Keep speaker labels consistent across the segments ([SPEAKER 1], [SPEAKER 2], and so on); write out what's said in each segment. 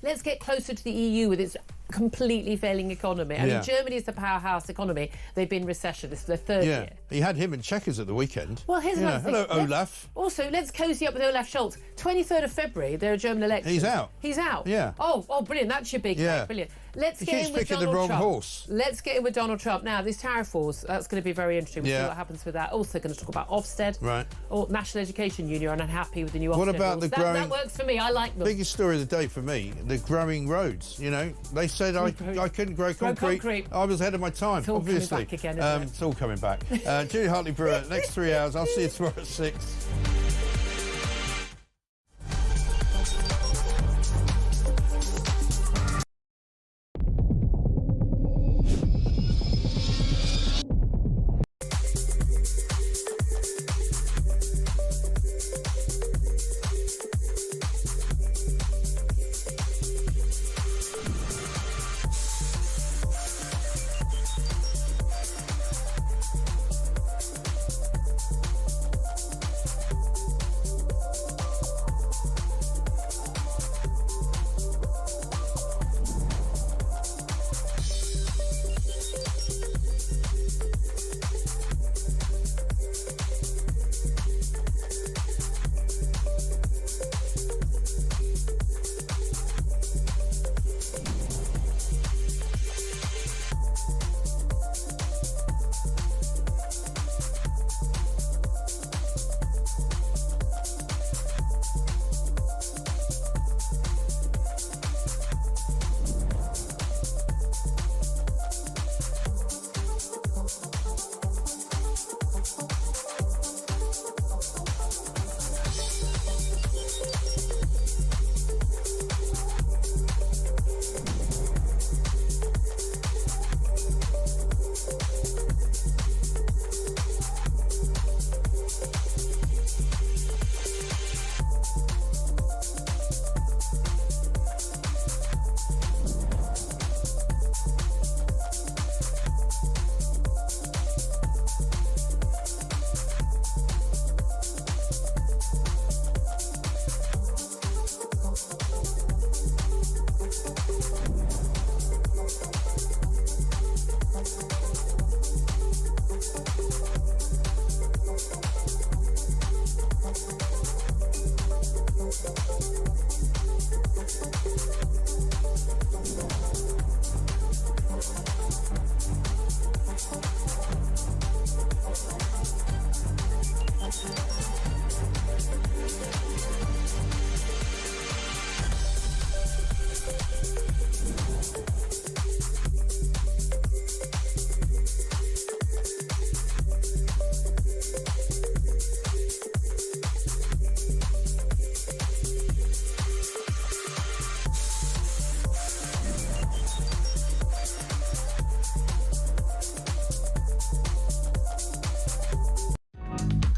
[SPEAKER 1] let's get closer to the EU with its completely failing economy. I mean, Germany is the powerhouse economy. They've been in recession. This is their third year.
[SPEAKER 2] He had him in checkers at the weekend.
[SPEAKER 1] Well, here's another thing.
[SPEAKER 2] Hello, Olaf.
[SPEAKER 1] Also, let's cozy up with Olaf Scholz. 23rd of February, there are German elections.
[SPEAKER 2] He's out.
[SPEAKER 1] He's out.
[SPEAKER 2] Yeah.
[SPEAKER 1] Oh, brilliant. That's your big thing. Brilliant. Let's get in with Donald
[SPEAKER 2] the wrong
[SPEAKER 1] Trump.
[SPEAKER 2] horse.
[SPEAKER 1] Let's get in with Donald Trump. Now, these tariff wars, that's going to be very interesting. We'll see what happens with that. Also going to talk about Ofsted.
[SPEAKER 2] Right.
[SPEAKER 1] Or National Education Union are unhappy with the new Ofsted
[SPEAKER 2] What about
[SPEAKER 1] rules.
[SPEAKER 2] the growing...
[SPEAKER 1] That works for me. I like them.
[SPEAKER 2] Biggest story of the day for me, the growing roads. You know, they said I couldn't grow concrete. I was ahead of my time,
[SPEAKER 1] it's all
[SPEAKER 2] obviously.
[SPEAKER 1] Coming back again, isn't it?
[SPEAKER 2] It's all coming back. Julia Hartley-Brewer, next 3 hours. I'll see you tomorrow at 6.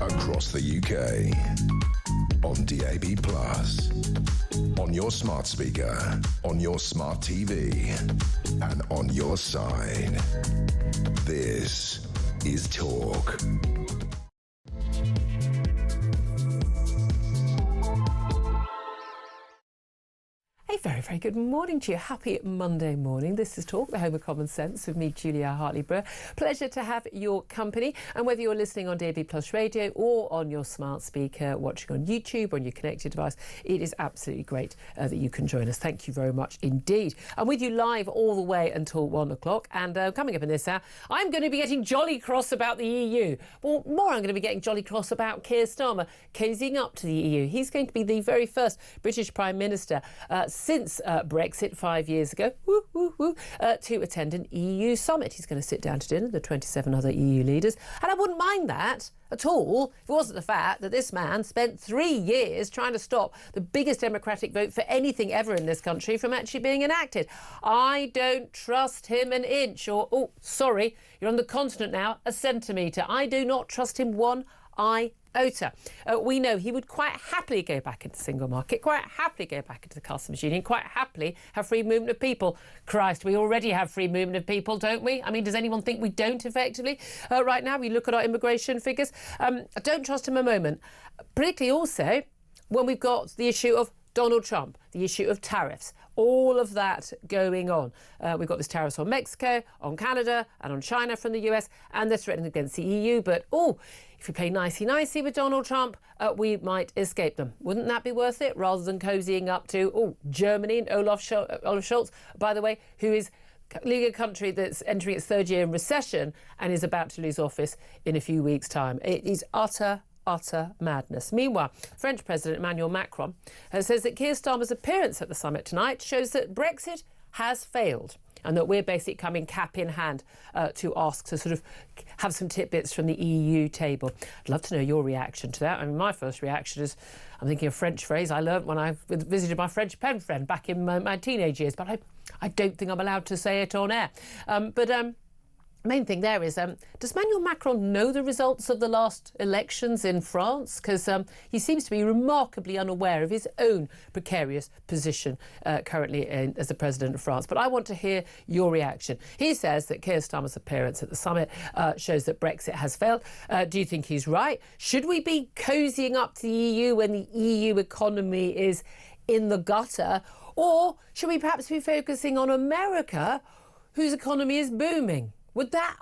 [SPEAKER 3] Across the UK, on DAB+, on your smart speaker, on your smart TV, and on your side. This is Talk.
[SPEAKER 1] A very, very good morning to you. Happy Monday morning. This is Talk, the home of common sense, with me, Julia Hartley-Brewer. Pleasure to have your company. And whether you're listening on DAB+ radio or on your smart speaker, watching on YouTube or on your connected device, it is absolutely great that you can join us. Thank you very much indeed. I'm with you live all the way until 1 o'clock. And coming up in this hour, I'm going to be getting jolly cross about the EU. Well, more, I'm going to be getting jolly cross about Keir Starmer cozying up to the EU. He's going to be the very first British Prime Minister since Brexit 5 years ago, to attend an EU summit. He's going to sit down to dinner with the 27 other EU leaders. And I wouldn't mind that at all if it wasn't the fact that this man spent 3 years trying to stop the biggest democratic vote for anything ever in this country from actually being enacted. I don't trust him an inch, or, oh, sorry, you're on the continent now, a centimetre. I do not trust him one iota. We know he would quite happily go back into the single market, quite happily go back into the customs union, quite happily have free movement of people. Christ, we already have free movement of people, don't we? I mean, does anyone think we don't effectively? Right now, we look at our immigration figures. I don't trust him a moment. Particularly also when we've got the issue of Donald Trump, the issue of tariffs. All of that going on. We've got this tariffs on Mexico, on Canada and on China from the US, and they're threatening against the EU. But, if we play nicey-nicey with Donald Trump, we might escape them. Wouldn't that be worth it, rather than cozying up to, Germany and Olaf Scholz, by the way, who is leading a country that's entering its third year in recession and is about to lose office in a few weeks' time. It is utter madness. Meanwhile, French President Emmanuel Macron says that Keir Starmer's appearance at the summit tonight shows that Brexit has failed and that we're basically coming cap in hand to ask to sort of have some tidbits from the EU table. I'd love to know your reaction to that. I mean, my first reaction is, I'm thinking of a French phrase I learnt when I visited my French pen friend back in my teenage years, but I don't think I'm allowed to say it on air. Main thing there is, does Emmanuel Macron know the results of the last elections in France? Because he seems to be remarkably unaware of his own precarious position currently as the president of France. But I want to hear your reaction. He says that Keir Starmer's appearance at the summit shows that Brexit has failed. Do you think he's right? Should we be cozying up to the EU when the EU economy is in the gutter? Or should we perhaps be focusing on America, whose economy is booming? Would that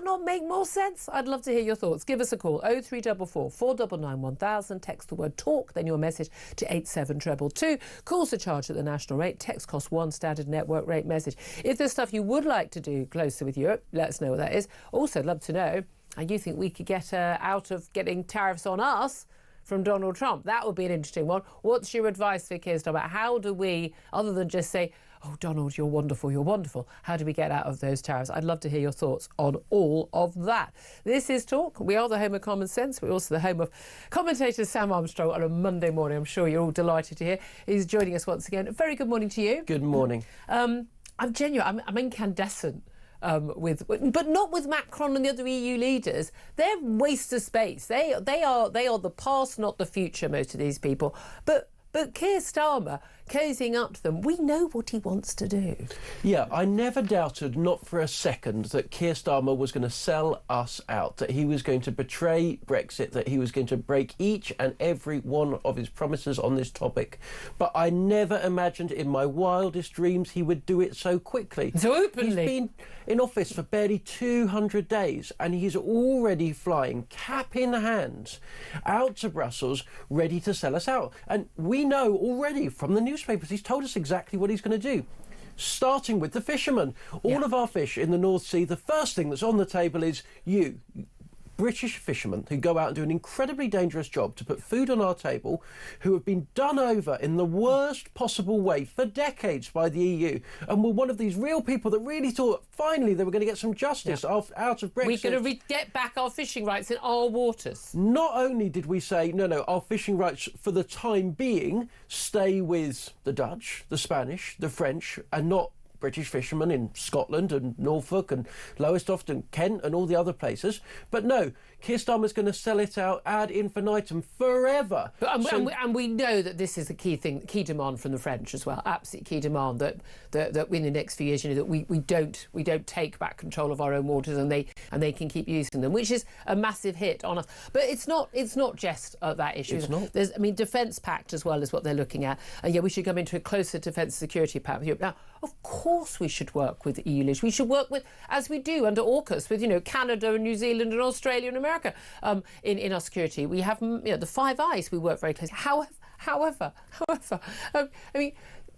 [SPEAKER 1] not make more sense? I'd love to hear your thoughts. Give us a call, 0344 499 1000. Text the word talk, then your message to 87222. Calls are charged at the national rate. Text costs £1 standard network rate message. If there's stuff you would like to do closer with Europe, let us know what that is. Also, I'd love to know how you think we could get out of getting tariffs on us from Donald Trump. That would be an interesting one. What's your advice for Keir Starmer? How do we, other than just say, oh, Donald, you're wonderful, how do we get out of those tariffs? I'd love to hear your thoughts on all of that. This is Talk. We are the home of common sense. We're also the home of commentator Sam Armstrong on a Monday morning. I'm sure you're all delighted to hear. He's joining us once again. Very good morning to you.
[SPEAKER 4] Good morning.
[SPEAKER 1] I'm genuine. I'm incandescent. But not with Macron and the other EU leaders. They're waste of space. They are the past, not the future, most of these people. But Keir Starmer, cozying up to them, we know what he wants to do.
[SPEAKER 4] Yeah, I never doubted, not for a second, that Keir Starmer was going to sell us out, that he was going to betray Brexit, that he was going to break each and every one of his promises on this topic. But I never imagined in my wildest dreams he would do it so quickly.
[SPEAKER 1] So openly.
[SPEAKER 4] He's been in office for barely 200 days and he's already flying cap in hand out to Brussels ready to sell us out. And we know already from the newspapers, he's told us exactly what he's going to do. Starting with the fishermen. All of our fish in the North Sea, the first thing that's on the table is you, British fishermen who go out and do an incredibly dangerous job to put food on our table, who have been done over in the worst possible way for decades by the EU, and were one of these real people that really thought finally they were going to get some justice out of Brexit.
[SPEAKER 1] We're going to get back our fishing rights in our waters.
[SPEAKER 4] Not only did we say, no, our fishing rights for the time being stay with the Dutch, the Spanish, the French, and not British fishermen in Scotland and Norfolk and Lowestoft and Kent and all the other places. But no, Keir Starmer's going to sell it out ad infinitum forever.
[SPEAKER 1] And we know that this is the key demand from the French as well. Absolutely key demand that in the next few years, that we don't take back control of our own waters and they can keep using them, which is a massive hit on us. But it's not just that issue.
[SPEAKER 4] It's not.
[SPEAKER 1] There's, Defence Pact as well is what they're looking at. And we should come into a closer defence security pact with Europe. Now, of course we should work with EU leaders. We should work with, as we do under AUKUS, with Canada and New Zealand and Australia and America in our security. We have the Five Eyes. We work very closely. However,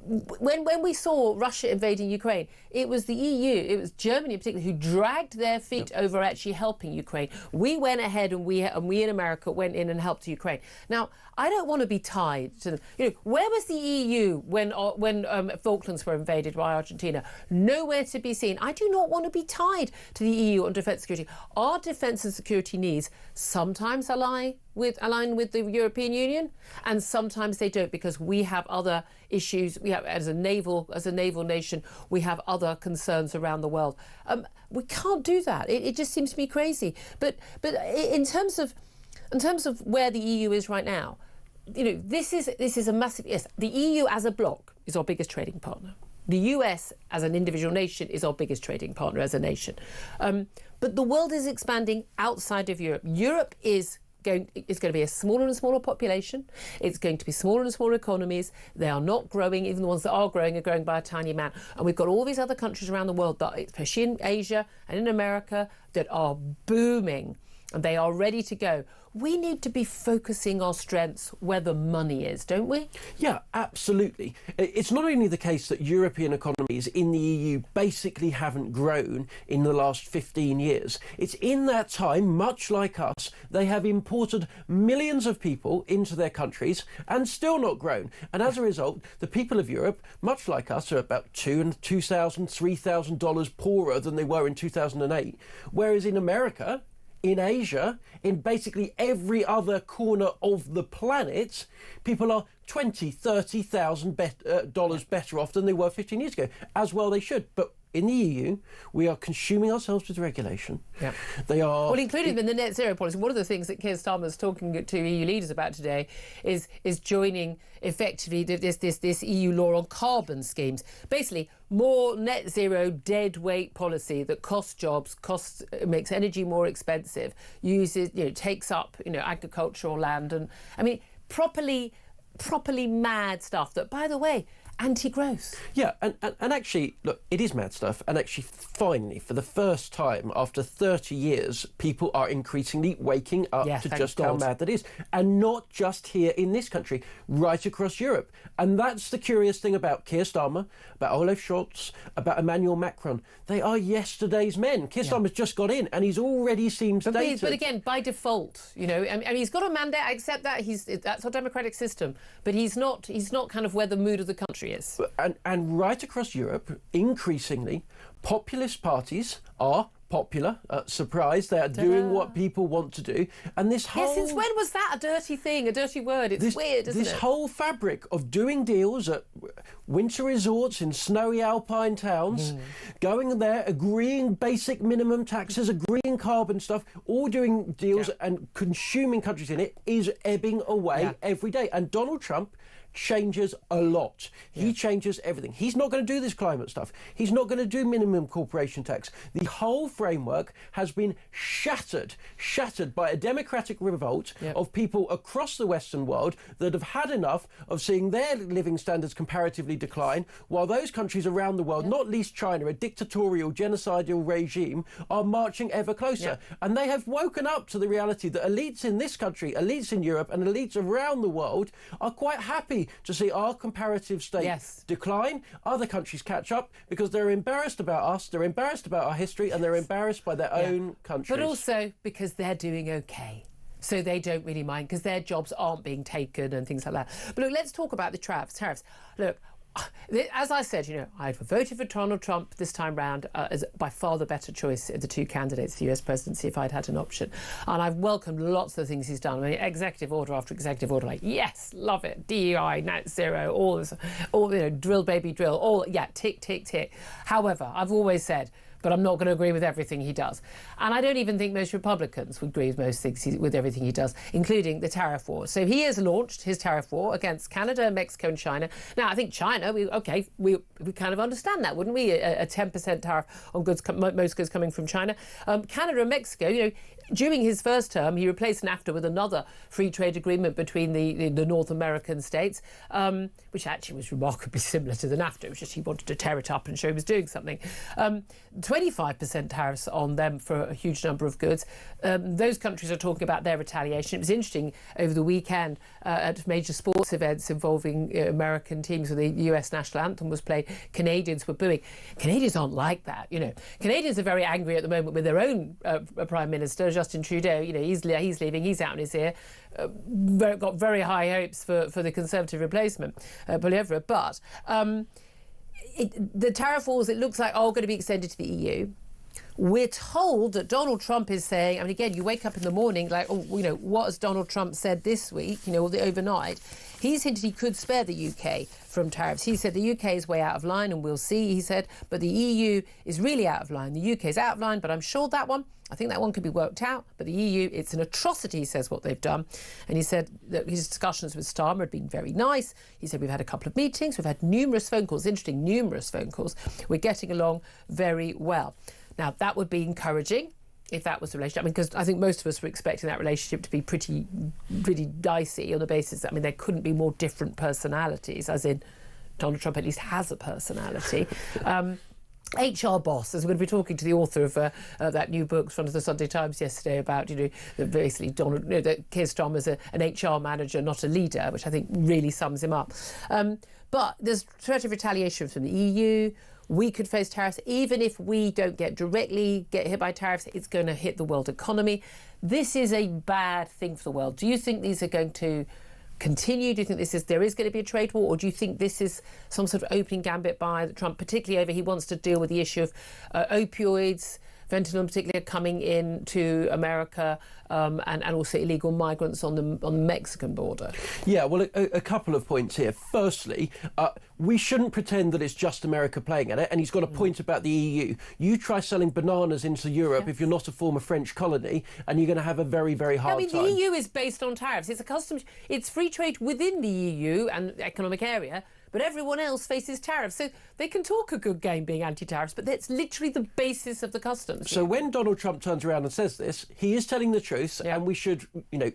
[SPEAKER 1] when we saw Russia invading Ukraine, it was the EU, it was Germany in particular, who dragged their feet over actually helping Ukraine. We went ahead and we in America went in and helped Ukraine. Now, I don't want to be tied to them. Where was the EU when Falklands were invaded by Argentina? Nowhere to be seen. I do not want to be tied to the EU on defence security. Our defence and security needs sometimes align with the European Union, and sometimes they don't, because we have other issues. We have, as a naval nation, we have other concerns around the world. We can't do that. It just seems to me crazy. But in terms of where the EU is right now, this is a massive. Yes, the EU as a bloc is our biggest trading partner. The US as an individual nation is our biggest trading partner as a nation. But the world is expanding outside of Europe. Europe is going to be a smaller and smaller population. It's going to be smaller and smaller economies. They are not growing. Even the ones that are growing by a tiny amount. And we've got all these other countries around the world, that, especially in Asia and in America, that are booming. And they are ready to go. We need to be focusing our strengths where the money is, don't we?
[SPEAKER 4] Yeah, absolutely. It's not only the case that European economies in the EU basically haven't grown in the last 15 years. It's in that time, much like us, they have imported millions of people into their countries and still not grown. And as a result, the people of Europe, much like us, are about $2,000, $3,000 poorer than they were in 2008. Whereas in America, in Asia, in basically every other corner of the planet, people are $20,000, $30,000 better off than they were 15 years ago. As well they should. But in the EU, we are consuming ourselves with regulation.
[SPEAKER 1] Yeah.
[SPEAKER 4] They are...
[SPEAKER 1] Well, including in the net zero policy. One of the things that Keir Starmer is talking to EU leaders about today is joining effectively this EU law on carbon schemes. Basically, more net zero dead weight policy that costs jobs, makes energy more expensive, takes up agricultural land, and I mean properly mad stuff that, by the way, anti-growth.
[SPEAKER 4] Yeah, and actually, look, it is mad stuff. And actually, finally, for the first time after 30 years, people are increasingly waking up to just how mad that is. And not just here in this country, right across Europe. And that's the curious thing about Keir Starmer, about Olaf Scholz, about Emmanuel Macron. They are yesterday's men. Keir Starmer's just got in, and he's already seems dated.
[SPEAKER 1] But again, by default, I mean, he's got a mandate. I accept that. That's our democratic system. But he's not kind of where the mood of the country is.
[SPEAKER 4] And right across Europe, increasingly, populist parties are popular. Surprise, they are doing what people want to do. And this whole...
[SPEAKER 1] since when was that a dirty thing, a dirty word? It's weird, isn't it?
[SPEAKER 4] This whole fabric of doing deals at winter resorts in snowy alpine towns, going there, agreeing basic minimum taxes, agreeing carbon stuff, all doing deals and consuming countries in it, is ebbing away every day. And Donald Trump changes a lot. He changes everything. He's not going to do this climate stuff. He's not going to do minimum corporation tax. The whole framework has been shattered by a democratic revolt of people across the Western world that have had enough of seeing their living standards comparatively decline, while those countries around the world, not least China, a dictatorial, genocidal regime, are marching ever closer. And they have woken up to the reality that elites in this country, elites in Europe, and elites around the world are quite happy to see our comparative state decline, other countries catch up, because they're embarrassed about us, they're embarrassed about our history, and they're embarrassed by their own countries.
[SPEAKER 1] But also because they're doing okay. So they don't really mind, because their jobs aren't being taken and things like that. But look, let's talk about the tariffs. Look, as I said, I voted for Donald Trump this time round as by far the better choice of the two candidates for the US presidency if I'd had an option. And I've welcomed lots of the things he's done. I mean, executive order after executive order, like, yes, love it. DEI, net zero, all this, drill, baby, drill, all, tick, tick, tick. However, I've always said, but I'm not going to agree with everything he does. And I don't even think most Republicans would agree with most things with everything he does, including the tariff war. So he has launched his tariff war against Canada, Mexico and China. Now, I think China, we kind of understand that, wouldn't we? A 10% tariff on goods, most goods coming from China. Canada and Mexico, during his first term, he replaced NAFTA with another free trade agreement between the North American states, which actually was remarkably similar to the NAFTA. It was just he wanted to tear it up and show he was doing something. 25% tariffs on them for a huge number of goods. Those countries are talking about their retaliation. It was interesting over the weekend at major sports events involving American teams, where the US national anthem was played, Canadians were booing. Canadians aren't like that, Canadians are very angry at the moment with their own Prime Minister, Justin Trudeau. He's leaving, he's out in his ear. Got very high hopes for the Conservative replacement, Poilievre. But the tariff wars, it looks like, are going to be extended to the EU. We're told that Donald Trump is saying, I mean, again, you wake up in the morning like, what has Donald Trump said this week, or the overnight? He's hinted he could spare the UK from tariffs. He said the UK is way out of line, and we'll see, he said, but the EU is really out of line. The UK is out of line, but I'm sure I think that one could be worked out. But the EU, it's an atrocity, he says, what they've done. And he said that his discussions with Starmer had been very nice. He said, we've had a couple of meetings, we've had numerous phone calls, numerous phone calls. We're getting along very well. Now, that would be encouraging. if that was the relationship. I mean, because I think most of us were expecting that relationship to be pretty dicey on the basis that, I mean, there couldn't be more different personalities, as in Donald Trump at least has a personality. HR boss, as we're going to be talking to the author of that new book from the Sunday Times yesterday about, that basically that Keir Starmer's an HR manager, not a leader, which I think really sums him up. But there's threat of retaliation from the EU. We could face tariffs. Even if we don't directly get hit by tariffs, it's going to hit the world economy. This is a bad thing for the world. Do you think these are going to continue? Do you think there is going to be a trade war, or do you think this is some sort of opening gambit by Trump, particularly over he wants to deal with the issue of opioids, fentanyl in particular, coming into America, and also illegal migrants on the Mexican border?
[SPEAKER 4] Yeah, well, a couple of points here. Firstly, we shouldn't pretend that it's just America playing at it, and he's got a point about the EU. You try selling bananas into Europe if you're not a former French colony, and you're going to have a very, very hard time.
[SPEAKER 1] The EU is based on tariffs. It's free trade within the EU and the economic area, but everyone else faces tariffs. So they can talk a good game being anti-tariffs, but that's literally the basis of the customs.
[SPEAKER 4] So when Donald Trump turns around and says this, he is telling the truth, and we should,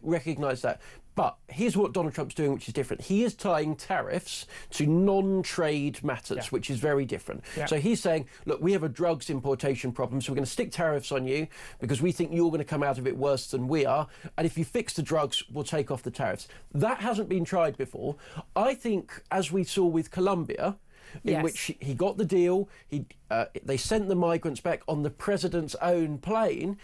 [SPEAKER 4] recognise that. But here's what Donald Trump's doing, which is different. He is tying tariffs to non-trade matters, which is very different. Yeah. So he's saying, look, we have a drugs importation problem, so we're going to stick tariffs on you because we think you're going to come out of it worse than we are. And if you fix the drugs, we'll take off the tariffs. That hasn't been tried before. I think, as we saw with Colombia, in which he got the deal, they sent the migrants back on the president's own plane,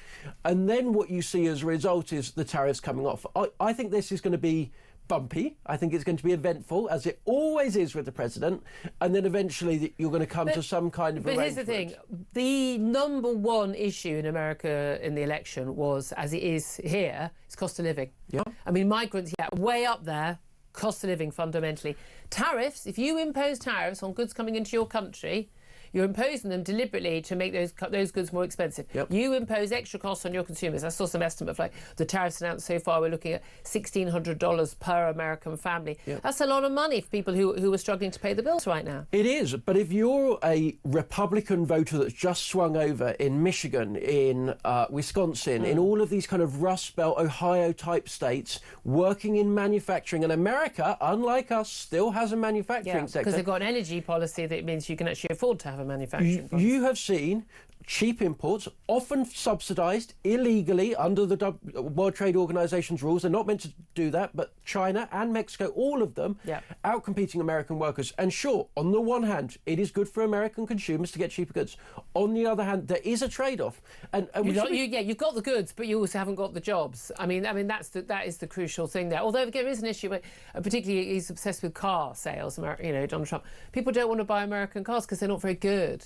[SPEAKER 4] and then what you see as a result is the tariffs coming off. I think this is going to be bumpy. I think it's going to be eventful, as it always is with the president, and then eventually you're going to come to some kind of arrangement.
[SPEAKER 1] But here's the thing. The number one issue in America in the election was, as it is here, it's cost of living. Yeah. I mean, migrants, way up there. Cost of living, fundamentally. Tariffs, if you impose tariffs on goods coming into your country, you're imposing them deliberately to make those goods more expensive. Yep. You impose extra costs on your consumers. I saw some estimate of the tariffs announced so far. We're looking at $1,600 per American family. Yep. That's a lot of money for people who are struggling to pay the bills right now.
[SPEAKER 4] It is, but if you're a Republican voter that's just swung over in Michigan, in Wisconsin, in all of these kind of Rust Belt, Ohio-type states, working in manufacturing, and America, unlike us, still has a manufacturing sector.
[SPEAKER 1] Because they've got an energy policy that means you can actually afford to have a manufacturing policy.
[SPEAKER 4] You have seen cheap imports, often subsidised illegally under the World Trade Organization's rules. They're not meant to do that, but China and Mexico, all of them, outcompeting American workers. And sure, on the one hand, it is good for American consumers to get cheaper goods. On the other hand, there is a trade-off. And
[SPEAKER 1] you've got the goods, but you also haven't got the jobs. I mean, that is the crucial thing there. Although there is an issue, particularly he's obsessed with car sales. Donald Trump. People don't want to buy American cars because they're not very good.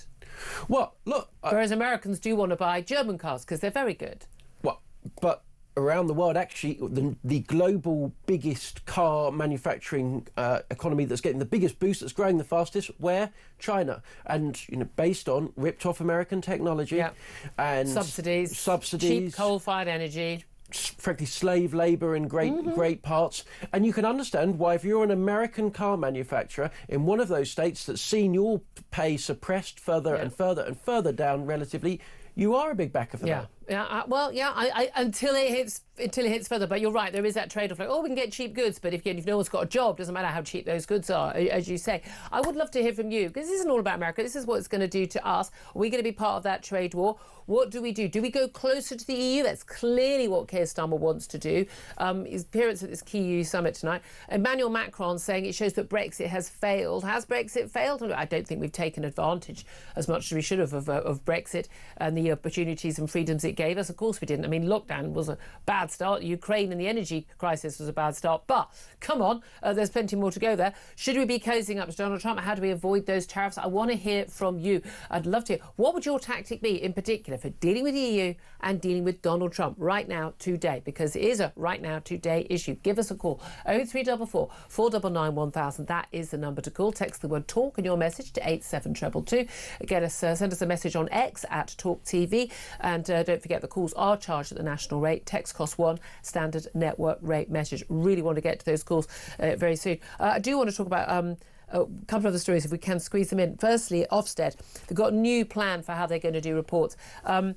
[SPEAKER 4] Well, look.
[SPEAKER 1] Whereas Americans do want to buy German cars because they're very good.
[SPEAKER 4] Well, but around the world, actually, the global biggest car manufacturing economy that's getting the biggest boost, that's growing the fastest, where? China. And, based on ripped off American technology and
[SPEAKER 1] subsidies, cheap coal-fired energy.
[SPEAKER 4] Frankly, slave labour in great parts. And you can understand why, if you're an American car manufacturer in one of those states that's seen your pay suppressed further and further and further down relatively, you are a big backer for that.
[SPEAKER 1] Until it hits further. But you're right, there is that trade-off. We can get cheap goods, but if no one's got a job, doesn't matter how cheap those goods are, as you say. I would love to hear from you, because this isn't all about America. This is what it's going to do to us. Are we going to be part of that trade war? What do we do? Do we go closer to the EU? That's clearly what Keir Starmer wants to do. His appearance at this key EU summit tonight. Emmanuel Macron saying it shows that Brexit has failed. Has Brexit failed? I don't think we've taken advantage as much as we should have of Brexit and the opportunities and freedoms it gave us. Of course we didn't. I mean, lockdown was a bad start. Ukraine and the energy crisis was a bad start. But come on, there's plenty more to go there. Should we be cozying up to Donald Trump? How do we avoid those tariffs? I want to hear from you. I'd love to hear. What would your tactic be in particular for dealing with the EU and dealing with Donald Trump right now, today? Because it is a right now, today issue. Give us a call. 03444 499 1000. That is the number to call. Text the word talk and your message to 87222. Send us a message on X at talkTV. And don't forget, the calls are charged at the national rate. Text costs £1, standard network rate message. Really want to get to those calls very soon. I do want to talk about a couple of the stories, if we can squeeze them in. Firstly, Ofsted, they've got a new plan for how they're going to do reports. The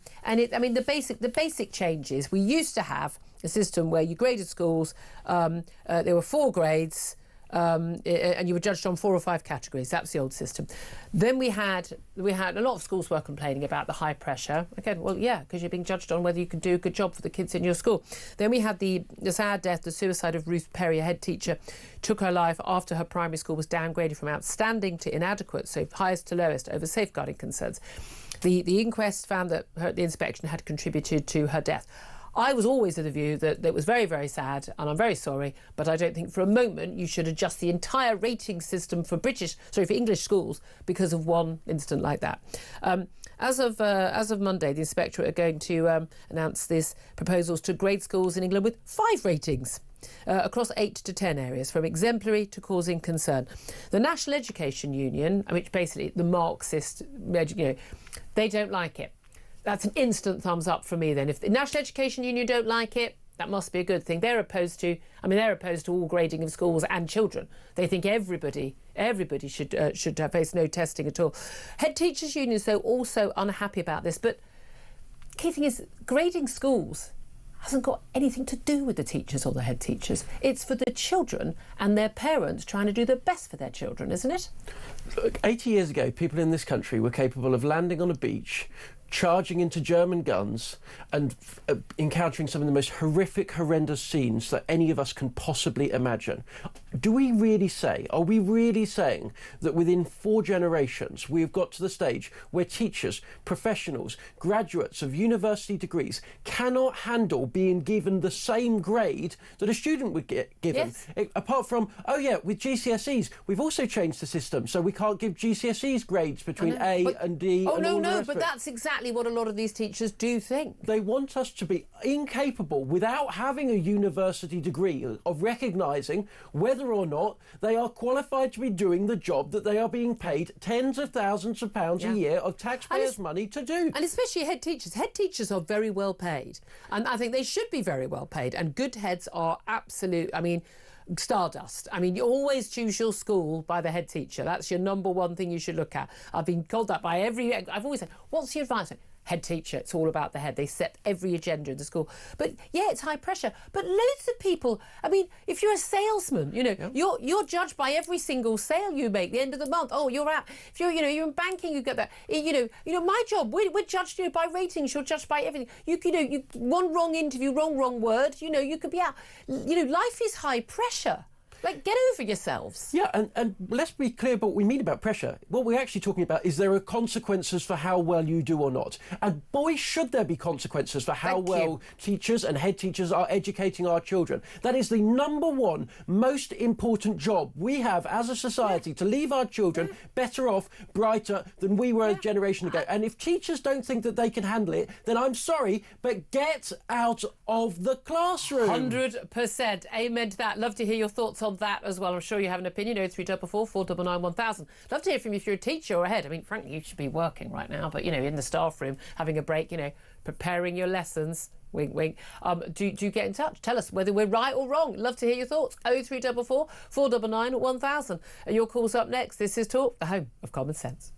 [SPEAKER 1] basic changes, we used to have a system where you graded schools, there were 4 grades, and you were judged on 4 or 5 categories. That's the old system. Then we had a lot of schools were complaining about the high pressure. Again, well, yeah, because you're being judged on whether you can do a good job for the kids in your school. Then we had the sad death, the suicide of Ruth Perry, a head teacher, took her life after her primary school was downgraded from outstanding to inadequate, so highest to lowest, over safeguarding concerns. The inquest found that the inspection had contributed to her death. I was always of the view that it was very, very sad, and I'm very sorry, but I don't think for a moment you should adjust the entire rating system for English schools because of one incident like that. As of Monday, the Inspectorate are going to announce these proposals to grade schools in England with 5 ratings. Across 8 to 10 areas, from exemplary to causing concern. The National Education Union, which basically the Marxist, they don't like it. That's an instant thumbs up for me then. If the National Education Union don't like it, that must be a good thing. They're opposed to all grading of schools and children. They think everybody should face no testing at all. Head Teachers Unions, though, also unhappy about this. But key thing is, grading schools hasn't got anything to do with the teachers or the head teachers. It's for the children and their parents trying to do the best for their children, isn't it?
[SPEAKER 4] Look, 80 years ago, people in this country were capable of landing on a beach, charging into German guns and encountering some of the most horrific, horrendous scenes that any of us can possibly imagine. Are we really saying that within 4 generations we've got to the stage where teachers, professionals, graduates of university degrees cannot handle being given the same grade that a student would get given?
[SPEAKER 1] Yes.
[SPEAKER 4] Apart from, with GCSEs, we've also changed the system, so we can't give GCSEs grades between and D.
[SPEAKER 1] But that's exactly what a lot of these teachers do think.
[SPEAKER 4] They want us to be incapable, without having a university degree, of recognising whether or not they are qualified to be doing the job that they are being paid tens of thousands of pounds a year of taxpayers' money to do.
[SPEAKER 1] And especially head teachers. Head teachers are very well paid. And I think they should be very well paid. And good heads are absolute, stardust. You always choose your school by the head teacher. That's your number one thing you should look at. I've been told that by I've always said, what's your advice? Head teacher, it's all about the head. They set every agenda in the school. But yeah, it's high pressure. But loads of people, if you're a salesman, you're judged by every single sale you make, the end of the month. Oh, you're out. If you're in banking, you get that. My job, we're judged by ratings. You're judged by everything. You one wrong interview, wrong word, you could be out. Life is high pressure. Get over yourselves.
[SPEAKER 4] Yeah, and let's be clear about what we mean about pressure. What we're actually talking about is there are consequences for how well you do or not. And boy, should there be consequences for how well teachers and head teachers are educating our children. That is the number one most important job we have as a society, to leave our children better off, brighter than we were a generation ago. And if teachers don't think that they can handle it, then I'm sorry, but get out of the classroom.
[SPEAKER 1] 100%. Amen to that. Love to hear your thoughts on that as well. I'm sure you have an opinion. 0344 499 1000. Love to hear from you if you're a teacher or a head. Frankly, you should be working right now, but in the staff room, having a break, preparing your lessons. Wink, wink. Do get in touch. Tell us whether we're right or wrong. Love to hear your thoughts. 0344 499 1000. And your call's up next. This is Talk, the home of common sense.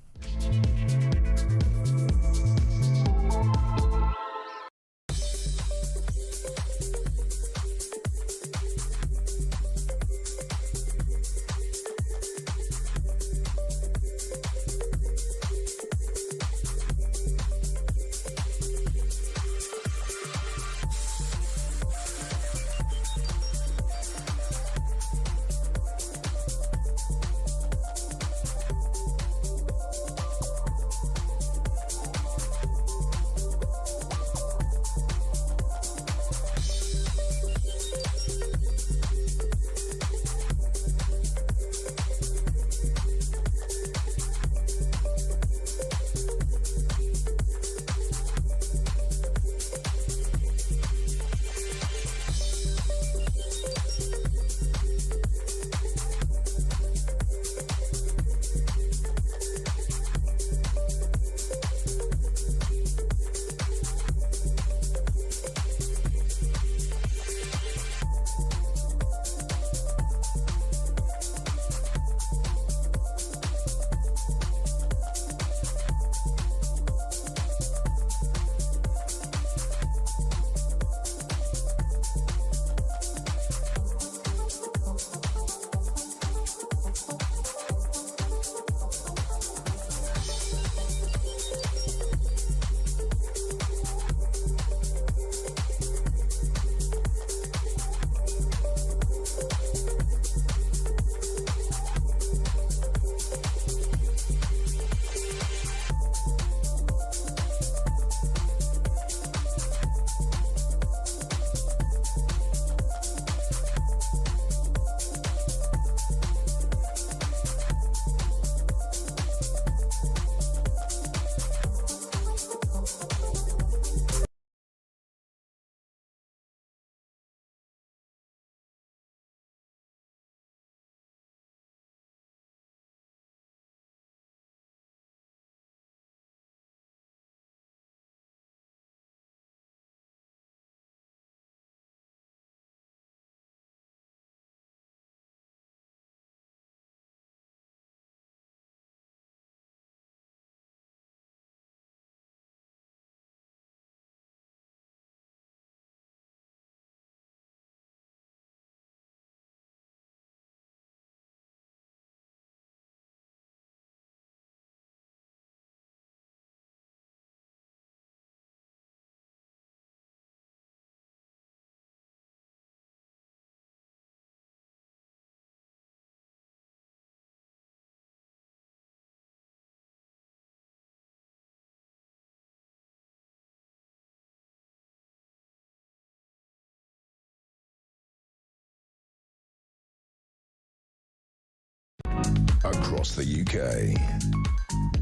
[SPEAKER 3] across the UK.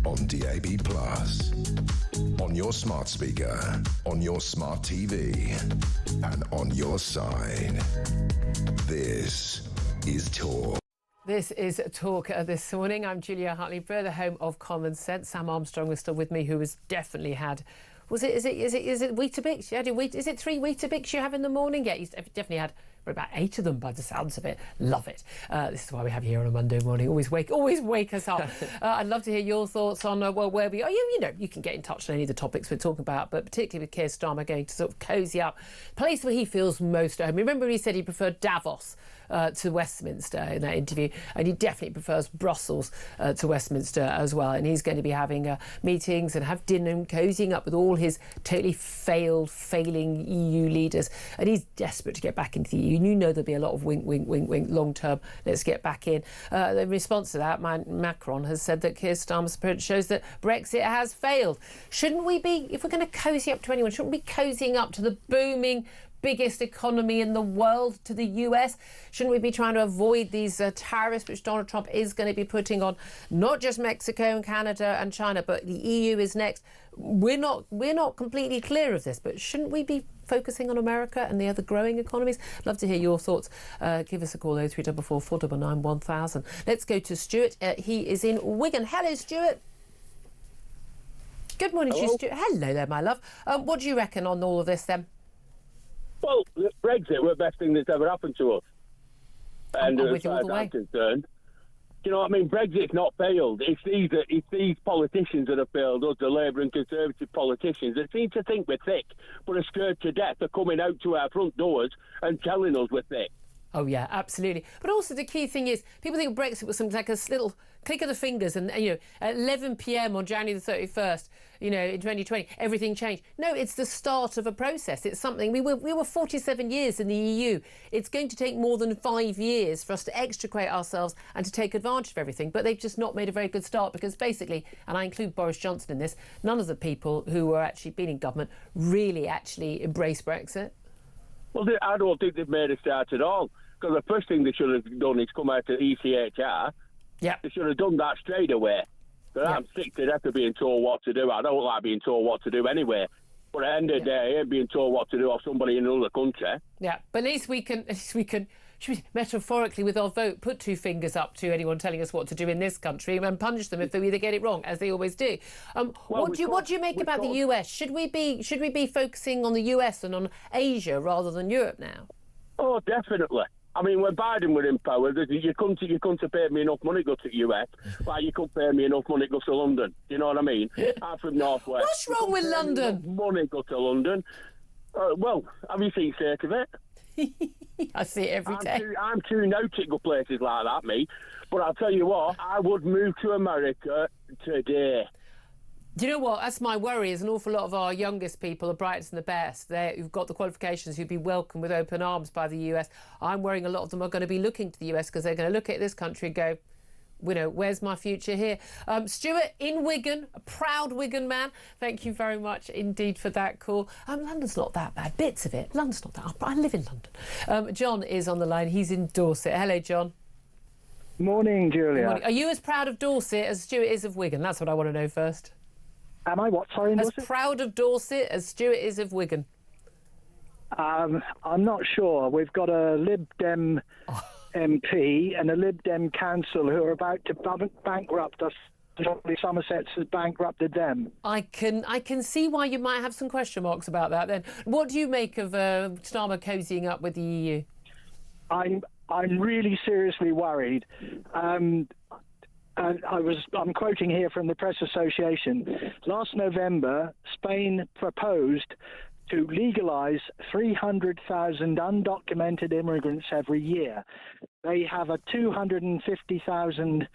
[SPEAKER 3] On DAB+, on your smart speaker, on your smart TV, and on your side. This is Talk.
[SPEAKER 1] This is Talk this morning. I'm Julia Hartley-Brewer, the home of Common Sense. Sam Armstrong is still with me, who has definitely had... Is it Weetabix? Is it 3 Weetabix you have in the morning? Yeah, he's definitely had about 8 of them by the sounds of it. Love it. This is why we have you here on a Monday morning. Always wake us up. I'd love to hear your thoughts on where we are. You can get in touch on any of the topics we're talking about, but particularly with Keir Starmer going to sort of cosy up, place where he feels most at home. Remember, he said he preferred Davos to Westminster in that interview, and he definitely prefers Brussels to Westminster as well. And he's going to be having meetings and have dinner and cozying up with all his totally failing EU leaders. And he's desperate to get back into the EU. You know there'll be a lot of wink, long term. Let's get back in. In response to that, Macron has said that Keir Starmer's approach shows that Brexit has failed. Shouldn't we be, if we're going to cosy up to anyone, shouldn't we be cozying up to the booming biggest economy in the world, to the US? Shouldn't we be trying to avoid these tariffs which Donald Trump is going to be putting on not just Mexico and Canada and China, but the EU is next? We're not completely clear of this, but shouldn't we be focusing on America and the other growing economies? Love to hear your thoughts. Give us a call, 0344 499 1000. Let's go to Stuart. He is in Wigan. Hello, Stuart. Good morning to you, Stuart. Hello there, my love. What do you reckon on all of this then?
[SPEAKER 5] Well, Brexit were the best thing that's ever happened to us. And
[SPEAKER 1] I'm
[SPEAKER 5] as
[SPEAKER 1] with you
[SPEAKER 5] far
[SPEAKER 1] all
[SPEAKER 5] as
[SPEAKER 1] the
[SPEAKER 5] I'm
[SPEAKER 1] way.
[SPEAKER 5] concerned, you know what I mean? Brexit's not failed. It's these politicians that have failed us, the Labour and Conservative politicians that seem to think we're thick, but are scared to death of coming out to our front doors and telling us we're thick.
[SPEAKER 1] Oh, yeah, absolutely. But also the key thing is people think Brexit was something like a little click of the fingers and, at 11 p.m. on January the 31st, in 2020, everything changed. No, it's the start of a process. It's something... We were 47 years in the EU. It's going to take more than 5 years for us to extricate ourselves and to take advantage of everything. But they've just not made a very good start because basically, and I include Boris Johnson in this, none of the people who were actually been in government really actually embraced Brexit.
[SPEAKER 5] Well, I don't think they've made a start at all. Because the first thing they should have done is come out to ECHR.
[SPEAKER 1] Yeah.
[SPEAKER 5] They should have done that straight away. But I'm sick to death of being told what to do. I don't like being told what to do anyway. But at the end of the day, I ain't being told what to do off somebody in another country.
[SPEAKER 1] Yeah, but at least we can, should we, metaphorically with our vote, put 2 fingers up to anyone telling us what to do in this country and punish them if they either get it wrong, as they always do. What do you make about the US? Should we be focusing on the US and on Asia rather than Europe now?
[SPEAKER 5] Oh, definitely. I mean, when Biden was in power, you couldn't pay me enough money to go to the US, like you couldn't pay me enough money to go to London. You know what I mean? I'm from North West.
[SPEAKER 1] What's wrong with London?
[SPEAKER 5] Money to go to London. Well, have you seen sake of it?
[SPEAKER 1] I see it every day.
[SPEAKER 5] I'm too now to go places like that, me. But I'll tell you what, I would move to America today.
[SPEAKER 1] Do you know what? That's my worry, is an awful lot of our youngest people, the brightest and the best, who've got the qualifications, who'd be welcomed with open arms by the US. I'm worrying a lot of them are going to be looking to the US because they're going to look at this country and go, where's my future here? Stuart in Wigan, a proud Wigan man. Thank you very much indeed for that call. London's not that bad. Bits of it. London's not that. I live in London. John is on the line. He's in Dorset. Hello, John.
[SPEAKER 6] Morning, Julia.
[SPEAKER 1] Good morning. Are you as proud of Dorset as Stuart is of Wigan? That's what I want to know first.
[SPEAKER 6] Am I what? Sorry,
[SPEAKER 1] as proud of Dorset as Stuart is of Wigan?
[SPEAKER 6] I'm not sure. We've got a Lib Dem MP and a Lib Dem council who are about to bankrupt us. Somerset has bankrupted them.
[SPEAKER 1] I can see why you might have some question marks about that then. What do you make of Starmer cozying up with the EU?
[SPEAKER 6] I'm really seriously worried. I'm quoting here from the Press Association. Last November, Spain proposed to legalise 300,000 undocumented immigrants every year. They have a 250,000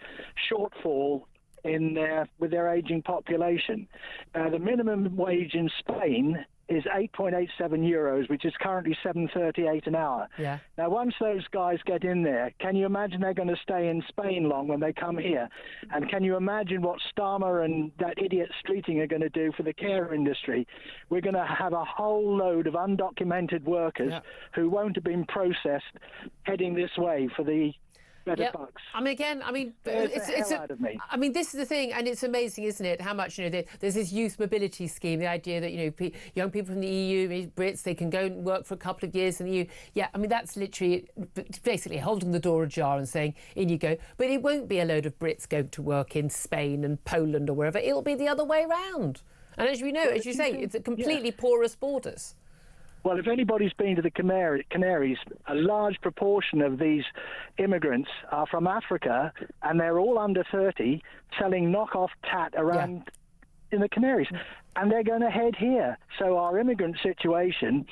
[SPEAKER 6] shortfall with their ageing population. The minimum wage in Spain is 8.87 euros, which is currently 7.38 an hour.
[SPEAKER 1] Yeah.
[SPEAKER 6] Now, once those guys get in there, can you imagine they're going to stay in Spain long when they come here? And can you imagine what Starmer and that idiot Streeting are going to do for the care industry? We're going to have a whole load of undocumented workers who won't have been processed heading this way for the better bucks.
[SPEAKER 1] I mean, again, it's
[SPEAKER 6] out of me.
[SPEAKER 1] I mean, this is the thing, and it's amazing, isn't it? How much there's this youth mobility scheme, the idea that young people from the EU, Brits, they can go and work for a couple of years in the EU. Yeah, I mean that's literally basically holding the door ajar and saying in you go. But it won't be a load of Brits going to work in Spain and Poland or wherever. It'll be the other way round. And as we know, as you say, it's a completely porous borders.
[SPEAKER 6] Well, if anybody's been to the Canaries, a large proportion of these immigrants are from Africa, and they're all under 30, selling knockoff tat around in the Canaries. And they're going to head here. So our immigrant situation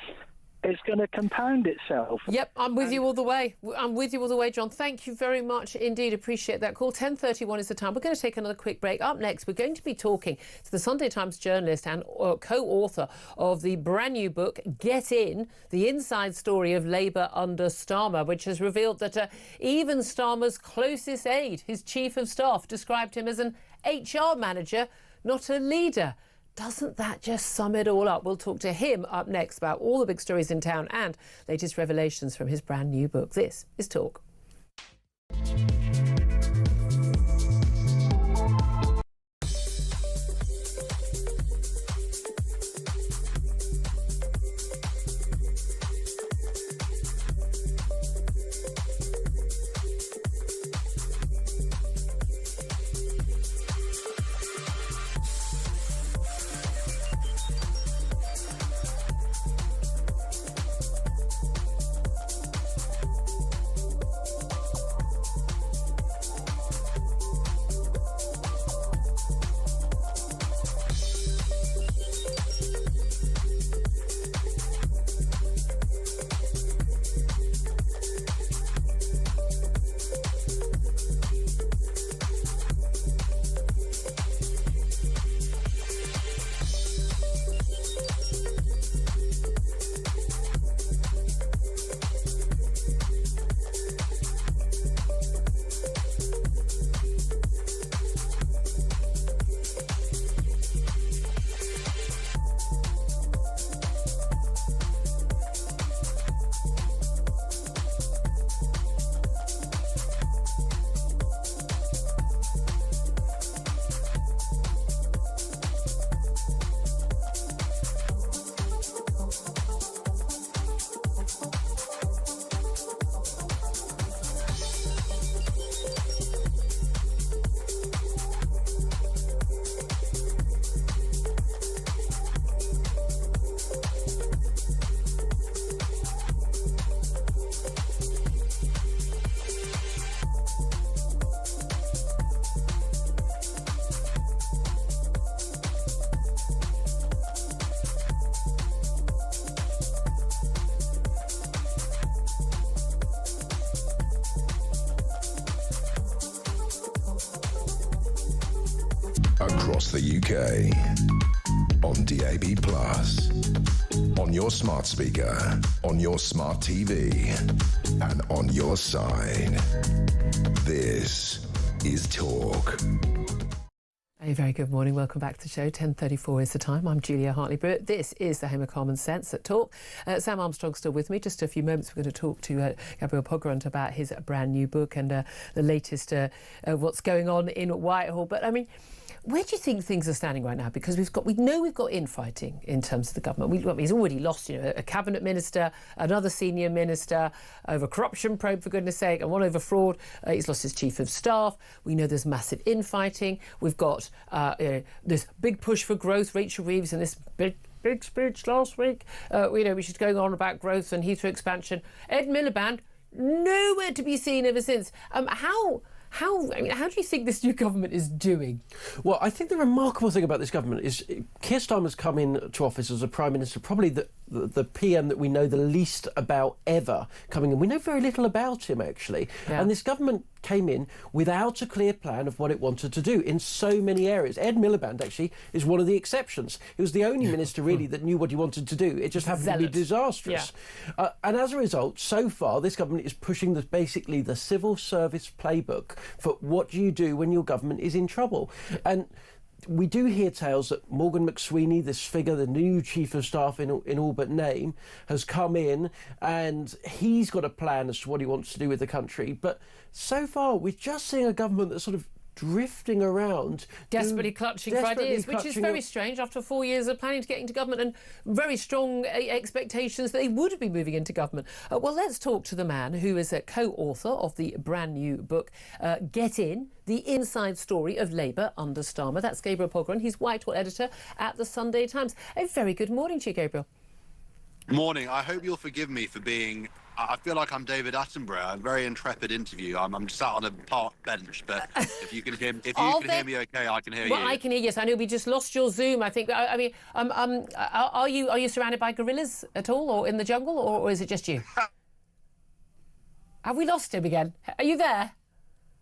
[SPEAKER 6] is going to compound itself.
[SPEAKER 1] Yep, I'm with you all the way. I'm with you all the way, John. Thank you very much indeed. Appreciate that call. 10:31 is the time. We're going to take another quick break. Up next, we're going to be talking to the Sunday Times journalist and co-author of the brand new book, Get In, the inside story of Labour under Starmer, which has revealed that even Starmer's closest aide, his chief of staff, described him as an HR manager, not a leader. Doesn't that just sum it all up? We'll talk to him up next about all the big stories in town and latest revelations from his brand new book. This is Talk.
[SPEAKER 3] Across the UK, on DAB+, on your smart speaker, on your smart TV, and on your side. This is Talk.
[SPEAKER 1] A very good morning. Welcome back to the show. 10:34 is the time. I'm Julia Hartley-Brewer. This is the Home of Common Sense at Talk. Sam Armstrong's still with me. Just a few moments, we're going to talk to Gabriel Pogrund about his brand new book and the latest what's going on in Whitehall. But I mean, where do you think things are standing right now? Because we know we've got infighting in terms of the government. He's already lost, a cabinet minister, another senior minister over corruption probe, for goodness sake, and one over fraud. He's lost his chief of staff. We know there's massive infighting. We've got this big push for growth. Rachel Reeves in this big speech last week, which is going on about growth and Heathrow expansion. Ed Miliband, nowhere to be seen ever since. How do you think this new government is doing?
[SPEAKER 4] Well, I think the remarkable thing about this government is Keir Starmer's come into office as a Prime Minister, probably the PM that we know the least about ever coming in. We know very little about him, actually. Yeah. And this government came in without a clear plan of what it wanted to do in so many areas. Ed Miliband, actually, is one of the exceptions. He was the only minister, really, that knew what he wanted to do. It just happened to be disastrous. Yeah. And as a result, so far, this government is pushing basically the civil service playbook for what do you do when your government is in trouble. And we do hear tales that Morgan McSweeney, this figure, the new chief of staff in all but name, has come in and he's got a plan as to what he wants to do with the country. But so far, we're just seeing a government that's sort of drifting around,
[SPEAKER 1] desperately clutching for ideas, which is very strange after 4 years of planning to get into government and very strong expectations that they would be moving into government. Well, let's talk to the man who is a co-author of the brand new book, Get In, the inside story of Labour under Starmer. That's Gabriel Pogron. He's Whitehall editor at the Sunday Times. A very good morning to you, Gabriel.
[SPEAKER 7] Morning. I hope you'll forgive me for being... I feel like I'm David Attenborough. A very intrepid interview. I'm sat on a park bench, but if you can hear me okay, I can hear you.
[SPEAKER 1] Well, I can hear you. Yes, I know we just lost your Zoom. I think. I mean, are you surrounded by gorillas at all, or in the jungle, or is it just you? Have we lost him again? Are you there?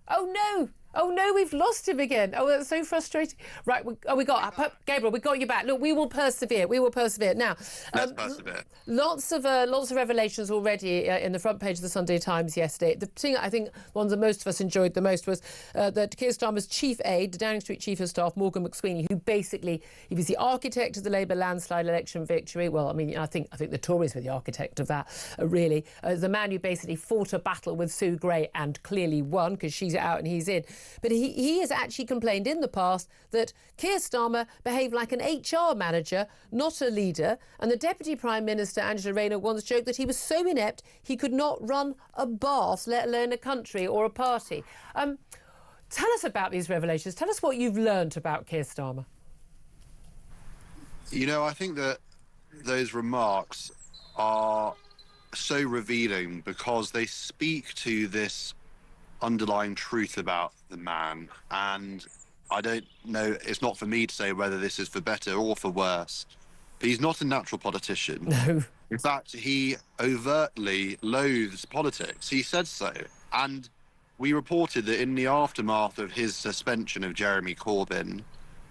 [SPEAKER 1] Oh no! Oh no, we've lost him again. Oh, that's so frustrating. Right, we got Gabriel. We got you back. Look, we will persevere. We will persevere. Now,
[SPEAKER 7] let's persevere.
[SPEAKER 1] Lots of revelations already in the front page of the Sunday Times yesterday. The thing I think one that most of us enjoyed the most was that Keir Starmer's chief aide, the Downing Street chief of staff, Morgan McSweeney, who basically he was the architect of the Labour landslide election victory. Well, I mean, I think the Tories were the architect of that. Really, the man who basically fought a battle with Sue Gray and clearly won because she's out and he's in. But he has actually complained in the past that Keir Starmer behaved like an HR manager, not a leader. And the Deputy Prime Minister, Angela Rayner, once joked that he was so inept he could not run a bath, let alone a country or a party. Tell us about these revelations. Tell us what you've learnt about Keir Starmer.
[SPEAKER 7] You know, I think that those remarks are so revealing because they speak to this underlying truth about the man, and I don't know, it's not for me to say whether this is for better or for worse, but he's not a natural politician.
[SPEAKER 1] No.
[SPEAKER 7] In fact, he overtly loathes politics. He said so. And we reported that in the aftermath of his suspension of Jeremy Corbyn,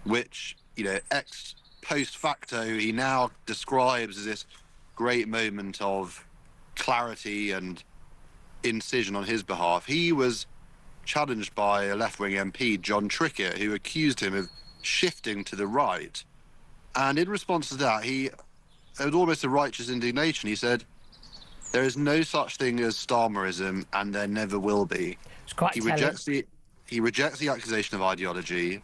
[SPEAKER 7] which, you know, ex post facto he now describes as this great moment of clarity and incision on his behalf, he was challenged by a left-wing MP, John Trickett, who accused him of shifting to the right. And in response to that, it was almost a righteous indignation. He said, there is no such thing as Starmerism, and there never will be.
[SPEAKER 1] It's quite
[SPEAKER 7] he rejects the accusation of ideology.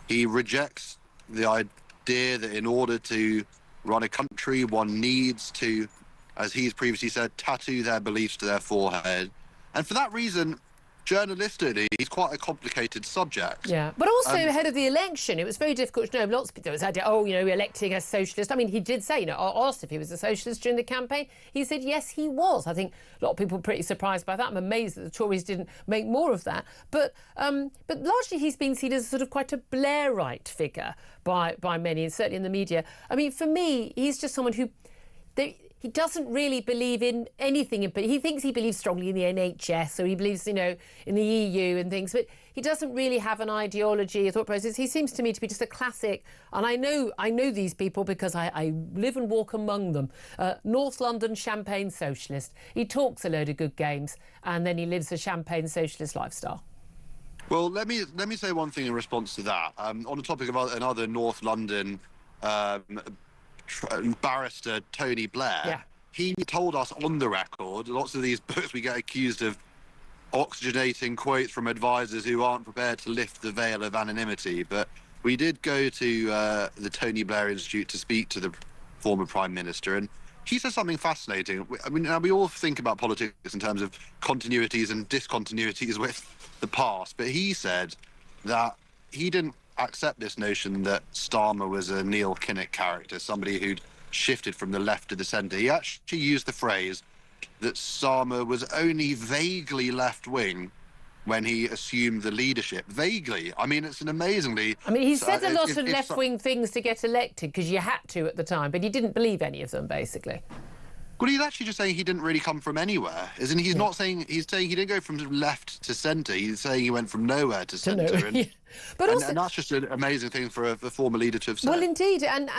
[SPEAKER 7] He rejects the idea that in order to run a country, one needs to, as he's previously said, tattoo their beliefs to their forehead. And for that reason, journalistically, he's quite a complicated subject.
[SPEAKER 1] Yeah, but also ahead of the election, it was very difficult to know. Lots of people said, oh, you know, we're electing a socialist. I mean, he did say, you know, asked if he was a socialist during the campaign. He said, yes, he was. I think a lot of people were pretty surprised by that. I'm amazed that the Tories didn't make more of that. But largely he's been seen as sort of quite a Blairite figure by many, and certainly in the media. I mean, for me, he's just someone who... He doesn't really believe in anything. He thinks he believes strongly in the NHS, or he believes, you know, in the EU and things, but he doesn't really have an ideology, a thought process. He seems to me to be just a classic, and I know these people because I live and walk among them. North London champagne socialist. He talks a load of good games, and then he lives a champagne socialist lifestyle.
[SPEAKER 7] Well, let me say one thing in response to that. On the topic of another North London barrister, Tony Blair,
[SPEAKER 1] yeah.
[SPEAKER 7] He told us on the record, lots of these books we get accused of oxygenating quotes from advisors who aren't prepared to lift the veil of anonymity, but we did go to the Tony Blair Institute to speak to the former Prime Minister, and he said something fascinating. I mean, now we all think about politics in terms of continuities and discontinuities with the past, but he said that he didn't accept this notion that Starmer was a Neil Kinnock character, somebody who'd shifted from the left to the centre. He actually used the phrase that Starmer was only vaguely left-wing when he assumed the leadership. Vaguely. I mean, it's an amazingly...
[SPEAKER 1] I mean, he said a lot of left-wing things to get elected because you had to at the time, but he didn't believe any of them, basically.
[SPEAKER 7] Well, he's actually just saying he didn't really come from anywhere. He's not saying... He's saying he didn't go from left to centre. He's saying he went from nowhere to centre. And
[SPEAKER 1] But also,
[SPEAKER 7] and that's just an amazing thing for a former leader to have said.
[SPEAKER 1] Well, indeed, and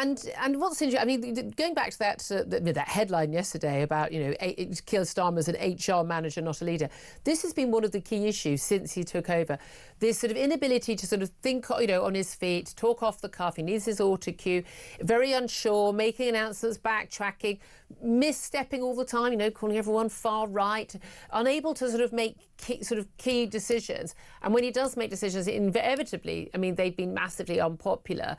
[SPEAKER 1] what's interesting, I mean, going back to that headline yesterday about, Keir Starmer as an HR manager, not a leader. This has been one of the key issues since he took over. This sort of inability to sort of think, on his feet, talk off the cuff. He needs his auto cue, very unsure, making announcements, backtracking, misstepping all the time, calling everyone far right, unable to sort of make key decisions. And when he does make decisions, inevitably, I mean, they've been massively unpopular.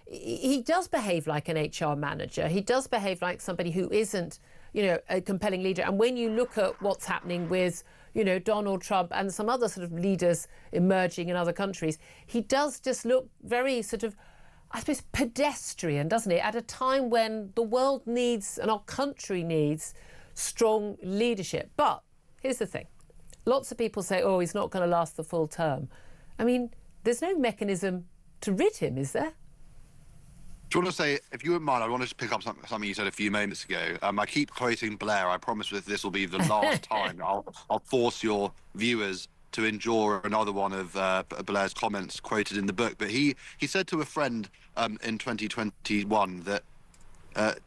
[SPEAKER 1] He does behave like an HR manager. He does behave like somebody who isn't, a compelling leader. And when you look at what's happening with, Donald Trump and some other sort of leaders emerging in other countries, he does just look very sort of, I suppose, pedestrian, doesn't he? At a time when the world needs and our country needs strong leadership. But here's the thing. Lots of people say, he's not going to last the full term. I mean, there's no mechanism to rid him, is there?
[SPEAKER 7] Do you want to say, if you wouldn't mind, I wanted to pick up something you said a few moments ago. I keep quoting Blair. I promise that this will be the last time I'll force your viewers to endure another one of Blair's comments quoted in the book. But he said to a friend in 2021 that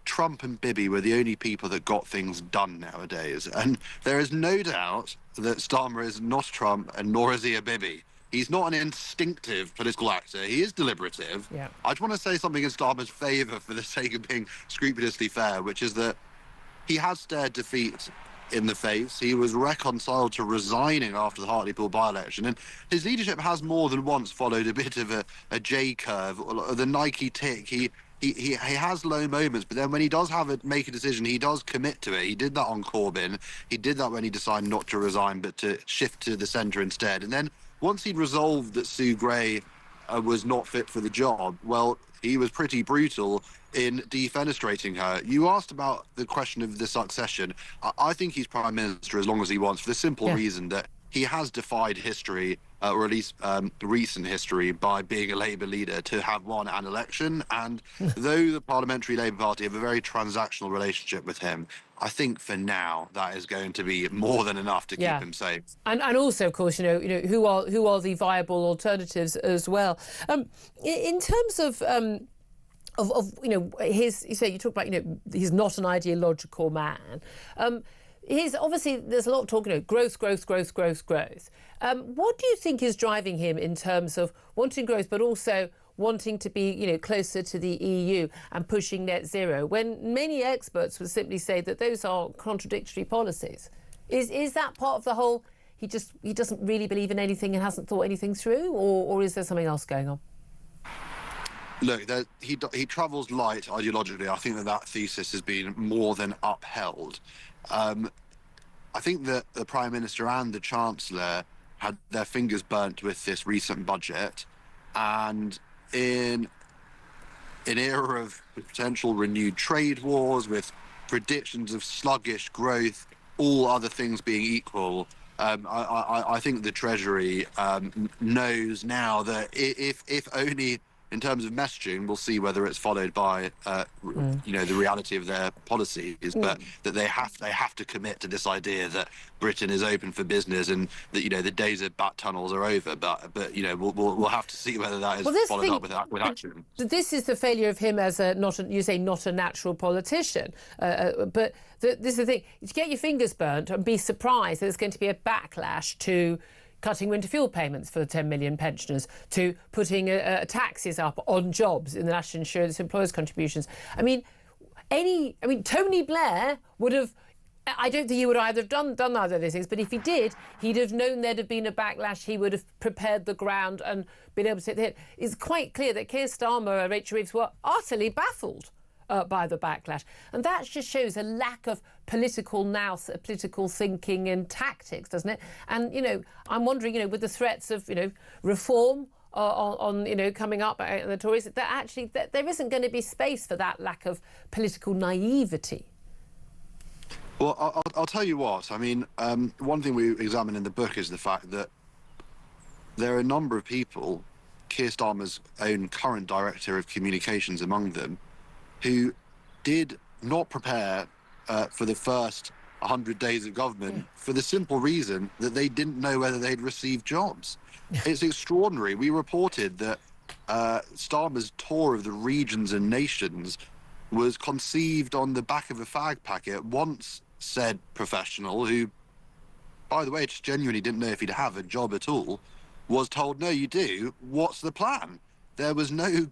[SPEAKER 7] Trump and Bibi were the only people that got things done nowadays. And there is no doubt that Starmer is not Trump and nor is he a Bibi. He's not an instinctive political actor. He is deliberative. Yeah. I just want to say something in Starmer's favour for the sake of being scrupulously fair, which is that he has stared defeat in the face. He was reconciled to resigning after the Hartlepool by-election, and his leadership has more than once followed a bit of a J curve, or the Nike tick. He has low moments, but then when he does make a decision, he does commit to it. He did that on Corbyn. He did that when he decided not to resign, but to shift to the centre instead. And then once he'd resolved that Sue Gray was not fit for the job, well, he was pretty brutal in defenestrating her. You asked about the question of the succession. I think he's Prime Minister as long as he wants, for the simple reason that he has defied history, or at least recent history, by being a Labour leader to have won an election. And though the Parliamentary Labour Party have a very transactional relationship with him, I think for now that is going to be more than enough to keep him safe. And
[SPEAKER 1] also, of course, who are the viable alternatives as well. In terms of you talk about he's not an ideological man. Obviously there's a lot of talk, growth. What do you think is driving him in terms of wanting growth, but also wanting to be, closer to the EU and pushing net zero, when many experts would simply say that those are contradictory policies? Is that part of the whole, he doesn't really believe in anything and hasn't thought anything through, or is there something else going on?
[SPEAKER 7] Look, he travels light ideologically. I think that thesis has been more than upheld. I think that the Prime Minister and the Chancellor had their fingers burnt with this recent budget, and in an era of potential renewed trade wars, with predictions of sluggish growth, all other things being equal, I think the Treasury knows now that if only in terms of messaging, we'll see whether it's followed by, the reality of their policies, but that they have to commit to this idea that Britain is open for business and that, the days of bat tunnels are over. But we'll have to see whether that is followed up with action.
[SPEAKER 1] This is the failure of him as not a natural politician. But this is the thing: you get your fingers burnt and be surprised that there's going to be a backlash to cutting winter fuel payments for the 10 million pensioners, to putting taxes up on jobs in the national insurance employers' contributions. Tony Blair would have, I don't think he would either have done either of these things, but if he did, he'd have known there'd have been a backlash. He would have prepared the ground and been able to take the hit. It's quite clear that Keir Starmer and Rachel Reeves were utterly baffled by the backlash. And that just shows a lack of political thinking and tactics, doesn't it? And, I'm wondering, with the threats of, reform on coming up in the Tories, that actually that there isn't going to be space for that lack of political naivety.
[SPEAKER 7] Well, I'll tell you what. One thing we examine in the book is the fact that there are a number of people, Keir Starmer's own current Director of Communications among them, who did not prepare for the first 100 days of government for the simple reason that they didn't know whether they'd received jobs. It's extraordinary. We reported that Starmer's tour of the regions and nations was conceived on the back of a fag packet. Once said professional, who, by the way, just genuinely didn't know if he'd have a job at all, was told, no, you do. What's the plan? There was no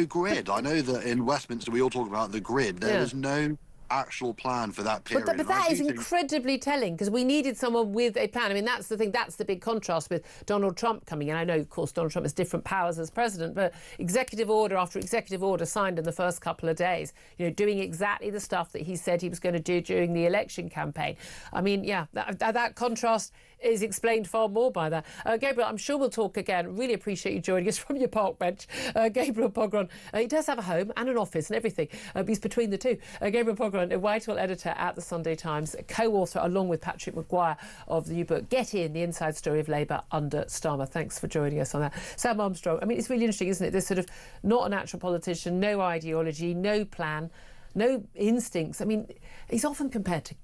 [SPEAKER 7] grid. I know that in Westminster we all talk about the grid. There was no actual plan for that period.
[SPEAKER 1] But that is incredibly telling, because we needed someone with a plan. I mean, that's the thing, that's the big contrast with Donald Trump coming in. I know, of course, Donald Trump has different powers as president, but executive order after executive order signed in the first couple of days, doing exactly the stuff that he said he was going to do during the election campaign. I mean, yeah, that contrast is explained far more by that. Gabriel, I'm sure we'll talk again. Really appreciate you joining us from your park bench. Gabriel Pogron, he does have a home and an office and everything. He's between the two. Gabriel Pogron, a Whitehall editor at the Sunday Times, co-author along with Patrick Maguire of the new book, Get In, The Inside Story of Labour Under Starmer. Thanks for joining us on that. Sam Armstrong, I mean, it's really interesting, isn't it? This sort of not a natural politician, no ideology, no plan, no instincts. I mean, he's often compared to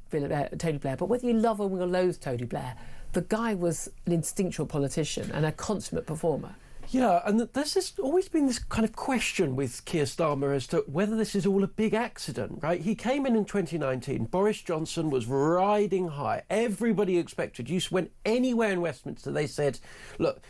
[SPEAKER 1] Tony Blair, but whether you love or loathe Tony Blair, the guy was an instinctual politician and a consummate performer.
[SPEAKER 4] Yeah, and there's always been this kind of question with Keir Starmer as to whether this is all a big accident, right? He came in 2019. Boris Johnson was riding high. Everybody expected. You went anywhere in Westminster, they said, look,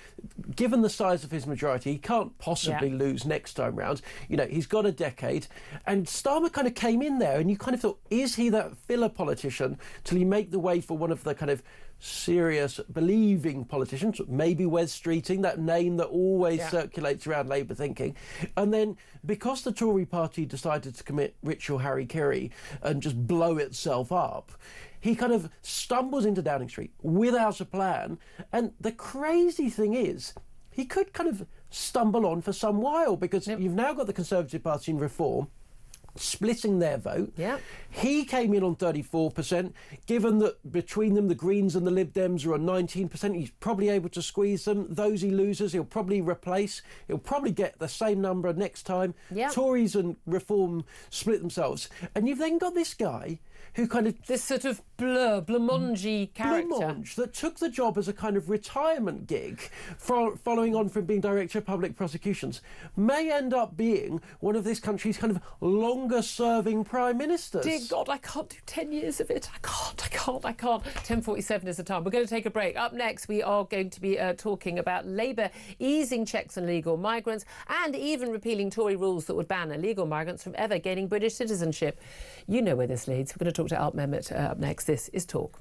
[SPEAKER 4] given the size of his majority, he can't possibly lose next time round. He's got a decade. And Starmer kind of came in there and you kind of thought, is he that filler politician till he make the way for one of the kind of serious, believing politicians, maybe Wes Streeting, that name that always circulates around Labour thinking. And then because the Tory party decided to commit ritual harry-kiri and just blow itself up, he kind of stumbles into Downing Street without a plan. And the crazy thing is, he could kind of stumble on for some while, because you've now got the Conservative Party in Reform splitting their vote. He came in on 34%. Given that between them the Greens and the Lib Dems are on 19%, he's probably able to squeeze them. Those he loses, he'll probably replace. He'll probably get the same number next time. Tories and Reform split themselves. And you've then got this guy who kind of...
[SPEAKER 1] This sort of blancmangy character.
[SPEAKER 4] Blancmange that took the job as a kind of retirement gig, following on from being Director of Public Prosecutions, may end up being one of this country's kind of longer-serving Prime Ministers.
[SPEAKER 1] Dear God, I can't do 10 years of it. I can't. 10:47 is the time. We're going to take a break. Up next, we are going to be talking about Labour easing checks on illegal migrants and even repealing Tory rules that would ban illegal migrants from ever gaining British citizenship. You know where this leads. We're going to talk to Alp Mehmet up next. This is Talk.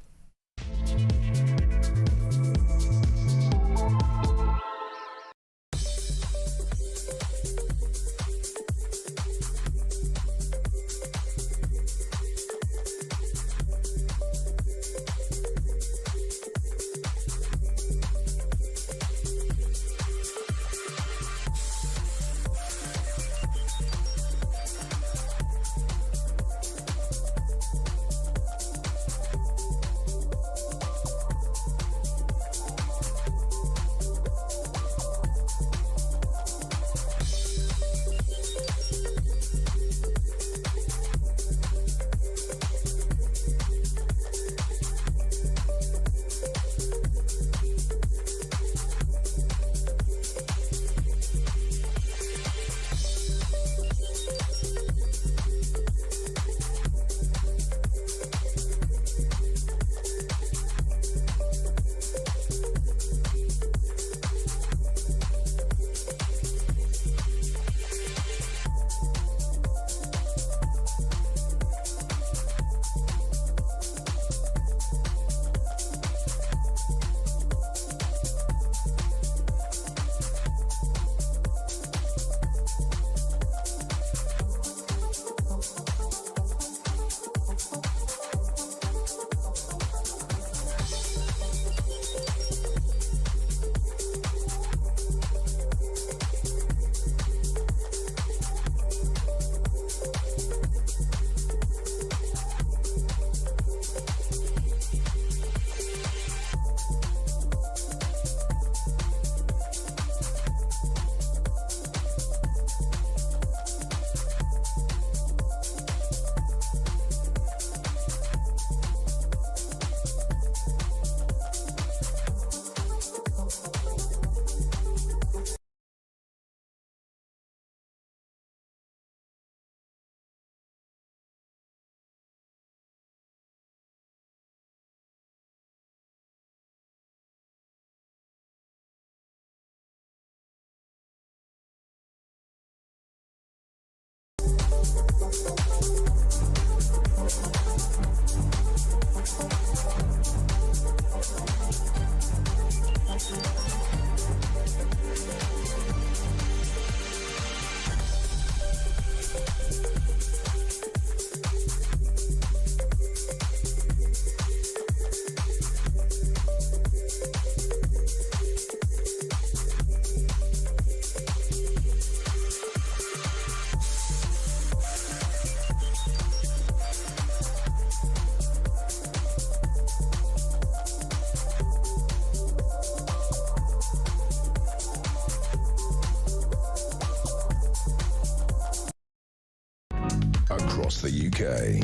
[SPEAKER 3] across the UK.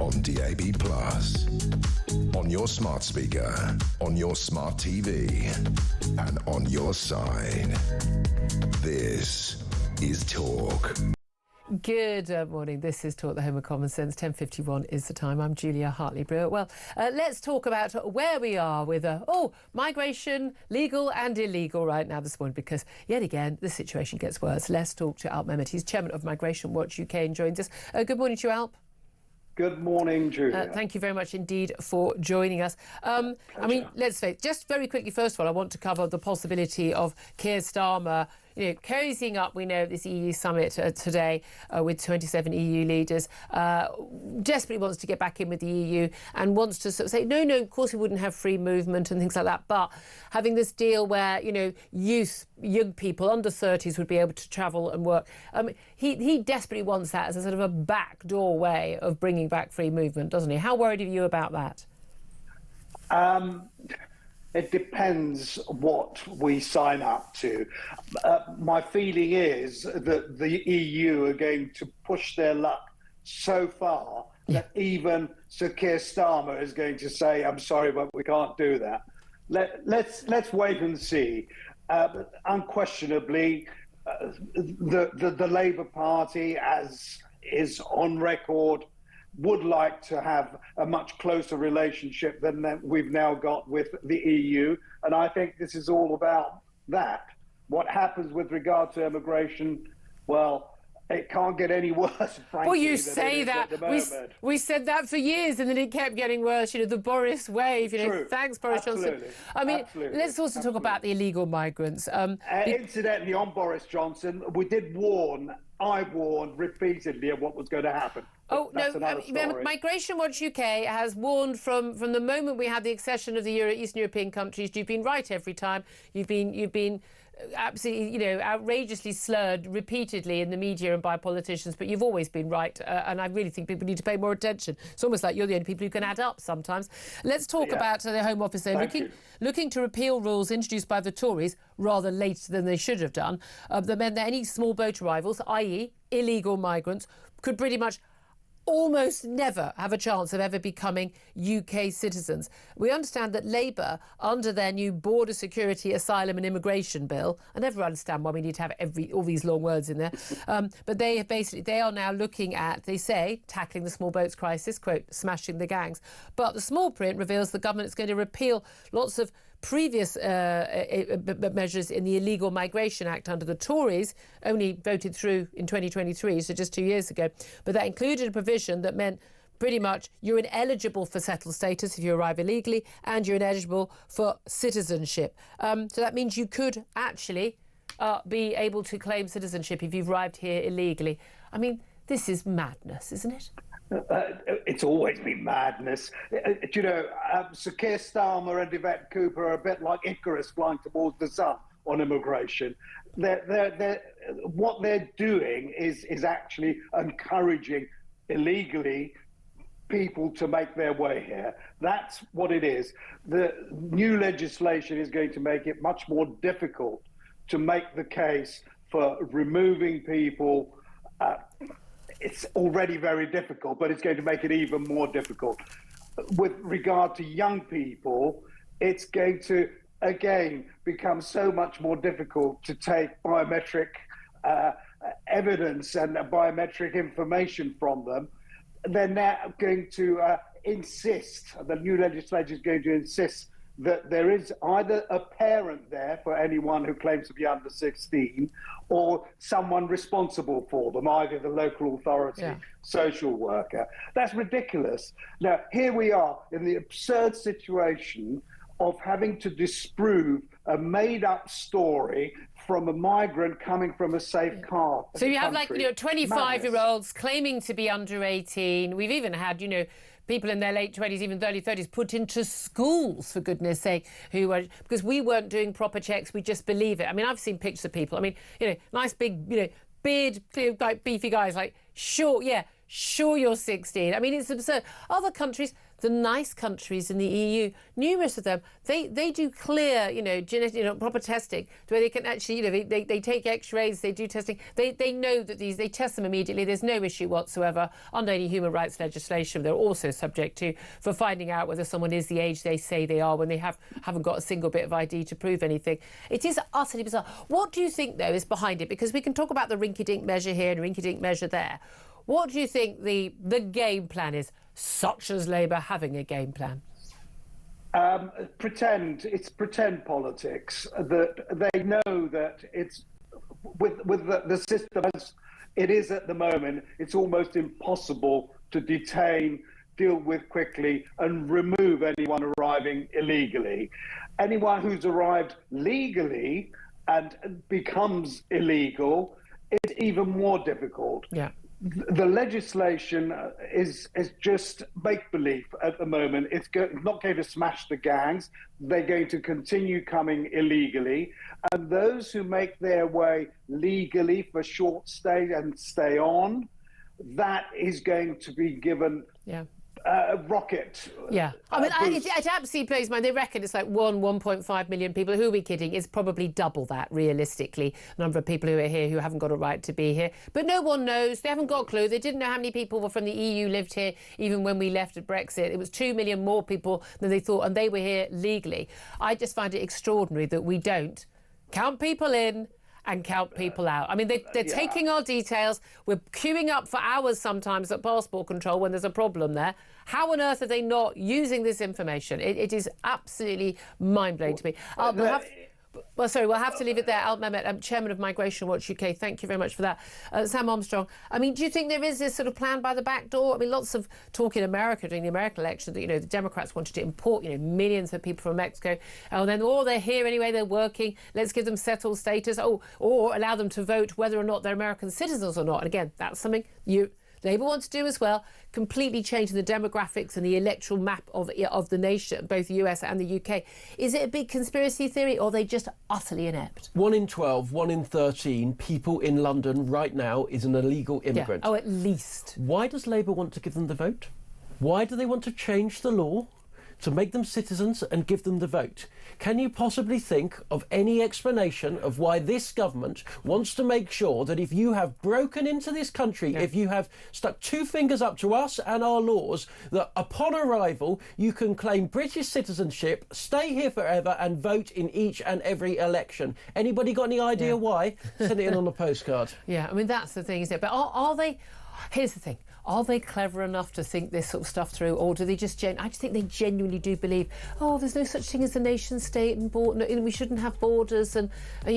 [SPEAKER 3] On DAB+, on your smart speaker, on your smart TV, and on your side. This is Talk.
[SPEAKER 1] Good morning. This is Talk, the Home of Common Sense. 10:51 is the time. I'm Julia Hartley-Brewer. Well, let's talk about where we are with migration, legal and illegal right now this morning, because yet again the situation gets worse. Let's talk to Alp Mehmet. He's chairman of Migration Watch UK and joins us. Good morning to you, Alp.
[SPEAKER 8] Good morning, Julia.
[SPEAKER 1] Thank you very much indeed for joining us. I mean, let's face it, just very quickly, first of all, I want to cover the possibility of Keir Starmer, cozying up, we know, this EU summit today with 27 EU leaders, desperately wants to get back in with the EU and wants to sort of say, no, of course we wouldn't have free movement and things like that, but having this deal where, young people under 30s would be able to travel and work. He desperately wants that as a sort of a backdoor way of bringing back free movement, doesn't he? How worried are you about that?
[SPEAKER 8] It depends what we sign up to. My feeling is that the EU are going to push their luck so far that even Sir Keir Starmer is going to say, I'm sorry, but we can't do that. Let's wait and see. Unquestionably, the Labour Party, as is on record, would like to have a much closer relationship than we've now got with the EU. And I think this is all about that. What happens with regard to immigration, well, it can't get any worse, frankly.
[SPEAKER 1] Well, you say that. We said that for years, and then it kept getting worse. The Boris wave.
[SPEAKER 8] True.
[SPEAKER 1] Thanks, Boris Johnson. I mean, let's also talk about the illegal migrants.
[SPEAKER 8] Incidentally, on Boris Johnson, I warned repeatedly of what was going to happen.
[SPEAKER 1] Migration Watch UK has warned from the moment we had the accession of the Eastern European countries. You've been right every time. You've been absolutely, outrageously slurred repeatedly in the media and by politicians, but you've always been right, and I really think people need to pay more attention. It's almost like you're the only people who can add up sometimes. Let's talk about the Home Office. They're looking to repeal rules introduced by the Tories rather later than they should have done, that meant that any small boat arrivals, i.e. illegal migrants, could pretty much almost never have a chance of ever becoming UK citizens. We understand that Labour, under their new Border Security, Asylum and Immigration Bill, I never understand why we need to have all these long words in there, but they are now looking at, they say, tackling the small boats crisis, quote, smashing the gangs. But the small print reveals the government is going to repeal lots of previous measures in the Illegal Migration Act under the Tories, only voted through in 2023, so just 2 years ago. But that included a provision that meant pretty much you're ineligible for settled status if you arrive illegally, and you're ineligible for citizenship. So that means you could actually be able to claim citizenship if you've arrived here illegally. I mean, this is madness, isn't it?
[SPEAKER 8] It's always been madness. Sir Keir Starmer and Yvette Cooper are a bit like Icarus flying towards the sun on immigration. What they're doing is actually encouraging illegally people to make their way here. That's what it is. The new legislation is going to make it much more difficult to make the case for removing people. It's already very difficult, but it's going to make it even more difficult. With regard to young people, it's going to, again, become so much more difficult to take biometric evidence and biometric information from them. They're now going to insist, the new legislation is going to insist that there is either a parent there for anyone who claims to be under 16 or someone responsible for them, either the local authority, social worker. That's ridiculous. Now, here we are in the absurd situation of having to disprove a made-up story from a migrant coming from a safe country.
[SPEAKER 1] So you have 25-year-olds claiming to be under 18. We've even had, people in their late 20s, even early 30s, put into schools, for goodness sake, because we weren't doing proper checks, we just believe it. I mean, I've seen pictures of people, nice big, beard, beefy guys, sure you're 16. I mean, it's absurd. Other countries, the nice countries in the EU, numerous of them, they do clear, genetic, proper testing, where they can actually, they take X-rays, they do testing. They know that they test them immediately. There's no issue whatsoever under any human rights legislation. They're also subject to for finding out whether someone is the age they say they are when they haven't got a single bit of ID to prove anything. It is utterly bizarre. What do you think, though, is behind it? Because we can talk about the rinky-dink measure here and rinky-dink measure there. What do you think the game plan is, such as Labour having a game plan?
[SPEAKER 8] It's pretend politics. That they know that it's with the system as it is at the moment. It's almost impossible to detain, deal with quickly, and remove anyone arriving illegally. Anyone who's arrived legally and becomes illegal, it's even more difficult.
[SPEAKER 1] Yeah.
[SPEAKER 8] The legislation is just make-believe at the moment. It's not going to smash the gangs. They're going to continue coming illegally. And those who make their way legally for short stay and stay on, that is going to be given rocket.
[SPEAKER 1] Yeah. I mean, it absolutely blows my mind. They reckon it's like 1.5 million people. Who are we kidding? It's probably double that, realistically, the number of people who are here who haven't got a right to be here. But no one knows. They haven't got a clue. They didn't know how many people were from the EU lived here, even when we left at Brexit. It was 2 million more people than they thought, and they were here legally. I just find it extraordinary that we don't count people in and count people out. I mean, they're taking our details. We're queuing up for hours sometimes at passport control when there's a problem there. How on earth are they not using this information? It is absolutely mind-blowing to me. We'll have to leave it there. Al Mehmet, Chairman of Migration Watch UK, thank you very much for that. Sam Armstrong, I mean, do you think there is this sort of plan by the back door? I mean, lots of talk in America during the American election that, the Democrats wanted to import, millions of people from Mexico. And then, they're here anyway, they're working. Let's give them settled status. Or allow them to vote whether or not they're American citizens or not. And again, that's something Labour wants to do as well, completely changing the demographics and the electoral map of the nation, both the US and the UK. Is it a big conspiracy theory, or are they just utterly inept?
[SPEAKER 4] 1 in 12, 1 in 13 people in London right now is an illegal immigrant.
[SPEAKER 1] Yeah. Oh, at least.
[SPEAKER 4] Why does Labour want to give them the vote? Why do they want to change the law to make them citizens and give them the vote? Can you possibly think of any explanation of why this government wants to make sure that if you have broken into this country, if you have stuck 2 fingers up to us and our laws, that upon arrival you can claim British citizenship, stay here forever and vote in each and every election? Anybody got any idea why? Send it in on a postcard.
[SPEAKER 1] Yeah, I mean, that's the thing, isn't it? But are they... Here's the thing. Are they clever enough to think this sort of stuff through, or do they just I just think they genuinely do believe, there's no such thing as a nation state and we shouldn't have borders, and I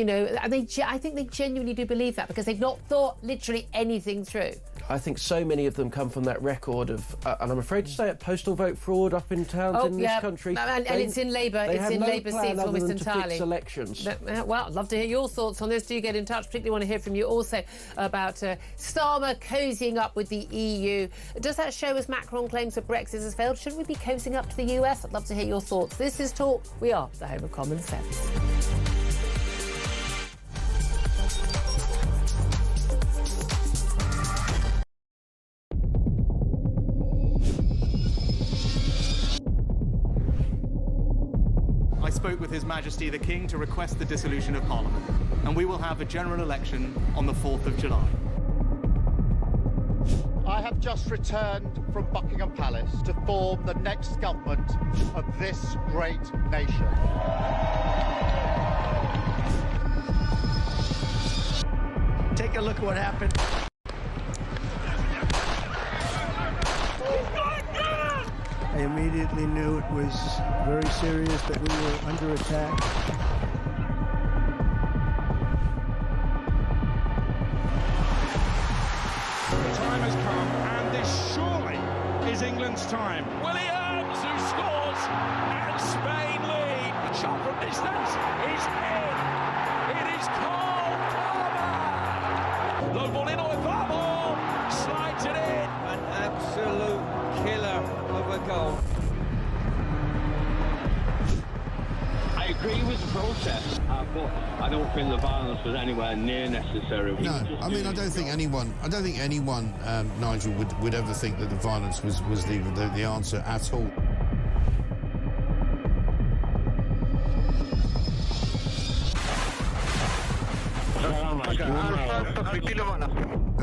[SPEAKER 1] think they genuinely do believe that because they've not thought literally anything through.
[SPEAKER 4] I think so many of them come from that record of, and I'm afraid to say it, postal vote fraud up in towns in this country.
[SPEAKER 1] And it's in Labour. It's in Labour seats almost entirely.
[SPEAKER 4] To fix elections.
[SPEAKER 1] Well, I'd love to hear your thoughts on this. Do get in touch. Particularly want to hear from you also about Starmer cozying up with the EU. Does that show as Macron claims that Brexit has failed? Should we be cozying up to the US? I'd love to hear your thoughts. This is Talk. We are the home of common sense.
[SPEAKER 9] I spoke with His Majesty the King to request the dissolution of Parliament, and we will have a general election on the 4th of July.
[SPEAKER 10] I have just returned from Buckingham Palace to form the next government of this great nation.
[SPEAKER 11] Take a look at what happened.
[SPEAKER 12] I immediately knew it was very serious, that we were under attack.
[SPEAKER 13] The time has come, and this surely is England's time. Williams, who scores, and Spain lead. The shot from distance is in. It is Cole Palmer. Low ball in on far ball, slides it in.
[SPEAKER 14] An absolute killer of a goal.
[SPEAKER 10] A
[SPEAKER 5] agree with protest, but I don't think the violence was anywhere near necessary.
[SPEAKER 2] No, I mean, I don't think anyone, Nigel, would ever think that the violence was the answer at all.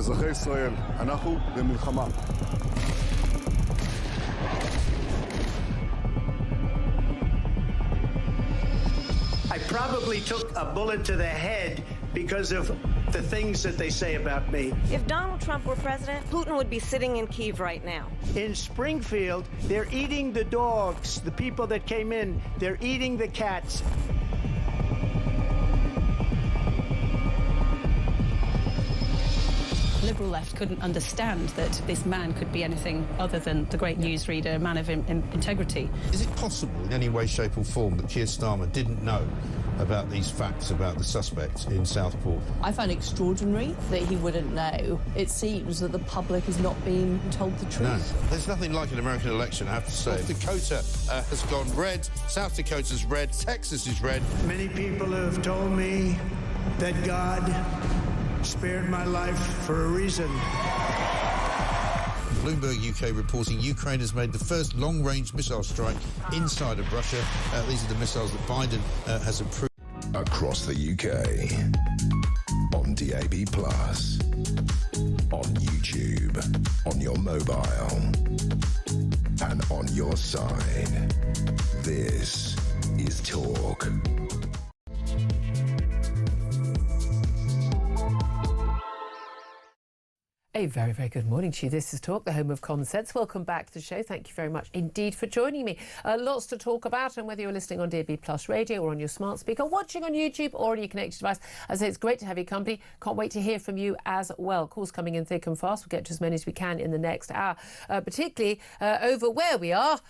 [SPEAKER 14] אזרחי ישראל, אנחנו במלחמה.
[SPEAKER 11] I probably took a bullet to the head because of the things that they say about me.
[SPEAKER 15] If Donald Trump were president, Putin would be sitting in Kyiv right now.
[SPEAKER 11] In Springfield, they're eating the dogs, the people that came in, they're eating the cats.
[SPEAKER 16] Liberal left couldn't understand that this man could be anything other than the great newsreader, a man of integrity.
[SPEAKER 2] Is it possible in any way, shape or form that Keir Starmer didn't know about these facts about the suspects in Southport?
[SPEAKER 17] I find it extraordinary that he wouldn't know. It seems that the public is not being told the truth.
[SPEAKER 2] No, there's nothing like an American election, I have to say. North Dakota has gone red, South Dakota's red, Texas is red.
[SPEAKER 11] Many people have told me that God spared my life for a reason.
[SPEAKER 2] Bloomberg UK reporting Ukraine has made the first long-range missile strike inside of Russia. These are the missiles that Biden has approved.
[SPEAKER 3] Across the UK, on DAB+, on YouTube, on your mobile, and on your side. This is Talk.
[SPEAKER 1] A very, very good morning to you. This is Talk, the home of common sense. Welcome back to the show. Thank you very much indeed for joining me. Lots to talk about, and whether you're listening on DAB+ radio or on your smart speaker, watching on YouTube or on your connected device, as I say, it's great to have your company. Can't wait to hear from you as well. Calls coming in thick and fast. We'll get to as many as we can in the next hour, particularly over where we are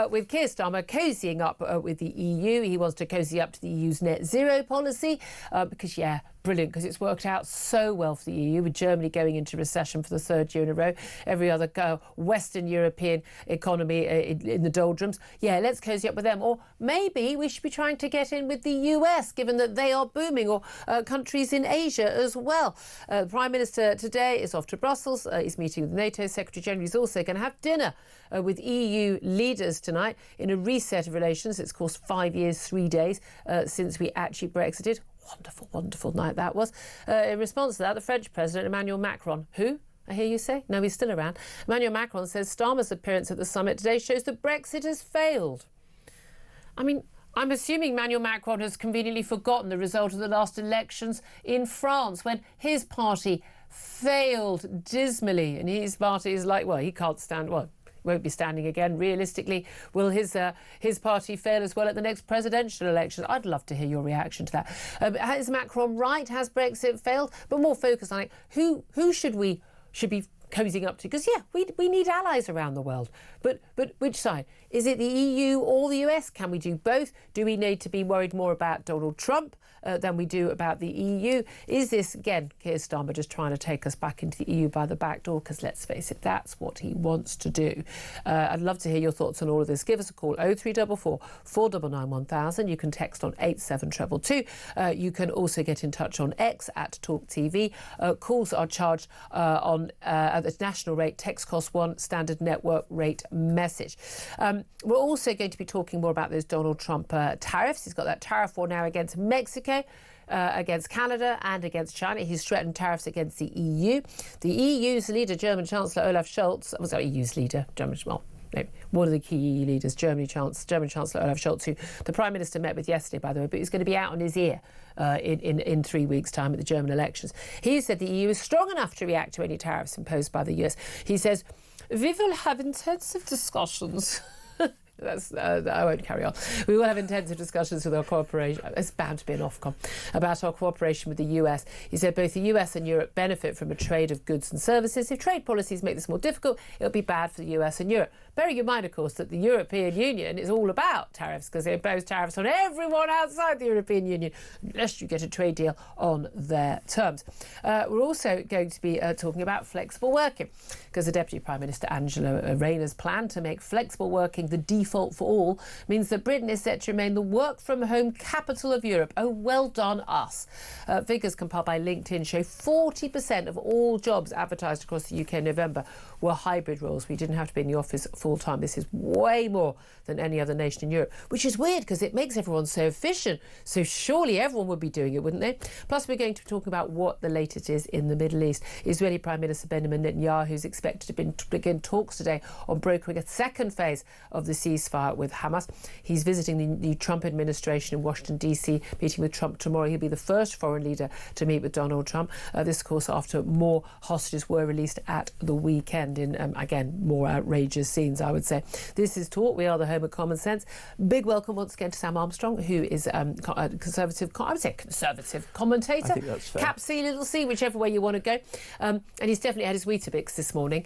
[SPEAKER 1] with Keir Starmer cozying up with the EU. He wants to cosy up to the EU's net zero policy because, yeah, brilliant, because it's worked out so well for the EU, with Germany going into recession for the third year in a row, every other Western European economy in the doldrums. Yeah, let's cosy up with them. Or maybe we should be trying to get in with the US, given that they are booming, or countries in Asia as well. The Prime Minister today is off to Brussels. He's meeting with NATO Secretary General. He's also going to have dinner with EU leaders tonight in a reset of relations. It's, of course, 5 years, 3 days since we actually Brexited. Wonderful, wonderful night that was. In response to that, the French President, Emmanuel Macron, who, I hear you say? No, he's still around. Emmanuel Macron says Starmer's appearance at the summit today shows that Brexit has failed. I mean, I'm assuming Emmanuel Macron has conveniently forgotten the result of the last elections in France, when his party failed dismally. And his party is like, well, he can't stand, well, won't be standing again. Realistically, will his party fail as well at the next presidential election? I'd love to hear your reaction to that. Is Macron right? Has Brexit failed? But more focus on it. Who should be cozying up to? Because, yeah, we need allies around the world. But which side? Is it the EU or the US? Can we do both? Do we need to be worried more about Donald Trump than we do about the EU? Is this, again, Keir Starmer just trying to take us back into the EU by the back door? Because let's face it, that's what he wants to do. I'd love to hear your thoughts on all of this. Give us a call, 0344 499 1000. You can text on 87222. You can also get in touch on X at talkTV. Calls are charged at the national rate, text cost 1, standard network rate message. We're also going to be talking more about those Donald Trump tariffs. He's got that tariff war now against Mexico, against Canada and against China. He's threatened tariffs against the EU. The EU's leader, German Chancellor Olaf Scholz, was our EU's leader, one of the key EU leaders, German Chancellor Olaf Scholz, who the Prime Minister met with yesterday, by the way, but he's going to be out on his ear in 3 weeks' time at the German elections. He said the EU is strong enough to react to any tariffs imposed by the US. He says, we will have intensive discussions. I won't carry on. We will have intensive discussions with our cooperation. It's bound to be an Ofcom about our cooperation with the US. He said both the US and Europe benefit from a trade of goods and services. If trade policies make this more difficult, it'll be bad for the US and Europe. Bearing in mind, of course, that the European Union is all about tariffs, because they impose tariffs on everyone outside the European Union, unless you get a trade deal on their terms. We're also going to be talking about flexible working, because the Deputy Prime Minister, Angela Rayner's plan to make flexible working the default default for all means that Britain is set to remain the work-from-home capital of Europe. Oh, well done us. Figures compiled by LinkedIn show 40% of all jobs advertised across the UK in November were hybrid roles. We didn't have to be in the office full-time. This is way more than any other nation in Europe, which is weird because it makes everyone so efficient. So surely everyone would be doing it, wouldn't they? Plus, we're going to talk about what the latest is in the Middle East. Israeli Prime Minister Benjamin Netanyahu is expected to begin talks today on brokering a second phase of the ceasefire with Hamas. He's visiting the new Trump administration in Washington, D.C., meeting with Trump tomorrow. He'll be the first foreign leader to meet with Donald Trump. This, of course, after more hostages were released at the weekend in, again, more outrageous scenes, I would say. This is Talk. We are the home of common sense. Big welcome once again to Sam Armstrong, who is a conservative commentator.
[SPEAKER 4] I think that's fair.
[SPEAKER 1] Cap C, little c, whichever way you want to go. And he's definitely had his Weetabix this morning.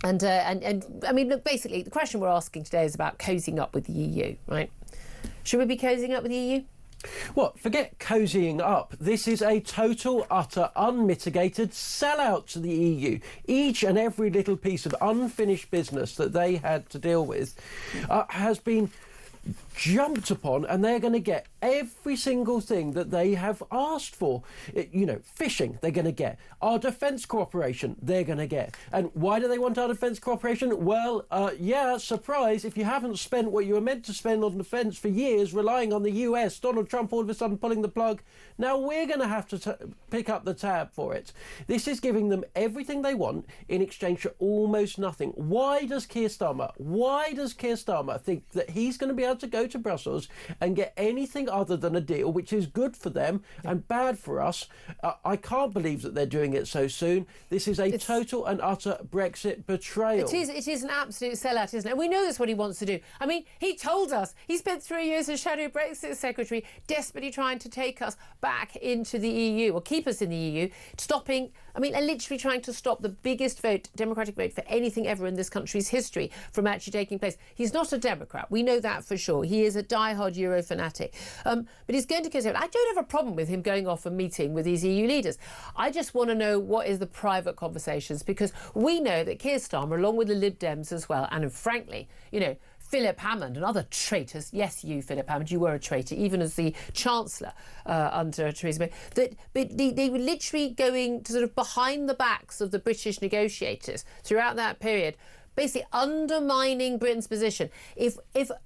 [SPEAKER 1] And I mean, look, basically, the question we're asking today is about cozying up with the EU, right? Should we be cozying up with the EU?
[SPEAKER 4] Well, forget cozying up. This is a total, utter, unmitigated sellout to the EU. Each and every little piece of unfinished business that they had to deal with has been jumped upon, and they're going to get every single thing that they have asked for. Fishing, they're going to get. Our defence cooperation, they're going to get. And why do they want our defence cooperation? Well, surprise, if you haven't spent what you were meant to spend on defence for years, relying on the US, Donald Trump all of a sudden pulling the plug, now we're going to have to pick up the tab for it. This is giving them everything they want in exchange for almost nothing. Why does Keir Starmer think that he's going to be able to go to Brussels and get anything other than a deal which is good for them and bad for us? I can't believe that they're doing it so soon. This is a total and utter Brexit betrayal.
[SPEAKER 1] It is an absolute sellout, isn't it? And we know that's what he wants to do. I mean, he told us he spent 3 years as Shadow Brexit Secretary, desperately trying to take us back into the EU, or keep us in the EU, literally trying to stop the biggest democratic vote for anything ever in this country's history from actually taking place. He's not a Democrat. We know that for sure. He is a diehard Euro fanatic. But he's going to go. I don't have a problem with him going off and meeting with these EU leaders. I just want to know what is the private conversations, because we know that Keir Starmer, along with the Lib Dems as well, and frankly, Philip Hammond and other traitors. Yes, you, Philip Hammond, you were a traitor, even as the Chancellor under Theresa May. They were literally going to sort of behind the backs of the British negotiators throughout that period, basically undermining Britain's position. If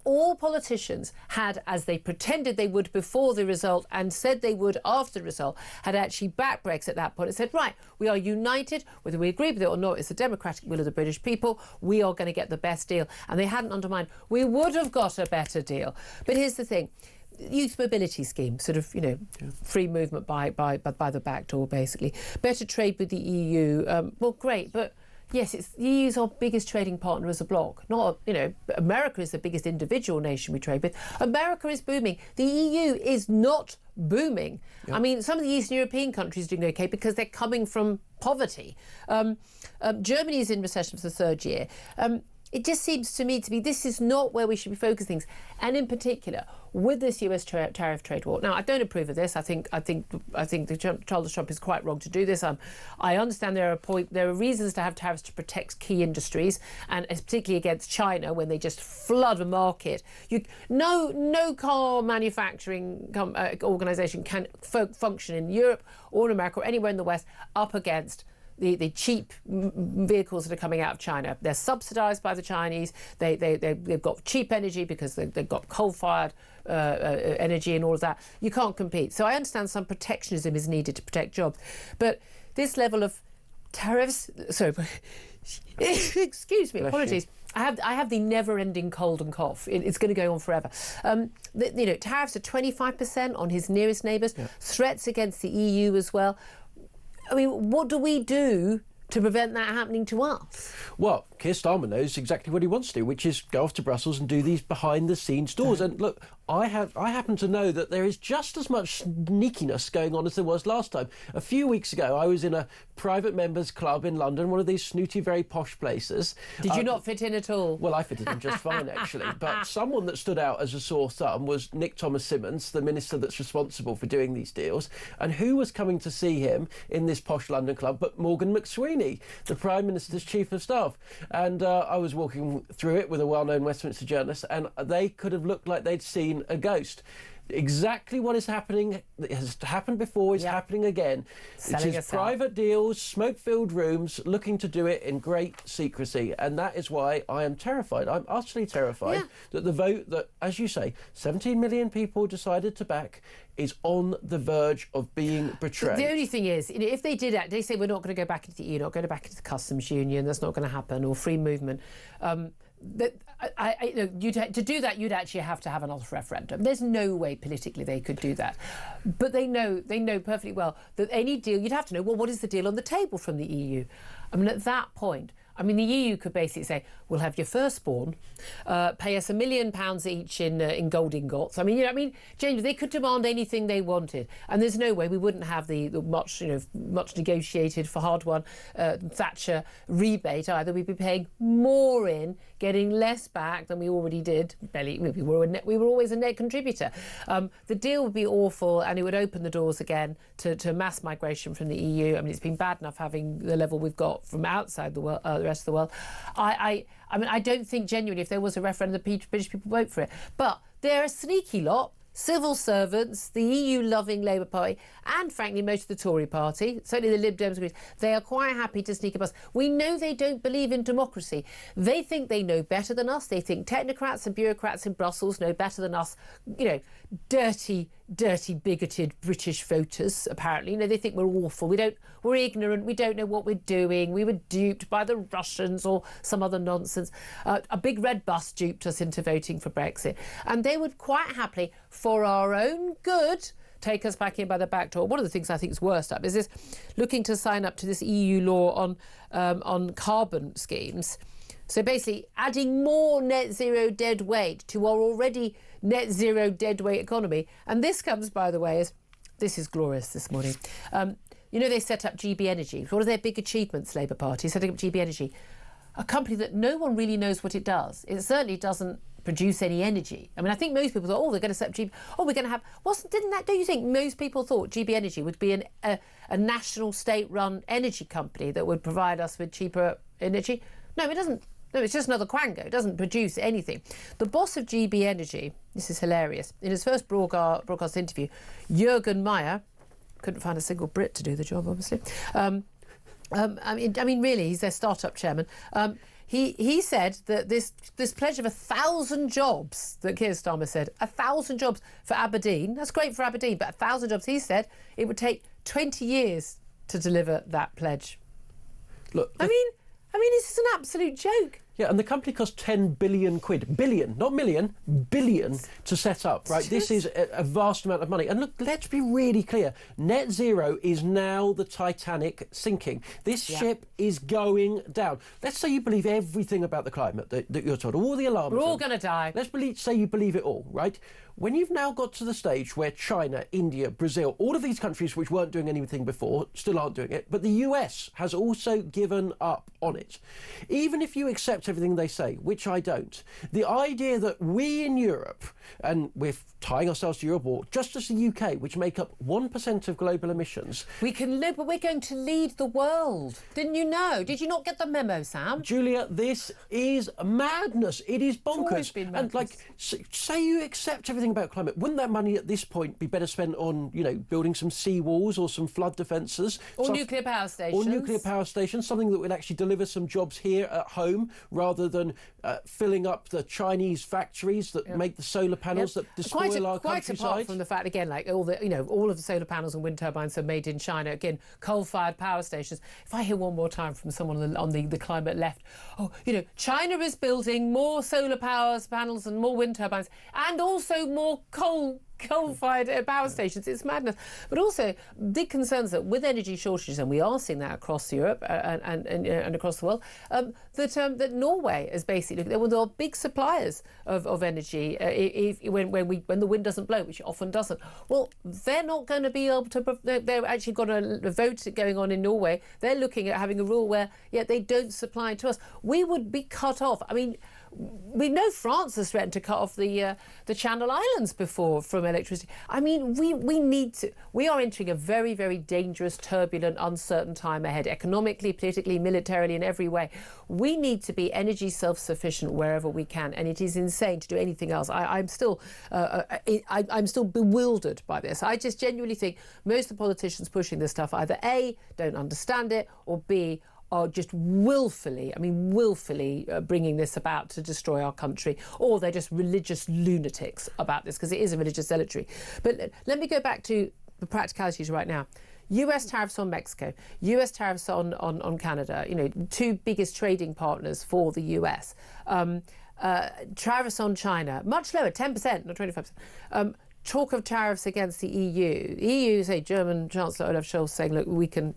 [SPEAKER 1] all politicians had, as they pretended they would before the result and said they would after the result, had actually backed Brexit at that point and said, right, we are united, whether we agree with it or not, it's the democratic will of the British people, we are going to get the best deal. And they hadn't undermined, we would have got a better deal. But here's the thing. Youth mobility scheme, sort of, free movement by the back door, basically. Better trade with the EU. Well, great, but yes, the EU is our biggest trading partner as a bloc. Not, America is the biggest individual nation we trade with. America is booming. The EU is not booming. Yep. I mean, some of the Eastern European countries are doing okay because they're coming from poverty. Germany is in recession for the third year. It just seems to me this is not where we should be focusing things, and in particular with this US tariff trade war. Now, I don't approve of this. I think Donald Trump is quite wrong to do this. I understand there are reasons to have tariffs to protect key industries, and particularly against China when they just flood a market. No car manufacturing organisation can function in Europe or in America or anywhere in the West up against the cheap vehicles that are coming out of China. They're subsidised by the Chinese. They've got cheap energy because they've got coal-fired energy and all of that. You can't compete. So I understand some protectionism is needed to protect jobs. But this level of tariffs... Sorry, excuse me, apologies. I have the never-ending cold and cough. It's going to go on forever. Tariffs are 25% on his nearest neighbours. Yeah. Threats against the EU as well. I mean, what do we do to prevent that happening to us?
[SPEAKER 4] Well, Keir Starmer knows exactly what he wants to do, which is go off to Brussels and do these behind-the-scenes doors. And look, I happen to know that there is just as much sneakiness going on as there was last time. A few weeks ago, I was in a private members club in London, one of these snooty, very posh places.
[SPEAKER 1] Did you not fit in at all?
[SPEAKER 4] Well, I fitted in just fine, actually. But someone that stood out as a sore thumb was Nick Thomas-Symonds, the minister that's responsible for doing these deals. And who was coming to see him in this posh London club but Morgan McSweeney, the Prime Minister's Chief of Staff? And I was walking through it with a well-known Westminster journalist, and they could have looked like they'd seen a ghost. Exactly what is happening, it has happened before, is happening again.
[SPEAKER 1] Selling
[SPEAKER 4] it is private deals, smoke-filled rooms, looking to do it in great secrecy, and that is why I am terrified. I'm utterly terrified that the vote that, as you say, 17 million people decided to back is on the verge of being betrayed.
[SPEAKER 1] The only thing is, if they did they say we're not going to go back into the EU, not going back into the customs union, that's not going to happen, or free movement. To do that, you'd actually have to have another referendum. There's no way politically they could do that. But they know perfectly well that any deal, you'd have to know, well, what is the deal on the table from the EU? I mean, at that point, the EU could basically say, we'll have your firstborn, pay us £1 million each in gold ingots. James, they could demand anything they wanted, and there's no way we wouldn't have the much negotiated for hard-won Thatcher rebate either. We'd be paying more in, getting less back than we already did. We were always a net contributor. The deal would be awful, and it would open the doors again to mass migration from the EU. It's been bad enough having the level we've got from outside the world, the rest of the world. I don't think genuinely if there was a referendum the British people vote for it. But they're a sneaky lot. Civil servants, the EU-loving Labour Party, and frankly most of the Tory party, certainly the Lib Dems, they are quite happy to sneak a bus. We know they don't believe in democracy. They think they know better than us. They think technocrats and bureaucrats in Brussels know better than us. Dirty, bigoted British voters, apparently. They think we're awful. We're ignorant. We don't know what we're doing. We were duped by the Russians or some other nonsense. A big red bus duped us into voting for Brexit. And they would quite happily, for our own good, take us back in by the back door. One of the things I think is worst up is this looking to sign up to this EU law on carbon schemes. So basically adding more net zero dead weight to our already net zero dead weight economy. And this comes, by the way, this is glorious this morning. They set up GB Energy. One of their big achievements, Labour Party, setting up GB Energy, a company that no one really knows what it does. It certainly doesn't produce any energy. I think most people thought, they're going to set up GB. We're going to have. Don't you think most people thought GB Energy would be a national state-run energy company that would provide us with cheaper energy? No, it doesn't. No, it's just another quango. It doesn't produce anything. The boss of GB Energy, this is hilarious, in his first broadcast interview, Jürgen Meyer, couldn't find a single Brit to do the job, obviously. Really, he's their startup chairman. He said that this pledge of 1,000 jobs that Keir Starmer said, 1,000 jobs for Aberdeen, that's great for Aberdeen, but 1,000 jobs, he said, it would take 20 years to deliver that pledge.
[SPEAKER 4] Look,
[SPEAKER 1] this is an absolute joke.
[SPEAKER 4] Yeah, and the company cost 10 billion quid. Billion, not million, billion to set up, right? This is a vast amount of money. And look, let's be really clear. Net zero is now the Titanic sinking. This ship is going down. Let's say you believe everything about the climate that you're told, all the alarms.
[SPEAKER 1] We're all going to die.
[SPEAKER 4] Let's say you believe it all, right? When you've now got to the stage where China, India, Brazil, all of these countries which weren't doing anything before, still aren't doing it, but the US has also given up on it. Even if you accept everything they say, which I don't, the idea that we in Europe, and we're tying ourselves to Europe, or just as the UK, which make up 1% of global emissions.
[SPEAKER 1] We can live, but we're going to lead the world. Didn't you know? Did you not get the memo, Sam?
[SPEAKER 4] Julia, this is madness. It is bonkers. And say you accept everything about climate, wouldn't that money at this point be better spent on, building some seawalls or some flood defences?
[SPEAKER 1] Or nuclear power stations.
[SPEAKER 4] Or nuclear power stations, something that would actually deliver some jobs here at home, rather than filling up the Chinese factories that make the solar panels that destroy our countryside.
[SPEAKER 1] Quite apart from the fact, again, all of the solar panels and wind turbines are made in China. Again, coal-fired power stations. If I hear one more time from someone on the climate left, China is building more solar power panels and more wind turbines, and also more coal coal-fired power stations. It's madness. But also, big concerns that with energy shortages, and we are seeing that across Europe and across the world, that Norway is basically, they are big suppliers of energy when the wind doesn't blow, which it often doesn't. Well, they're not going to be able to. They're actually got a vote going on in Norway. They're looking at having a rule where, they don't supply to us. We would be cut off. I mean, we know France has threatened to cut off the Channel Islands before from electricity. I mean, we need to. We are entering a very, very dangerous, turbulent, uncertain time ahead, economically, politically, militarily, in every way. We need to be energy self-sufficient wherever we can, and it is insane to do anything else. I'm still bewildered by this. I just genuinely think most of the politicians pushing this stuff either A, don't understand it, or B, are just willfully bringing this about to destroy our country, or they're just religious lunatics about this, because it is a religious zealotry. But let me go back to the practicalities right now. US tariffs on Mexico, US tariffs on Canada, two biggest trading partners for the US. Tariffs on China, much lower, 10%, not 25%. Talk of tariffs against the EU. The EU, say German Chancellor Olaf Scholz saying, look, we can,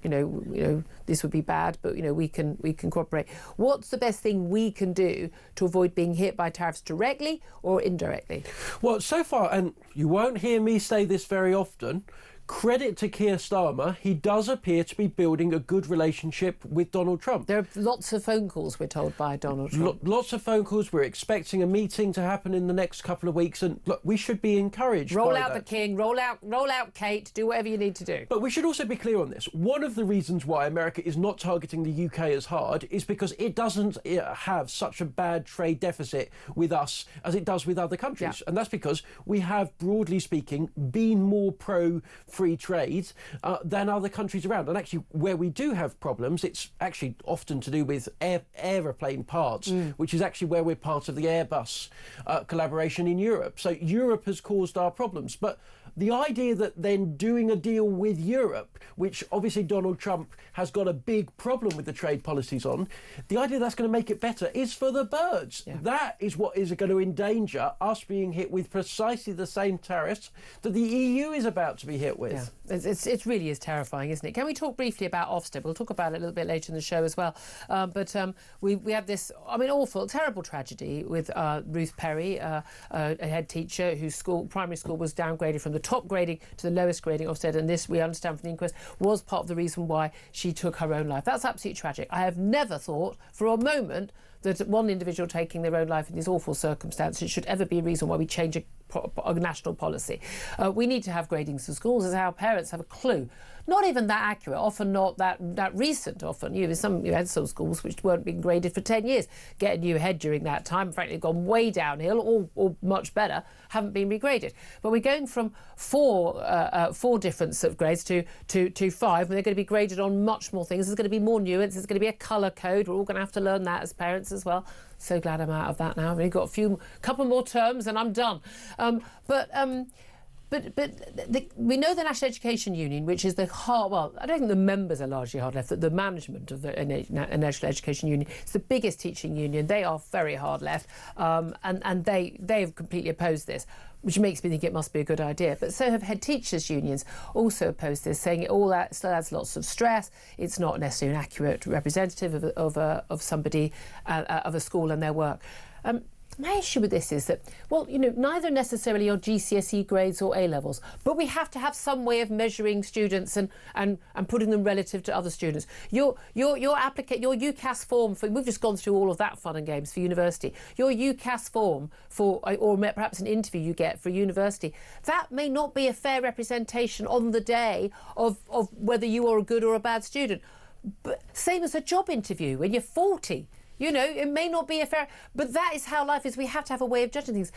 [SPEAKER 1] this would be bad, but we can cooperate. What's the best thing we can do to avoid being hit by tariffs directly or indirectly?
[SPEAKER 4] Well, so far, and you won't hear me say this very often, credit to Keir Starmer, he does appear to be building a good relationship with Donald Trump.
[SPEAKER 1] There are lots of phone calls, we're told, by Donald Trump.
[SPEAKER 4] Lots of phone calls. We're expecting a meeting to happen in the next couple of weeks, and look, we should be encouraged.
[SPEAKER 1] Roll out the king, roll out Kate, do whatever you need to do.
[SPEAKER 4] But we should also be clear on this. One of the reasons why America is not targeting the UK as hard is because it doesn't have such a bad trade deficit with us as it does with other countries. And that's because we have, broadly speaking, been more pro-free trade than other countries around. And actually, where we do have problems, it's actually often to do with aeroplane parts, which is actually where we're part of the Airbus collaboration in Europe. So Europe has caused our problems. But the idea that then doing a deal with Europe, which obviously Donald Trump has got a big problem with the trade policies on, the idea that's going to make it better is for the birds. That is what is going to endanger us being hit with precisely the same tariffs that the EU is about to be hit with.
[SPEAKER 1] It really is terrifying, isn't it? Can we talk briefly about Ofsted? We'll talk about it a little bit later in the show as well. But we have this, awful, terrible tragedy with Ruth Perry, a head teacher whose primary school was downgraded from the top grading to the lowest grading Ofsted, and this, we understand from the inquest, was part of the reason why she took her own life. That's absolutely tragic. I have never thought for a moment that one individual taking their own life in these awful circumstances should ever be a reason why we change a national policy. We need to have gradings in schools as our parents have a clue. Not even that accurate, often not that recent, often. You had some schools which weren't being graded for 10 years, getting you ahead during that time, frankly, gone way downhill, or much better, haven't been regraded. But we're going from four different sort of grades to 5, and they're going to be graded on much more things. There's going to be more nuance, there's going to be a colour code. We're all going to have to learn that as parents as well. So glad I'm out of that now. I've only got a couple more terms and I'm done. But we know the National Education Union, which is the hard. Well, I don't think the members are largely hard left. The management of the National Education Union is the biggest teaching union. They are very hard left, and they have completely opposed this, which makes me think it must be a good idea. But so have head teachers' unions also opposed this, saying it all still adds lots of stress. It's not necessarily an accurate representative of somebody, of a school and their work. My issue with this is that, neither necessarily are GCSE grades or A-levels, but we have to have some way of measuring students and putting them relative to other students. Your UCAS form, we've just gone through all of that fun and games for university. Your UCAS form or perhaps an interview you get for university, that may not be a fair representation on the day of whether you are a good or a bad student. But same as a job interview when you're 40. It may not be a fair, but that is how life is. We have to have a way of judging things.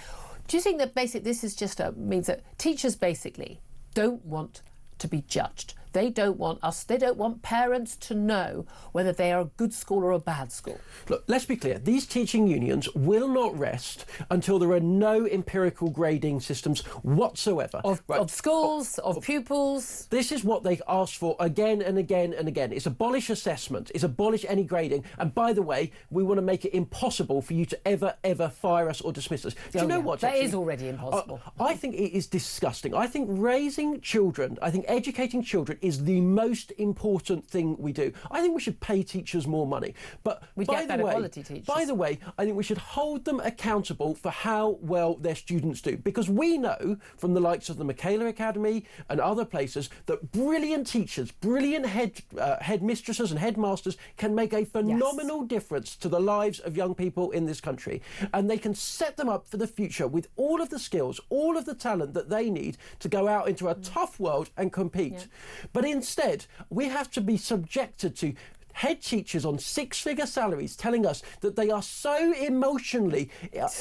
[SPEAKER 1] Do you think that this is just means that teachers basically don't want to be judged? They don't want parents to know whether they are a good school or a bad school.
[SPEAKER 4] Look, let's be clear. These teaching unions will not rest until there are no empirical grading systems whatsoever.
[SPEAKER 1] Of schools, of pupils.
[SPEAKER 4] This is what they've asked for again and again and again. It's abolish assessment. It's abolish any grading. And by the way, we want to make it impossible for you to ever fire us or dismiss us. Do you know what?
[SPEAKER 1] That is already impossible.
[SPEAKER 4] I think it is disgusting. I think raising children, I think educating children is the most important thing we do. I think we should pay teachers more money. But
[SPEAKER 1] we'd get better quality teachers.
[SPEAKER 4] By the way, I think we should hold them accountable for how well their students do. Because we know from the likes of the Michaela Academy and other places that brilliant teachers, brilliant headmistresses and headmasters can make a phenomenal difference to the lives of young people in this country. And they can set them up for the future with all of the skills, all of the talent that they need to go out into a tough world and compete. But instead, we have to be subjected to head teachers on six-figure salaries telling us that they are so emotionally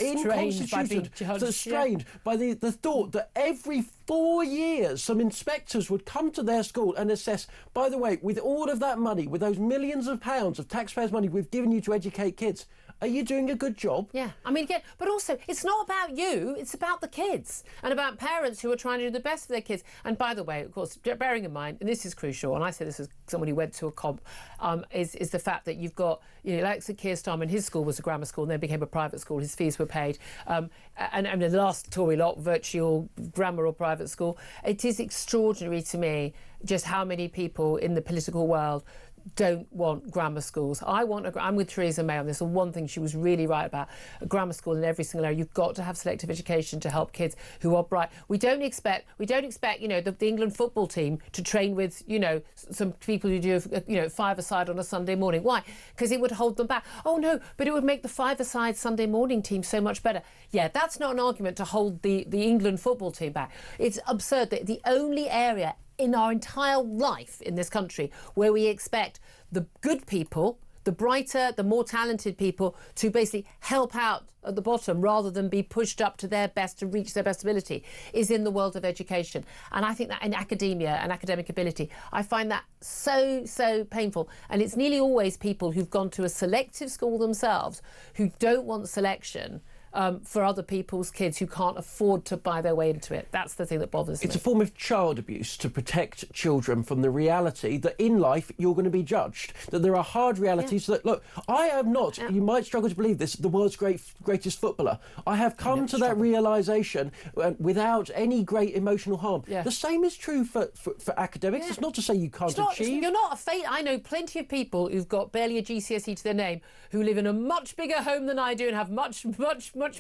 [SPEAKER 4] inconstituted, strained by the thought that every 4 years some inspectors would come to their school and assess, by the way, with all of that money, with those millions of pounds of taxpayers' money we've given you to educate kids, are you doing a good job?
[SPEAKER 1] Yeah, I mean, again, but also, it's not about you, it's about the kids and about parents who are trying to do the best for their kids. And by the way, of course, bearing in mind, and this is crucial, and I say this as someone who went to a comp, is the fact that you've got, like Keir Starmer, and his school was a grammar school and then became a private school, his fees were paid. And the last Tory lot, virtually all grammar or private school. It is extraordinary to me just how many people in the political world don't want grammar schools. I'm with Theresa May on this, and one thing she was really right about, a grammar school in every single area. You've got to have selective education to help kids who are bright. We don't expect the England football team to train with some people who do five-a-side on a Sunday morning. Why? Because it would hold them back. Oh no, but it would make the five-a-side Sunday morning team so much better. Yeah, that's not an argument to hold the England football team back. It's absurd that the only area in our entire life in this country where we expect the good people, the brighter, the more talented people to basically help out at the bottom rather than be pushed up to their best, to reach their best ability, is in the world of education. And I think that in academia and academic ability, I find that so painful. And it's nearly always people who've gone to a selective school themselves who don't want selection for other people's kids who can't afford to buy their way into it. That's the thing that bothers me.
[SPEAKER 4] It's a form of child abuse to protect children from the reality that in life you're going to be judged, that there are hard realities that, look, I am not, you might struggle to believe this, the world's greatest footballer. I have come to that realisation without any great emotional harm. The same is true for academics. It's not to say you can't achieve.
[SPEAKER 1] You're not a fate. I know plenty of people who've got barely a GCSE to their name who live in a much bigger home than I do and have much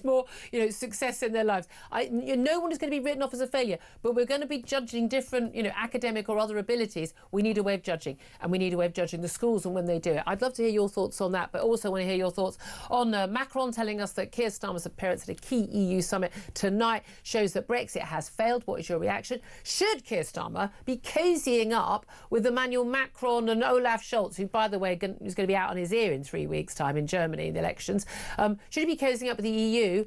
[SPEAKER 1] more success in their lives. No one is going to be written off as a failure, but we're going to be judging different academic or other abilities. We need a way of judging, and we need a way of judging the schools and when they do it. I'd love to hear your thoughts on that, but also want to hear your thoughts on Macron telling us that Keir Starmer's appearance at a key EU summit tonight shows that Brexit has failed. What is your reaction? Should Keir Starmer be cozying up with Emmanuel Macron and Olaf Scholz, who, by the way, is going to be out on his ear in 3 weeks' time in Germany in the elections? Should he be cozying up with the EU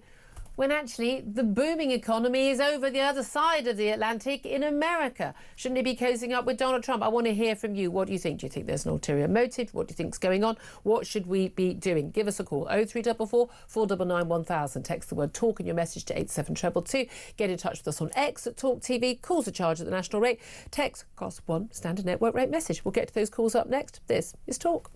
[SPEAKER 1] when actually the booming economy is over the other side of the Atlantic in America? Shouldn't he be cozying up with Donald Trump? I want to hear from you. What do you think? Do you think there's an ulterior motive? What do you think's going on? What should we be doing? Give us a call, 0344 499 1000. Text the word talk and your message to 87222. Get in touch with us on X at talkTV. Calls are charged at the national rate. Text costs one standard network rate message. We'll get to those calls up next. This is Talk.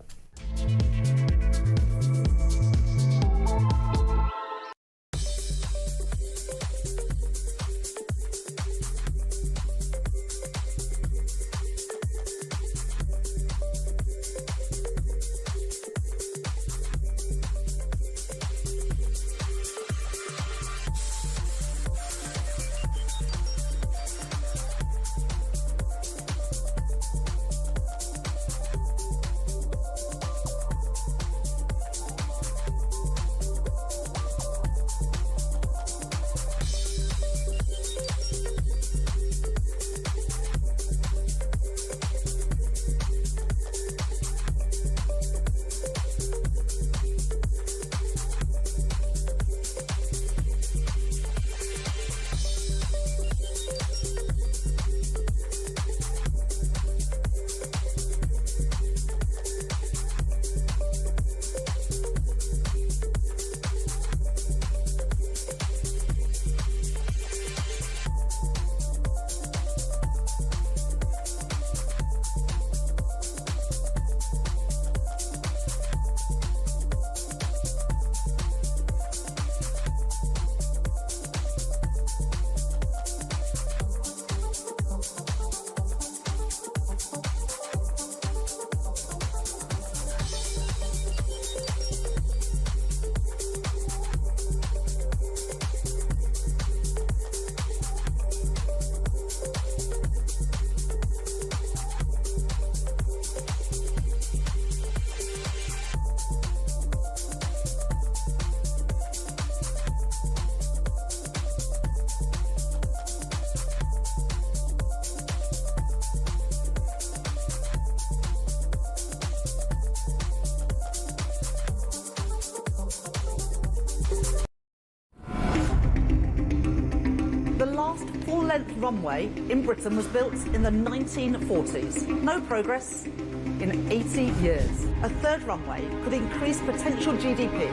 [SPEAKER 18] 10th runway in Britain was built in the 1940s. No progress in 80 years. A third runway could increase potential GDP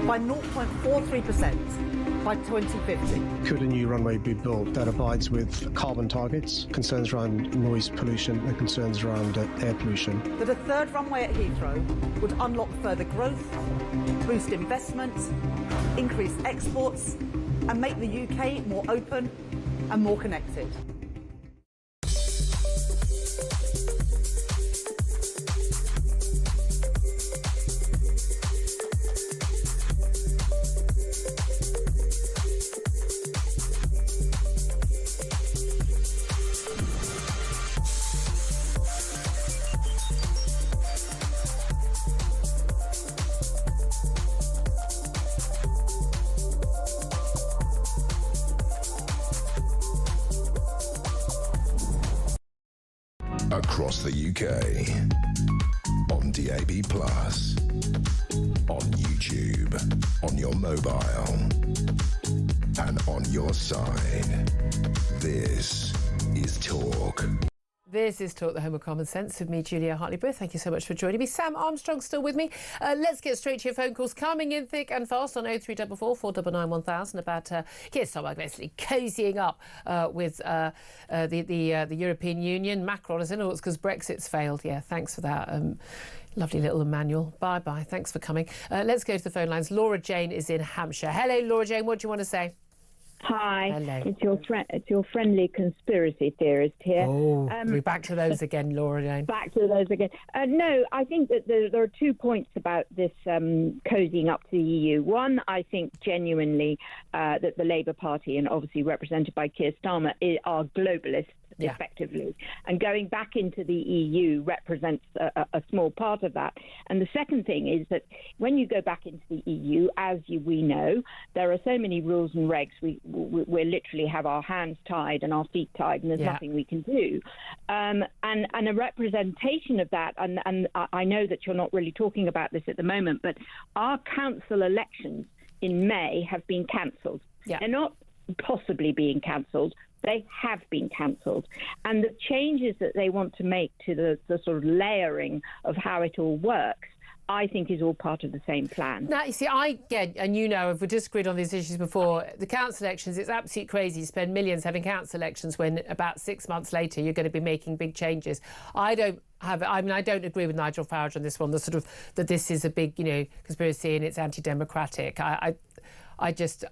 [SPEAKER 18] by 0.43% by 2050.
[SPEAKER 19] Could a new runway be built that abides with carbon targets, concerns around noise pollution and concerns around air pollution?
[SPEAKER 18] That a third runway at Heathrow would unlock further growth, boost investment, increase exports and make the UK more open and more connected.
[SPEAKER 3] Across the UK, on DAB+, on YouTube, on your mobile, and on your side. This is Talk.
[SPEAKER 1] This is Talk, the Home of Common Sense, with me, Julia Hartley-Brewer. Thank you so much for joining me. Sam Armstrong's still with me. Let's get straight to your phone calls coming in thick and fast on 0344 499 1000 about Keir Starmer basically cozying up with the European Union. Macron is in, it's because Brexit's failed. Yeah, thanks for that. Lovely little manual. Bye-bye. Thanks for coming. Let's go to the phone lines. Laura Jane is in Hampshire. Hello, Laura Jane. What do you want to say?
[SPEAKER 20] Hi,
[SPEAKER 1] hello.
[SPEAKER 20] It's your friendly conspiracy theorist here.
[SPEAKER 1] Oh, we're back to those again, Laura Jane.
[SPEAKER 20] Back to those again. No, I think that there are 2 points about this cozying up to the EU. One, I think genuinely that the Labour Party, and obviously represented by Keir Starmer, are globalists. Yeah. Effectively, and going back into the EU represents a small part of that. And the second thing is that when you go back into the EU, as we know, there are so many rules and regs. We literally have our hands tied and our feet tied, and there's nothing we can do. And a representation of that, and I know that you're not really talking about this at the moment, but our council elections in May have been cancelled. Yeah. They're not possibly being cancelled. They have been cancelled. And the changes that they want to make to the sort of layering of how it all works, I think is all part of the same plan.
[SPEAKER 1] Now, you see, I get, and you know, if we disagreed on these issues before, the council elections, it's absolutely crazy to spend millions having council elections when about 6 months later you're going to be making big changes. I don't agree with Nigel Farage on this one, that this is a big, conspiracy and it's anti-democratic. I just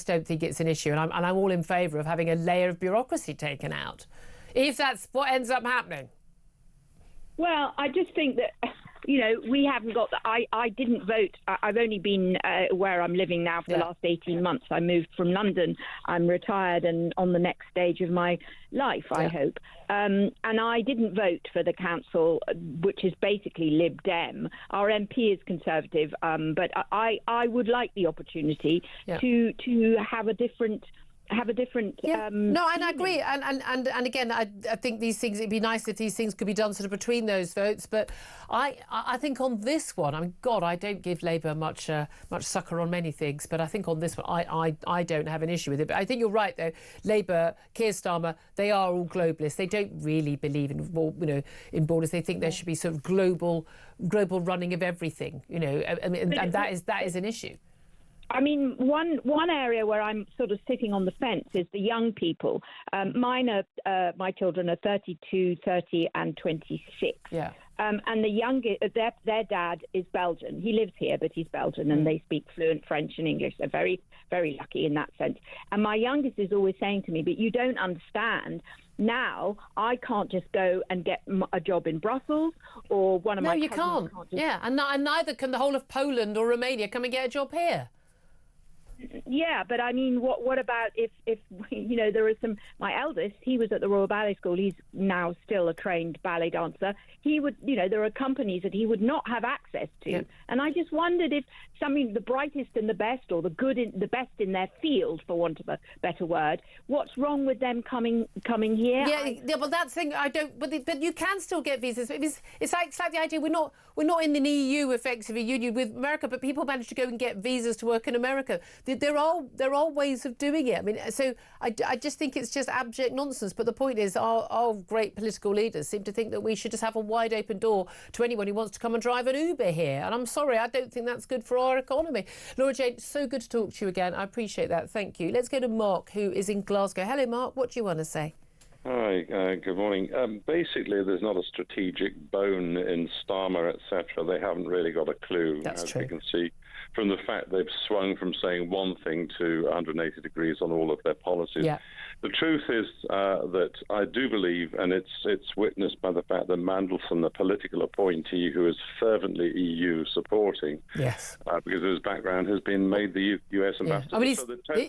[SPEAKER 1] don't think it's an issue, and I'm all in favour of having a layer of bureaucracy taken out, if that's what ends up happening.
[SPEAKER 20] Well, I just think that, we haven't got the... I didn't vote. I've only been where I'm living now for the last 18 months. I moved from London. I'm retired and on the next stage of my life, I hope. And I didn't vote for the council, which is basically Lib Dem. Our MP is Conservative, but I would like the opportunity to have a different...
[SPEAKER 1] No, and I agree, and again, I think these things, it'd be nice if these things could be done sort of between those votes, but I think on this one, I mean, God, I don't give Labour much succour on many things, but I think on this one, I don't have an issue with it. But I think you're right, though. Labour, Keir Starmer, they are all globalists. They don't really believe in borders. They think there should be sort of global running of everything, and that is an issue.
[SPEAKER 20] I mean, one area where I'm sort of sitting on the fence is the young people. My children are 32, 30 and 26. Yeah. And the youngest, their dad is Belgian. He lives here, but he's Belgian, and they speak fluent French and English. They're very, very lucky in that sense. And my youngest is always saying to me, but you don't understand. Now, I can't just go and get a job in Brussels or one of my cousins.
[SPEAKER 1] No, you can't. Yeah, and neither can the whole of Poland or Romania come and get a job here.
[SPEAKER 20] Yeah, but I mean, what about if there is some... My eldest, he was at the Royal Ballet School. He's now still a trained ballet dancer. He would, there are companies that he would not have access to. Yeah. And I just wondered if the brightest and the best, or the best in their field, for want of a better word, what's wrong with them coming here?
[SPEAKER 1] Yeah, but that's the thing. I don't. But you can still get visas. It's like the idea we're not in the EU effectively union with America, but people manage to go and get visas to work in America. there are ways of doing it. I mean, so I just think it's just abject nonsense. But the point is, our great political leaders seem to think that we should just have a wide open door to anyone who wants to come and drive an Uber here. And I'm sorry, I don't think that's good for our economy. Laura Jane, so good to talk to you again. I appreciate that. Thank you. Let's go to Mark, who is in Glasgow. Hello, Mark. What do you want to say?
[SPEAKER 21] Hi, good morning. Basically, there's not a strategic bone in Starmer, etc. They haven't really got a clue.
[SPEAKER 1] That's
[SPEAKER 21] as
[SPEAKER 1] true.
[SPEAKER 21] you can see from the fact they've swung from saying one thing to 180 degrees on all of their policies.
[SPEAKER 1] Yeah.
[SPEAKER 21] The truth is that I do believe, and it's witnessed by the fact that Mandelson, the political appointee who is fervently EU supporting,
[SPEAKER 1] yes,
[SPEAKER 21] because his background has been made the US ambassador.
[SPEAKER 1] I mean,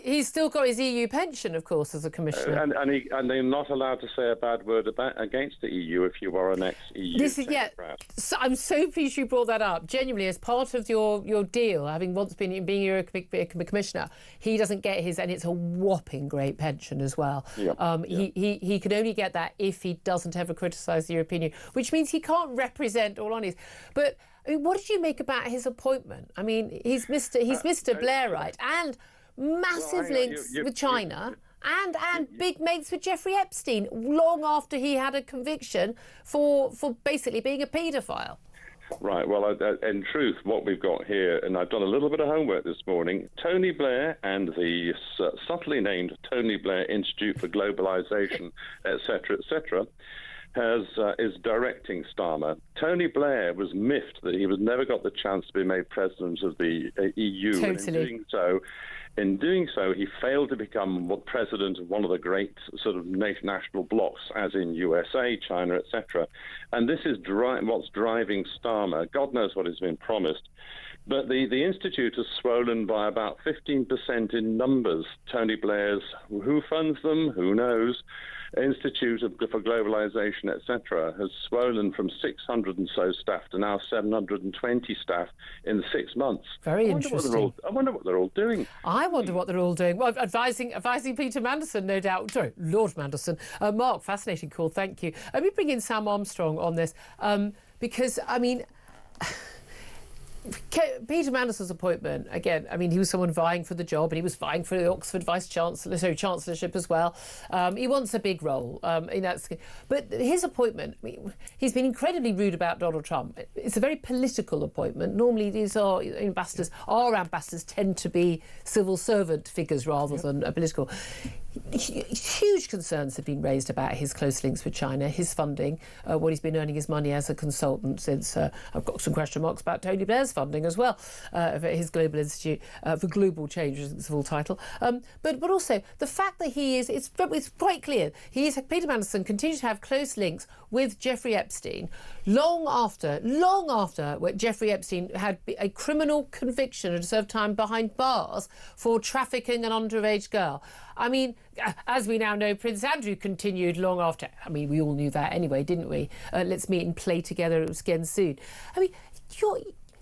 [SPEAKER 1] he's still got his EU pension, of course, as a commissioner.
[SPEAKER 21] And they're not allowed to say a bad word against the EU if you are an ex-EU technocrat.
[SPEAKER 1] So I'm so pleased you brought that up. Genuinely, as part of your deal, having once being a commissioner, he doesn't get his, and it's a whopping great pension as well. He can only get that if he doesn't ever criticise the European Union, which means he can't represent all honesty. But I mean, what did you make about his appointment? I mean, he's Mr. Blairite and massive links with China. And big mates with Jeffrey Epstein long after he had a conviction for basically being a paedophile.
[SPEAKER 21] Right, well, in truth, what we've got here, and I've done a little bit of homework this morning, Tony Blair and the subtly named Tony Blair Institute for Globalization, etc., is directing Starmer. Tony Blair was miffed that he never got the chance to be made president of the EU.
[SPEAKER 1] Totally.
[SPEAKER 21] And in doing so, he failed to become president of one of the great sort of national blocs, as in USA, China, etc. And this is what's driving Starmer. God knows what has been promised. But the Institute has swollen by about 15% in numbers. Tony Blair's, who funds them, who knows, Institute for Globalization, etc., has swollen from 600 and so staff to now 720 staff in 6 months.
[SPEAKER 1] Very interesting.
[SPEAKER 21] I wonder what they're all doing.
[SPEAKER 1] I wonder what they're all doing. Well, advising Peter Mandelson, no doubt. Sorry, Lord Mandelson. Mark, fascinating call. Thank you. Let me bring in Sam Armstrong on this because, I mean... Peter Mandelson's appointment, again, I mean, he was someone vying for the job, and he was vying for the Oxford Chancellorship as well. He wants a big role. But his appointment, he's been incredibly rude about Donald Trump. It's a very political appointment. Normally, these are ambassadors. Our ambassadors tend to be civil servant figures rather than political. Huge concerns have been raised about his close links with China, his funding, what he's been earning his money as a consultant since. I've got some question marks about Tony Blair's funding as well, for his Global Institute for Global Change, is its full title. But also the fact that it's quite clear, Peter Mandelson continues to have close links with Jeffrey Epstein long after Jeffrey Epstein had a criminal conviction and served time behind bars for trafficking an underage girl. I mean, as we now know, Prince Andrew continued long after. I mean, we all knew that anyway, didn't we? Let's meet and play together again soon. I mean,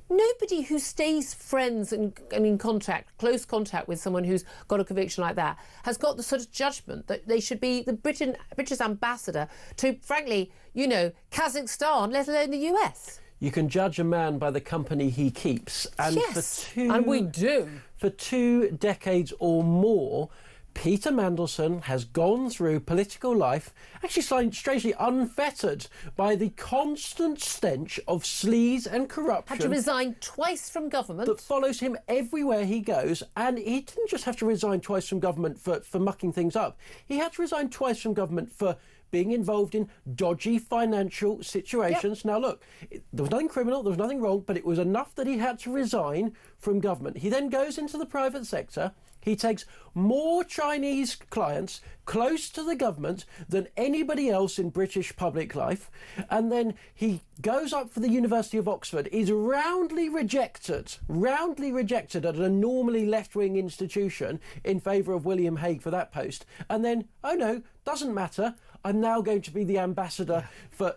[SPEAKER 1] nobody who stays friends and in close contact with someone who's got a conviction like that has got the sort of judgment that they should be the British ambassador to, frankly, Kazakhstan, let alone the US.
[SPEAKER 4] You can judge a man by the company he keeps. And
[SPEAKER 1] yes, and we do.
[SPEAKER 4] For 2 decades or more, Peter Mandelson has gone through political life, actually strangely unfettered by the constant stench of sleaze and corruption.
[SPEAKER 1] Had to resign twice from government.
[SPEAKER 4] That follows him everywhere he goes. And he didn't just have to resign twice from government for mucking things up. He had to resign twice from government for being involved in dodgy financial situations. Yep. Now, look, there was nothing criminal, there was nothing wrong, but it was enough that he had to resign from government. He then goes into the private sector. He takes more Chinese clients close to the government than anybody else in British public life. And then he goes up for the University of Oxford, is roundly rejected at a normally left-wing institution in favour of William Hague for that post. And then, oh no, doesn't matter. I'm now going to be the ambassador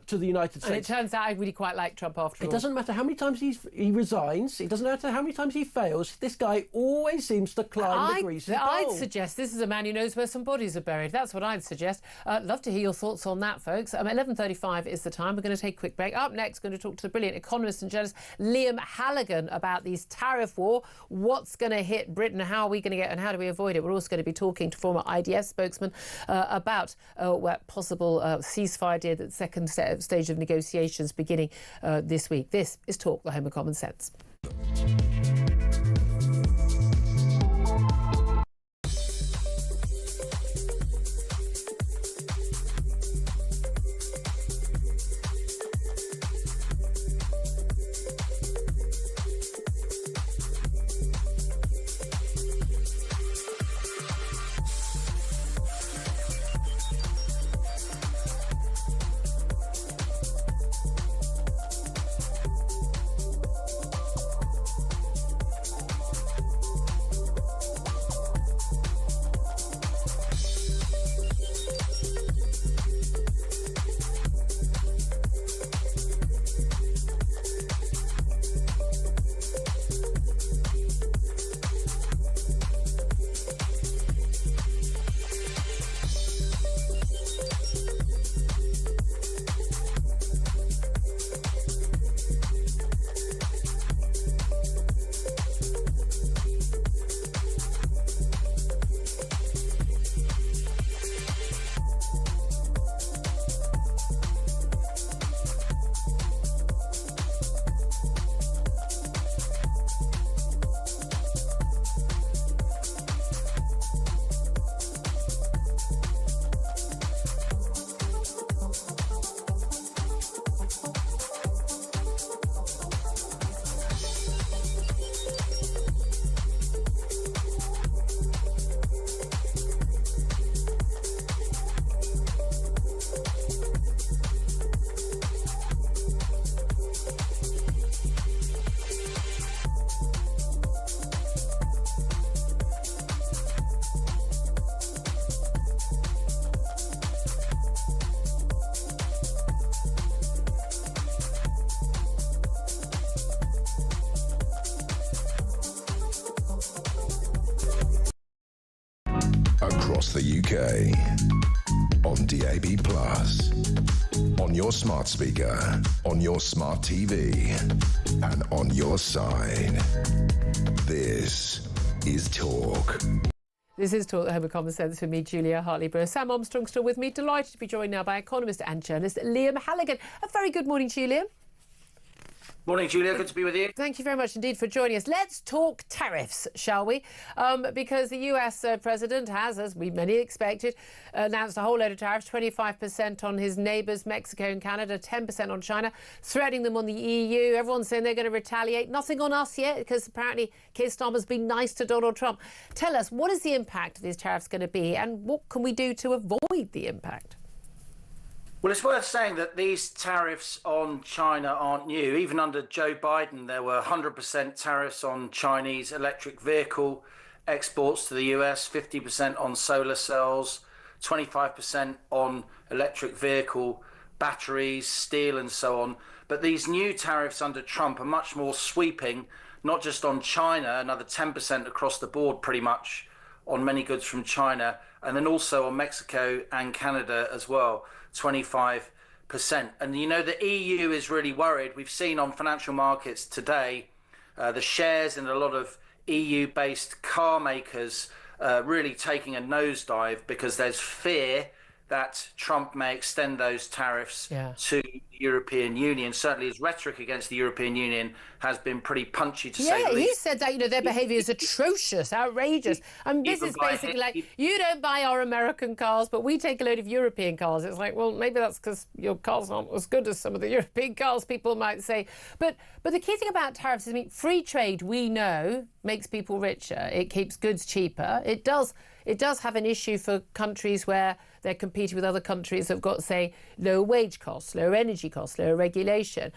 [SPEAKER 4] to the United States.
[SPEAKER 1] And it turns out I really quite like Trump after all.
[SPEAKER 4] It doesn't matter how many times he resigns. It doesn't matter how many times he fails. This guy always seems to climb the greasy pole.
[SPEAKER 1] I'd suggest this is a man who knows where some bodies are buried. That's what I'd suggest. Love to hear your thoughts on that, folks. 11:35 is the time. We're going to take a quick break. Up next, going to talk to the brilliant economist and journalist Liam Halligan about these tariff war. What's going to hit Britain? How are we going to get and how do we avoid it? We're also going to be talking to former IDF spokesman about what possible ceasefire deal, the second stage of negotiations beginning this week. This is Talk, the home of common sense.
[SPEAKER 3] Across the UK, on DAB+, on your smart speaker, on your smart TV, and on your side. This is Talk.
[SPEAKER 1] This is Talk, the home of common sense, for me, Julia Hartley-Brewer. Sam Armstrong still with me. Delighted to be joined now by economist and journalist Liam Halligan. A very good morning to you, Liam.
[SPEAKER 6] Morning, Julia. Good to be with you.
[SPEAKER 1] Thank you very much indeed for joining us. Let's talk tariffs, shall we? Because the US president has, as we many expected, announced a whole load of tariffs, 25% on his neighbours, Mexico and Canada, 10% on China, threatening them on the EU. Everyone's saying they're going to retaliate. Nothing on us yet, because apparently Keir Starmer's been nice to Donald Trump. Tell us, what is the impact of these tariffs going to be, and what can we do to avoid the impact?
[SPEAKER 6] Well, it's worth saying that these tariffs on China aren't new. Even under Joe Biden, there were 100% tariffs on Chinese electric vehicle exports to the US, 50% on solar cells, 25% on electric vehicle batteries, steel and so on. But these new tariffs under Trump are much more sweeping, not just on China, another 10% across the board pretty much on many goods from China, and then also on Mexico and Canada as well. 25%. And, you know, the EU is really worried. We've seen on financial markets today the shares in a lot of EU-based car makers really taking a nosedive because there's fear that Trump may extend those tariffs to the European Union. Certainly his rhetoric against the European Union has been pretty punchy, to say the least.
[SPEAKER 1] Yeah, he said that, you know, their behaviour is atrocious, outrageous. And this is basically like, you don't buy our American cars, but we take a load of European cars. It's like, well, maybe that's because your cars aren't as good as some of the European cars, people might say. But the key thing about tariffs is, I mean, free trade, we know, makes people richer. It keeps goods cheaper. It does have an issue for countries where they're competing with other countries that have got, say, lower wage costs, lower energy costs, lower regulation.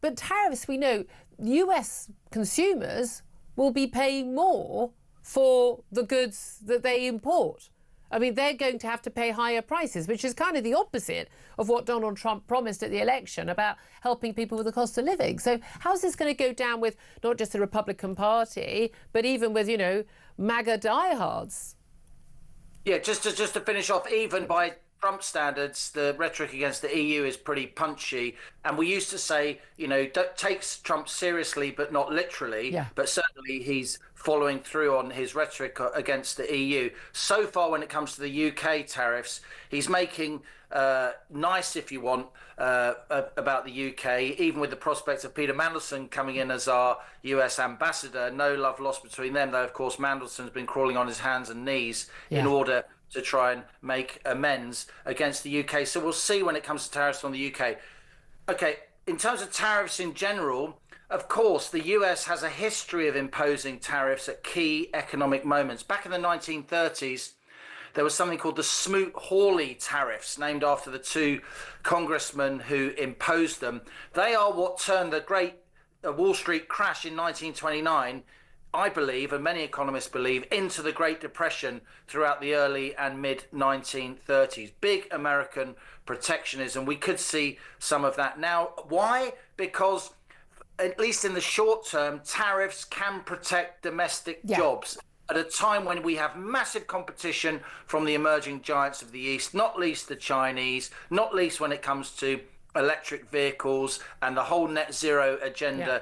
[SPEAKER 1] But tariffs, we know, US consumers will be paying more for the goods that they import. I mean, they're going to have to pay higher prices, which is kind of the opposite of what Donald Trump promised at the election about helping people with the cost of living. So how's this going to go down with not just the Republican Party, but even with, MAGA diehards?
[SPEAKER 6] Yeah, just to finish off, even by Trump standards, the rhetoric against the EU is pretty punchy. And we used to say, takes Trump seriously, but not literally.
[SPEAKER 1] Yeah.
[SPEAKER 6] But certainly he's following through on his rhetoric against the EU. So far, when it comes to the UK tariffs, he's making nice, if you want, about the UK, even with the prospect of Peter Mandelson coming in as our US ambassador. No love lost between them, though, of course, Mandelson's been crawling on his hands and knees in order to try and make amends against the UK. So we'll see when it comes to tariffs on the UK. Okay, in terms of tariffs in general, of course, the US has a history of imposing tariffs at key economic moments. Back in the 1930s, there was something called the Smoot-Hawley tariffs, named after the two congressmen who imposed them. They are what turned the great Wall Street crash in 1929, I believe, and many economists believe, into the Great Depression throughout the early and mid-1930s. Big American protectionism. We could see some of that now. Why? Because, at least in the short term, tariffs can protect domestic jobs at a time when we have massive competition from the emerging giants of the East, not least the Chinese, not least when it comes to electric vehicles and the whole net zero agenda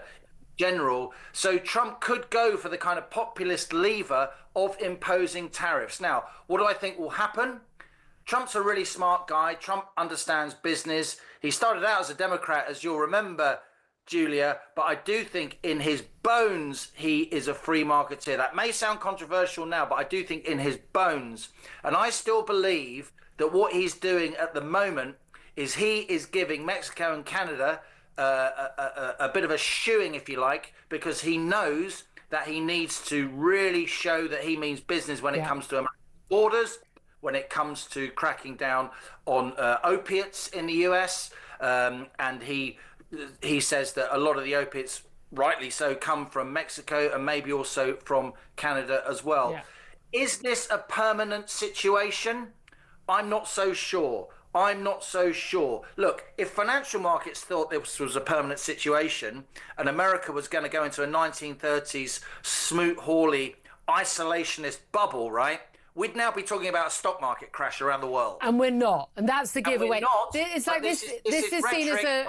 [SPEAKER 6] general. So Trump could go for the kind of populist lever of imposing tariffs. Now, what do I think will happen? Trump's a really smart guy. Trump understands business. He started out as a Democrat, as you'll remember, Julia, but I do think in his bones he is a free marketeer. That may sound controversial now, but I do think in his bones. And I still believe that what he's doing at the moment is he is giving Mexico and Canada a bit of a shoeing, if you like, because he knows that he needs to really show that he means business when it comes to American borders, when it comes to cracking down on opiates in the US. And he says that a lot of the opiates, rightly so, come from Mexico and maybe also from Canada as well. Is this a permanent situation? I'm not so sure. Look, if financial markets thought this was a permanent situation and America was going to go into a 1930s Smoot-Hawley isolationist bubble, right, we'd now be talking about a stock market crash around the world.
[SPEAKER 1] And we're not. And that's the giveaway.
[SPEAKER 6] It's like this is seen as a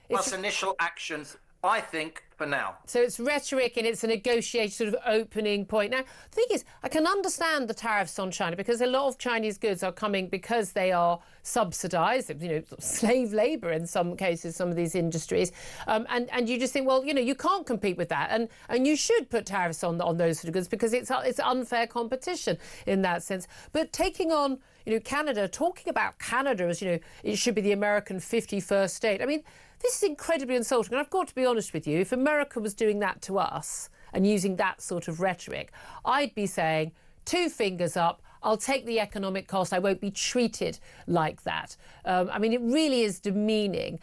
[SPEAKER 6] plus initial action, I think, for now.
[SPEAKER 1] So it's rhetoric and it's a negotiated sort of opening point. Now, the thing is, I can understand the tariffs on China because a lot of Chinese goods are coming because they are subsidised, slave labour in some cases, some of these industries. And you just think, well, you can't compete with that. And you should put tariffs on those sort of goods because it's unfair competition in that sense. But taking on, Canada, talking about Canada as, it should be the American 51st state. I mean, this is incredibly insulting. And I've got to be honest with you, if America was doing that to us and using that sort of rhetoric, I'd be saying, 2 fingers up, I'll take the economic cost. I won't be treated like that. I mean, it really is demeaning.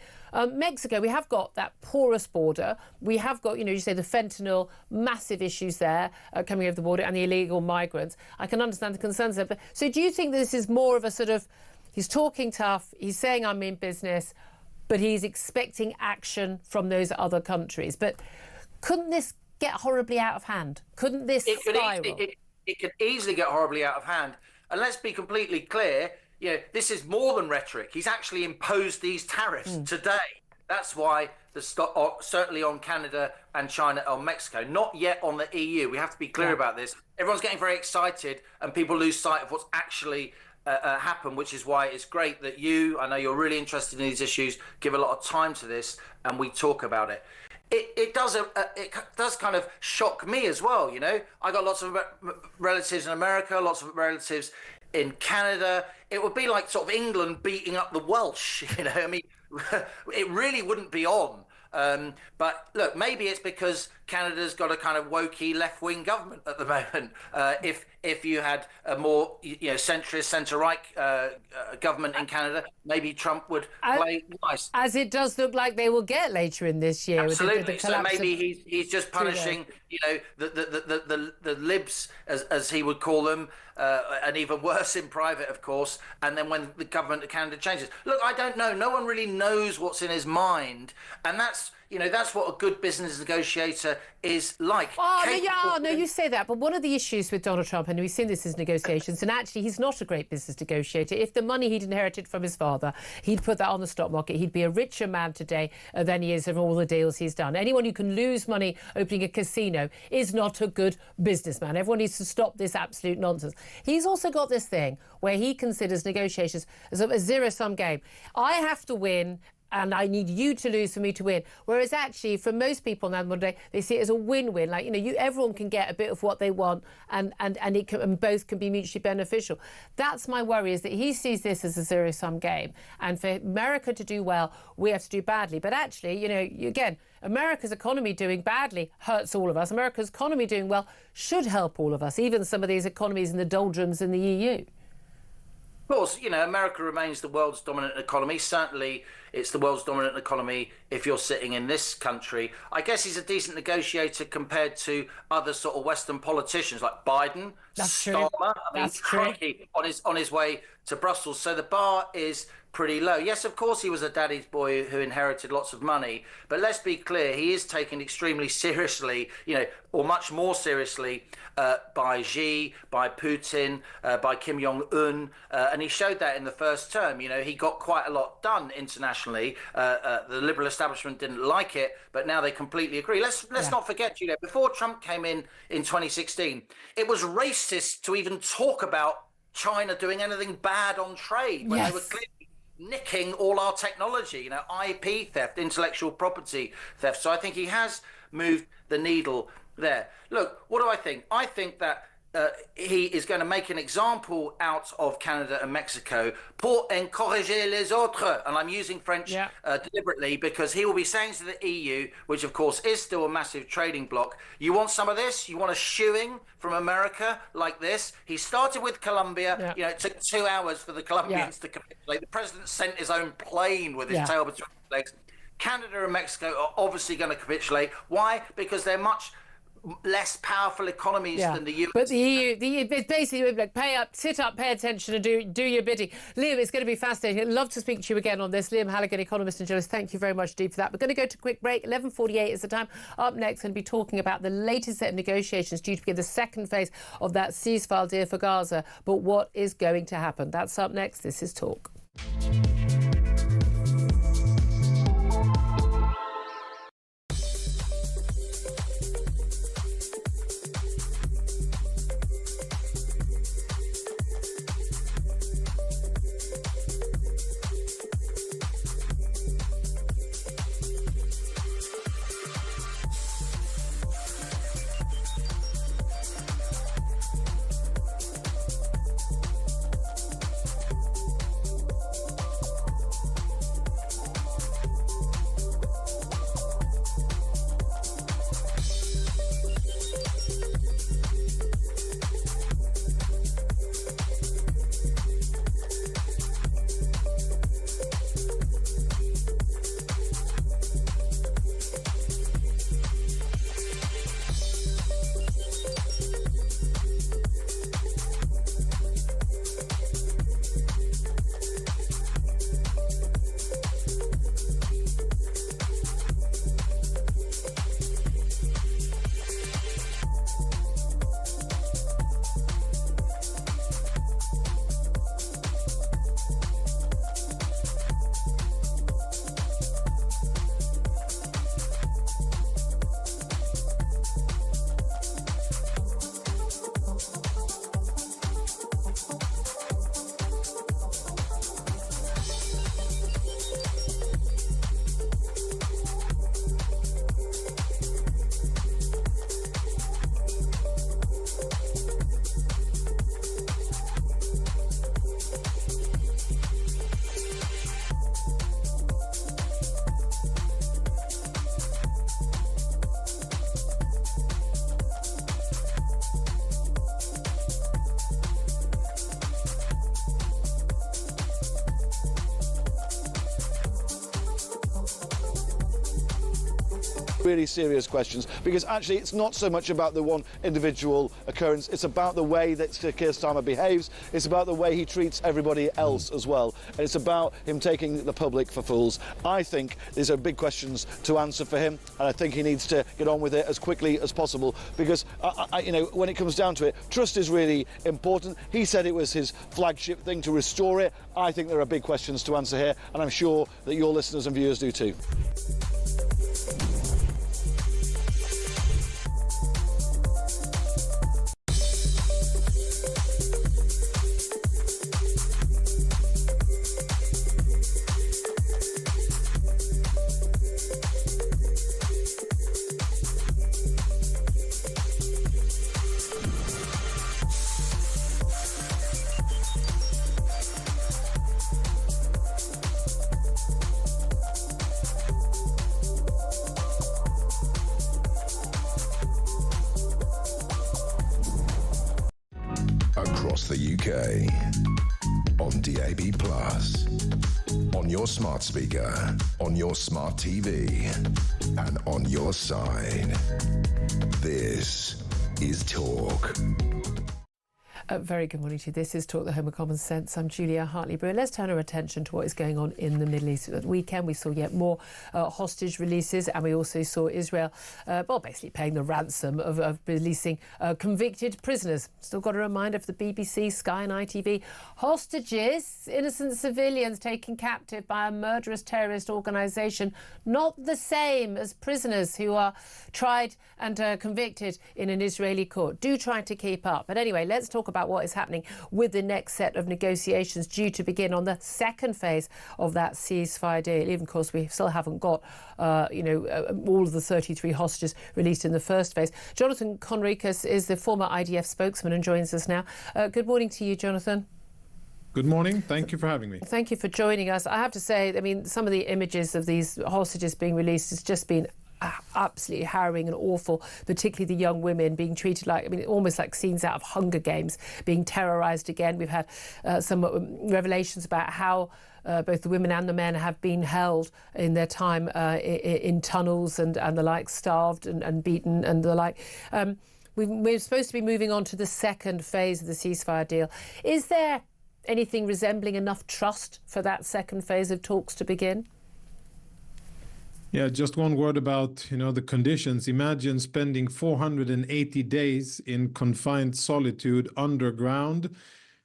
[SPEAKER 1] Mexico, we have got that porous border. We have got, you say the fentanyl, massive issues there coming over the border and the illegal migrants. I can understand the concerns there. But, so do you think this is more of a sort of, he's talking tough, he's saying I'm in business, but he's expecting action from those other countries? But couldn't this get horribly out of hand? Couldn't this spiral?
[SPEAKER 6] It could easily get horribly out of hand. And let's be completely clear, this is more than rhetoric. He's actually imposed these tariffs today. That's why certainly on Canada and China or Mexico, not yet on the EU. We have to be clear about this. Everyone's getting very excited and people lose sight of what's actually happened, which is why it's great that I know you're really interested in these issues, give a lot of time to this and we talk about it. It does kind of shock me as well, I got lots of relatives in America, lots of relatives in Canada. It would be like sort of England beating up the Welsh, I mean, it really wouldn't be on. But look, maybe it's because Canada's got a kind of wokey left-wing government at the moment. if you had a more centrist, centre-right government in Canada, maybe Trump would play nice.
[SPEAKER 1] As it does look like they will get later in this year.
[SPEAKER 6] Absolutely.
[SPEAKER 1] With the
[SPEAKER 6] So maybe he's just punishing, the libs, as he would call them, and even worse in private, of course. And then when the government of Canada changes, look, I don't know. No one really knows what's in his mind, and that's what a good business negotiator is like.
[SPEAKER 1] No, you say that, but one of the issues with Donald Trump, and we've seen this in negotiations, and actually he's not a great business negotiator. If the money he'd inherited from his father, he'd put that on the stock market, he'd be a richer man today than he is of all the deals he's done. Anyone who can lose money opening a casino is not a good businessman. Everyone needs to stop this absolute nonsense. He's also got this thing where he considers negotiations as a zero-sum game. I have to win, and I need you to lose for me to win. Whereas actually, for most people now, they see it as a win-win. Like, everyone can get a bit of what they want, and both can be mutually beneficial. That's my worry, is that he sees this as a zero-sum game. And for America to do well, we have to do badly. But actually, again, America's economy doing badly hurts all of us. America's economy doing well should help all of us, even some of these economies in the doldrums in the EU.
[SPEAKER 6] Of course, America remains the world's dominant economy. Certainly, it's the world's dominant economy if you're sitting in this country. I guess he's a decent negotiator compared to other sort of Western politicians like Biden, Starmer. Crikey, on his way to Brussels. So the bar is pretty low. Yes, of course, he was a daddy's boy who inherited lots of money. But let's be clear, he is taken extremely seriously, or much more seriously by Xi, by Putin, by Kim Jong-un. And he showed that in the first term. He got quite a lot done internationally. The liberal establishment didn't like it, but now they completely agree. Let's not forget, before Trump came in 2016, it was racist to even talk about China doing anything bad on trade when they were clearly nicking all our technology, IP theft, intellectual property theft. So I think he has moved the needle there. Look, what do I think? I think that he is going to make an example out of Canada and Mexico pour encourager les autres. And I'm using French deliberately because he will be saying to the EU, which of course is still a massive trading bloc, you want some of this? You want a shoeing from America like this? He started with Colombia. It took 2 hours for the Colombians to capitulate. The president sent his own plane with his tail between his legs. Canada and Mexico are obviously going to capitulate. Why? Because they're much less powerful economies than the US.
[SPEAKER 1] But the EU it's basically like pay up, sit up, pay attention and do your bidding. Liam, it's going to be fascinating. I'd love to speak to you again on this. Liam Halligan, economist and journalist, thank you very much indeed for that. We're going to go to a quick break. 11:48 is the time. Up next, going to be talking about the latest set of negotiations due to begin the second phase of that ceasefire deal for Gaza. But what is going to happen? That's up next. This is Talk.
[SPEAKER 7] really serious questions, because actually it's not so much about the one individual occurrence, it's about the way that Keir Starmer behaves, it's about the way he treats everybody else as well, and it's about him taking the public for fools. I think these are big questions to answer for him, and I think he needs to get on with it as quickly as possible, because you know, when it comes down to it, trust is really important. He said it was his flagship thing to restore it. I think there are big questions to answer here, and I'm sure that your listeners and viewers do too.
[SPEAKER 3] Across the UK, on DAB+, on your smart speaker, on your smart TV, and on your side. This is Talk.
[SPEAKER 1] Very good morning to you. This is Talk, the Home of Common Sense. I'm Julia Hartley-Brewer. Let's turn our attention to what is going on in the Middle East. At the weekend, we saw yet more hostage releases, and we also saw Israel, basically paying the ransom of releasing convicted prisoners. Still got a reminder for the BBC, Sky and ITV. Hostages, innocent civilians taken captive by a murderous terrorist organisation, not the same as prisoners who are tried and convicted in an Israeli court. Do try to keep up. But anyway, let's talk about what is happening with the next set of negotiations due to begin on the second phase of that ceasefire deal. Even, of course, we still haven't got, all of the 33 hostages released in the first phase. Jonathan Conricus is the former IDF spokesman and joins us now. Good morning to you, Jonathan.
[SPEAKER 22] Good morning. Thank you for having me.
[SPEAKER 1] Thank you for joining us. I have to say, I mean, some of the images of these hostages being released has just been absolutely harrowing and awful, particularly the young women being treated like, I mean, almost like scenes out of Hunger Games, being terrorised again. We've had some revelations about how both the women and the men have been held in their time in tunnels and the like, starved and beaten and the like. We're supposed to be moving on to the second phase of the ceasefire deal. Is there anything resembling enough trust for that second phase of talks to begin?
[SPEAKER 22] Yeah, just one word about, the conditions. Imagine spending 480 days in confined solitude underground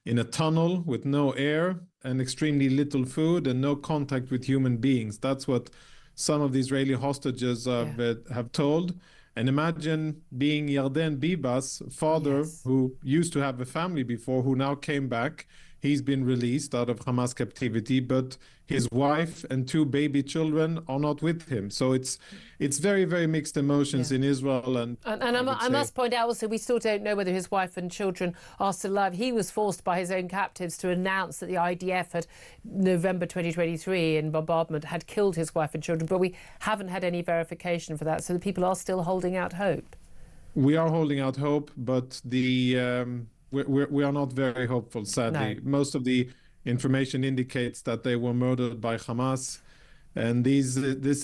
[SPEAKER 22] in a tunnel with no air and extremely little food and no contact with human beings. That's what some of the Israeli hostages have told. And imagine being Yarden Biba's father, who used to have a family before, who now came back. He's been released out of Hamas captivity, but his wife and 2 baby children are not with him. So it's very, very mixed emotions in Israel. And
[SPEAKER 1] I must point out also, we still don't know whether his wife and children are still alive. He was forced by his own captives to announce that the IDF had, November 2023, in bombardment, had killed his wife and children. But we haven't had any verification for that. So the people are still holding out hope.
[SPEAKER 22] We are holding out hope, but we are not very hopeful, sadly. No. Most of the information indicates that they were murdered by Hamas. And this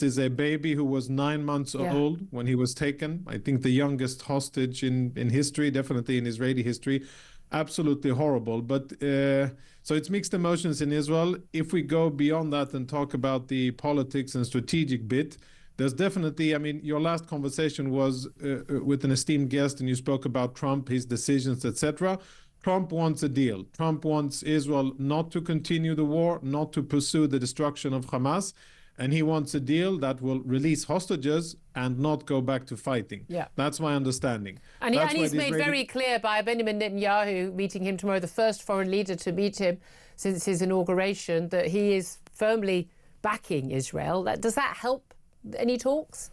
[SPEAKER 22] is a baby who was 9 months old when he was taken. I think the youngest hostage in history, definitely in Israeli history. Absolutely horrible. But so it's mixed emotions in Israel. If we go beyond that and talk about the politics and strategic bit, there's definitely, I mean, your last conversation was with an esteemed guest, and you spoke about Trump, his decisions, etc. Trump wants a deal. Trump wants Israel not to continue the war, not to pursue the destruction of Hamas, and he wants a deal that will release hostages and not go back to fighting.
[SPEAKER 1] Yeah.
[SPEAKER 22] That's my understanding.
[SPEAKER 1] And he's made very clear by Benjamin Netanyahu meeting him tomorrow, the first foreign leader to meet him since his inauguration, that he is firmly backing Israel. Does that help any talks?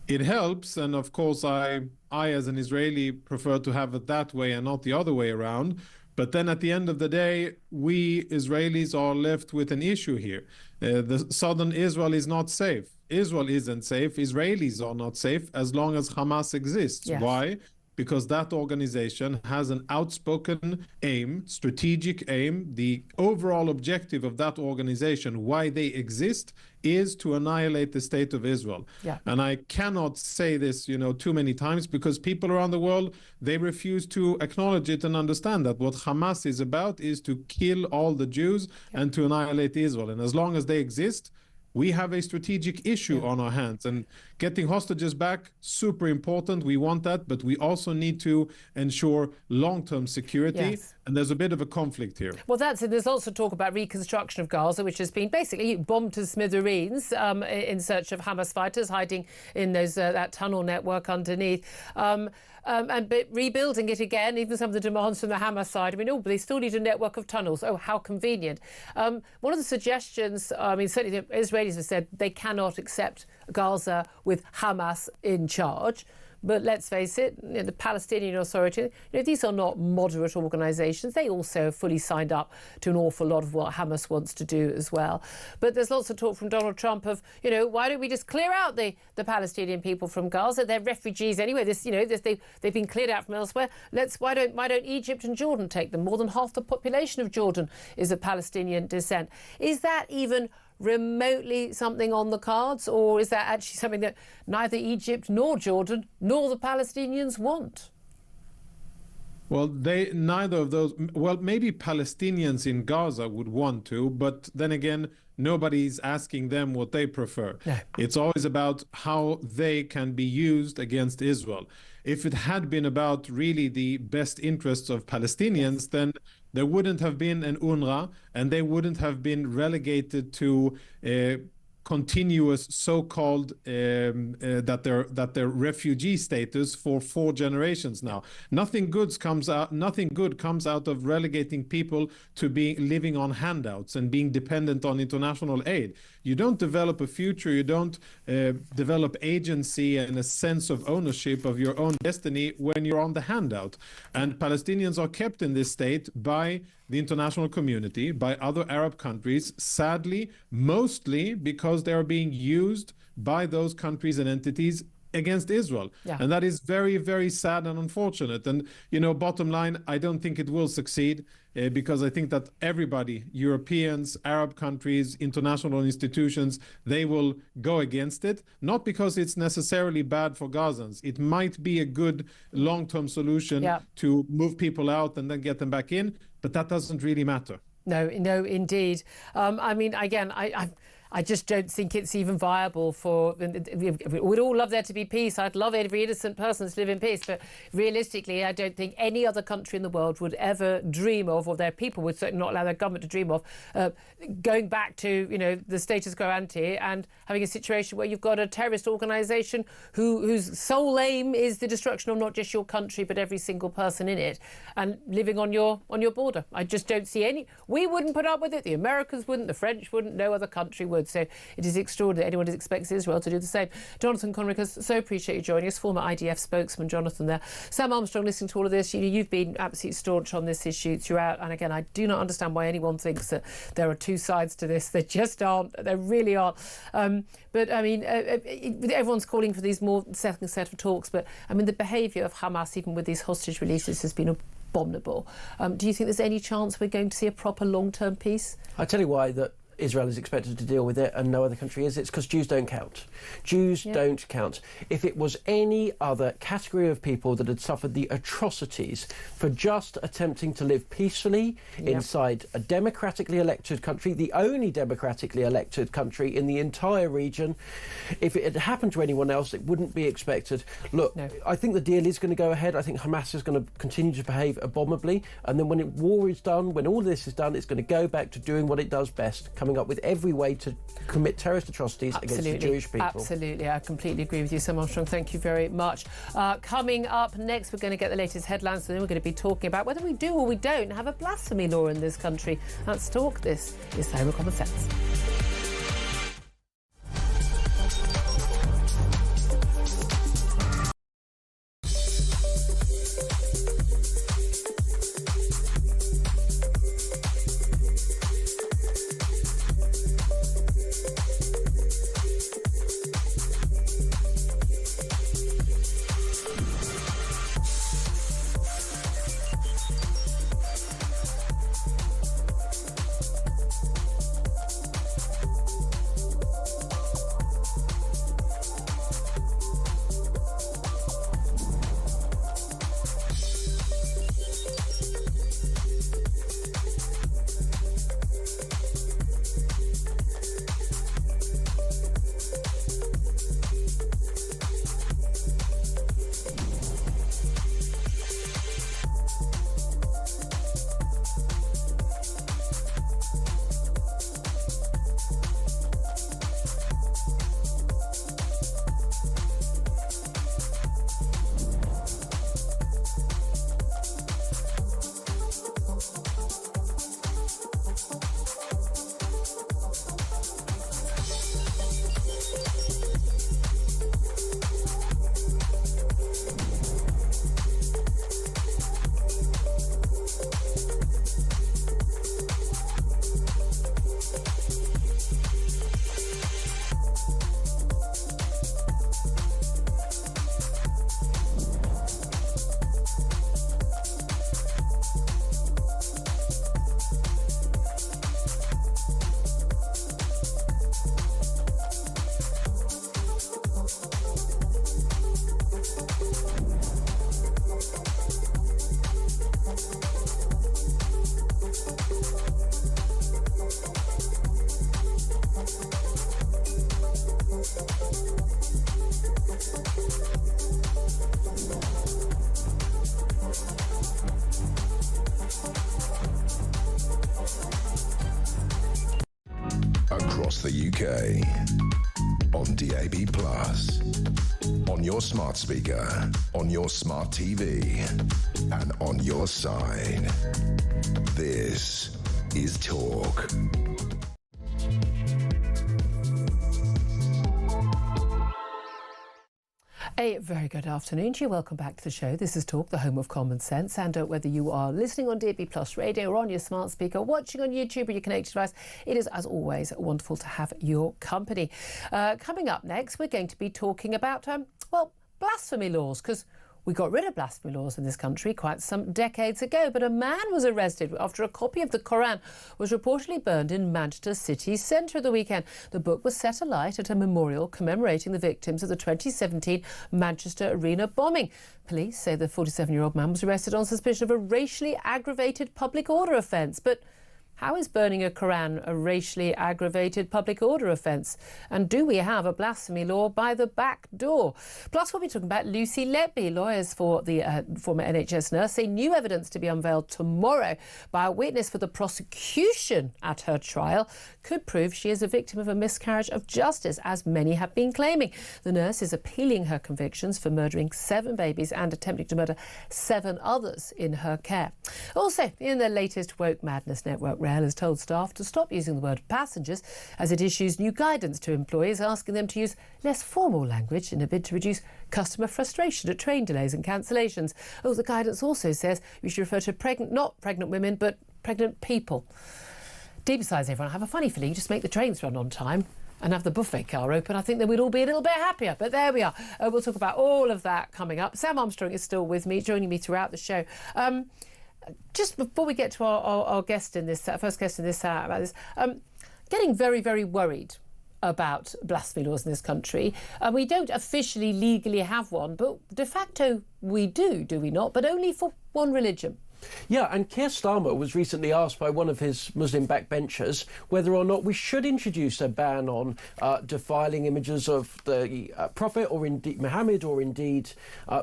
[SPEAKER 22] It helps, and of course I as an Israeli prefer to have it that way and not the other way around. But then at the end of the day, we Israelis are left with an issue here. The southern Israel is not safe. Israel isn't safe. Israelis are not safe as long as Hamas exists. Yes. Why? because that organization has an outspoken aim, strategic aim. The overall objective of that organization, why they exist, is to annihilate the state of Israel.
[SPEAKER 1] Yeah.
[SPEAKER 22] And I cannot say this, too many times, because people around the world, they refuse to acknowledge it and understand that what Hamas is about is to kill all the Jews and to annihilate Israel. And as long as they exist, we have a strategic issue on our hands, and getting hostages back, super important. We want that, but we also need to ensure long-term security.
[SPEAKER 1] Yes.
[SPEAKER 22] And there's a bit of a conflict here.
[SPEAKER 1] Well, that's it. There's also talk about reconstruction of Gaza, which has been basically bombed to smithereens in search of Hamas fighters hiding in those that tunnel network underneath. But rebuilding it again, even some of the demands from the Hamas side. But they still need a network of tunnels. Oh, how convenient. One of the suggestions, certainly the Israelis have said they cannot accept Gaza with Hamas in charge. But let's face it, the Palestinian Authority, these are not moderate organisations. They also fully signed up to an awful lot of what Hamas wants to do as well. But there's lots of talk from Donald Trump of, why don't we just clear out the Palestinian people from Gaza? They're refugees anyway. They've been cleared out from elsewhere. Why don't Egypt and Jordan take them? More than half the population of Jordan is of Palestinian descent. Is that even remotely something on the cards, or is that actually something that neither Egypt nor Jordan nor the Palestinians want?
[SPEAKER 22] Well, neither of those. Well, maybe Palestinians in Gaza would want to, but then again, nobody's asking them what they prefer.
[SPEAKER 1] No.
[SPEAKER 22] It's always about how they can be used against Israel. If it had been about really the best interests of Palestinians, then there wouldn't have been an UNRWA, and they wouldn't have been relegated to continuous so-called that they're refugee status for 4 generations now. Nothing good comes out of relegating people to be living on handouts and being dependent on international aid. You don't develop a future, you don't develop agency and a sense of ownership of your own destiny when you're on the handout. And Palestinians are kept in this state by the international community, by other Arab countries, sadly, mostly because they are being used by those countries and entities against Israel.
[SPEAKER 1] Yeah.
[SPEAKER 22] And that is very, very sad and unfortunate. And, bottom line, I don't think it will succeed because I think that everybody, Europeans, Arab countries, international institutions, they will go against it, not because it's necessarily bad for Gazans. It might be a good long-term solution to move people out and then get them back in, but that doesn't really matter.
[SPEAKER 1] No, indeed. I just don't think it's even viable for... We'd all love there to be peace. I'd love every innocent person to live in peace. But realistically, I don't think any other country in the world would ever dream of, or their people would certainly not allow their government to dream of, going back to, the status quo ante and having a situation where you've got a terrorist organisation whose sole aim is the destruction of not just your country, but every single person in it, and living on your border. I just don't see any... We wouldn't put up with it. The Americans wouldn't. The French wouldn't. No other country would. So it is extraordinary. Anyone expects Israel to do the same. Jonathan Conrick, so appreciate you joining us. Former IDF spokesman, Jonathan there. Sam Armstrong, listening to all of this, you've been absolutely staunch on this issue throughout. And again, I do not understand why anyone thinks that there are two sides to this. There just aren't. There really aren't. But I mean, everyone's calling for these more second set of talks. But I mean, the behaviour of Hamas, even with these hostage releases, has been abominable. Do you think there's any chance we're going to see a proper long-term peace?
[SPEAKER 4] I tell you why that Israel is expected to deal with it and no other country is. It's because Jews don't count. Jews don't count. If it was any other category of people that had suffered the atrocities for just attempting to live peacefully inside a democratically elected country, the only democratically elected country in the entire region, if it had happened to anyone else, it wouldn't be expected. Look, I think the deal is going to go ahead. I think Hamas is going to continue to behave abominably. And then when war is done, when all this is done, it's going to go back to doing what it does best, coming up with every way to commit terrorist atrocities against the Jewish people.
[SPEAKER 1] Absolutely, I completely agree with you, Sam Armstrong. Thank you very much. Coming up next, we're going to get the latest headlines, and then we're going to be talking about whether we do or we don't have a blasphemy law in this country. Let's talk. This is The Home of Common Sense.
[SPEAKER 3] across the UK. On DAB+, on your smart speaker, on your smart TV, and on your side. This is Talk.
[SPEAKER 1] A very good afternoon to you. Welcome back to the show. This is Talk, the home of common sense. And whether you are listening on DAB+ radio or on your smart speaker, watching on YouTube or your connected device, it is, as always, wonderful to have your company. Coming up next, we're going to be talking about, blasphemy laws, because we got rid of blasphemy laws in this country quite some decades ago, but a man was arrested after a copy of the Koran was reportedly burned in Manchester city centre at the weekend. The book was set alight at a memorial commemorating the victims of the 2017 Manchester Arena bombing. Police say the 47-year-old man was arrested on suspicion of a racially aggravated public order offence. But how is burning a Koran a racially aggravated public order offence? And do we have a blasphemy law by the back door? Plus, we'll be talking about Lucy Letby. Lawyers for the former NHS nurse say new evidence to be unveiled tomorrow by a witness for the prosecution at her trial could prove she is a victim of a miscarriage of justice, as many have been claiming. The nurse is appealing her convictions for murdering 7 babies and attempting to murder 7 others in her care. Also, in the latest woke madness, Network Rail has told staff to stop using the word passengers as it issues new guidance to employees, asking them to use less formal language in a bid to reduce customer frustration at train delays and cancellations. Oh, the guidance also says we should refer to not pregnant women, but pregnant people. Deep besides, everyone, I have a funny feeling you just make the trains run on time and have the buffet car open. I think then we'd all be a little bit happier. But there we are. We'll talk about all of that coming up. Sam Armstrong is still with me, joining me throughout the show. Just before we get to our guest in this first guest in this hour about this, getting very, very worried about blasphemy laws in this country. We don't officially legally have one, but de facto we do we not? But only for one religion.
[SPEAKER 4] Yeah, and Keir Starmer was recently asked by one of his Muslim backbenchers whether or not we should introduce a ban on defiling images of the Prophet or indeed Muhammad, or indeed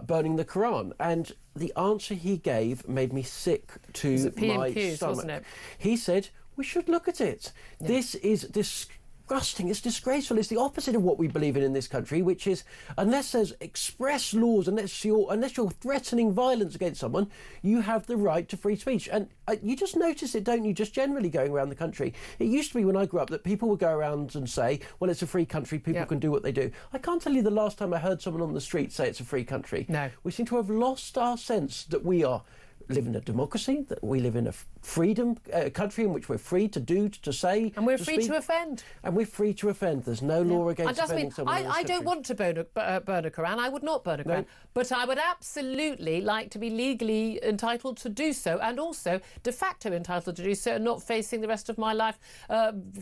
[SPEAKER 4] burning the Quran. And the answer he gave made me sick to my stomach.
[SPEAKER 1] Wasn't it?
[SPEAKER 4] He said we should look at it. Yeah. This is disgusting, it's disgraceful, it's the opposite of what we believe in this country, which is unless there's express laws, unless you're threatening violence against someone, you have the right to free speech. And you just notice it, don't you, just generally going around the country. It used to be when I grew up that people would go around and say, well, it's a free country, people can do what they do. I can't tell you the last time I heard someone on the street say it's a free country.
[SPEAKER 1] No.
[SPEAKER 4] We seem to have lost our sense that we live in a democracy, that we live in a freedom country in which we're free to do, to say,
[SPEAKER 1] and we're free to offend.
[SPEAKER 4] And we're free to offend. There's no law against offending someone.
[SPEAKER 1] I don't want to burn a Quran. I would not burn a Quran, but I would absolutely like to be legally entitled to do so, and also de facto entitled to do so, and not facing the rest of my life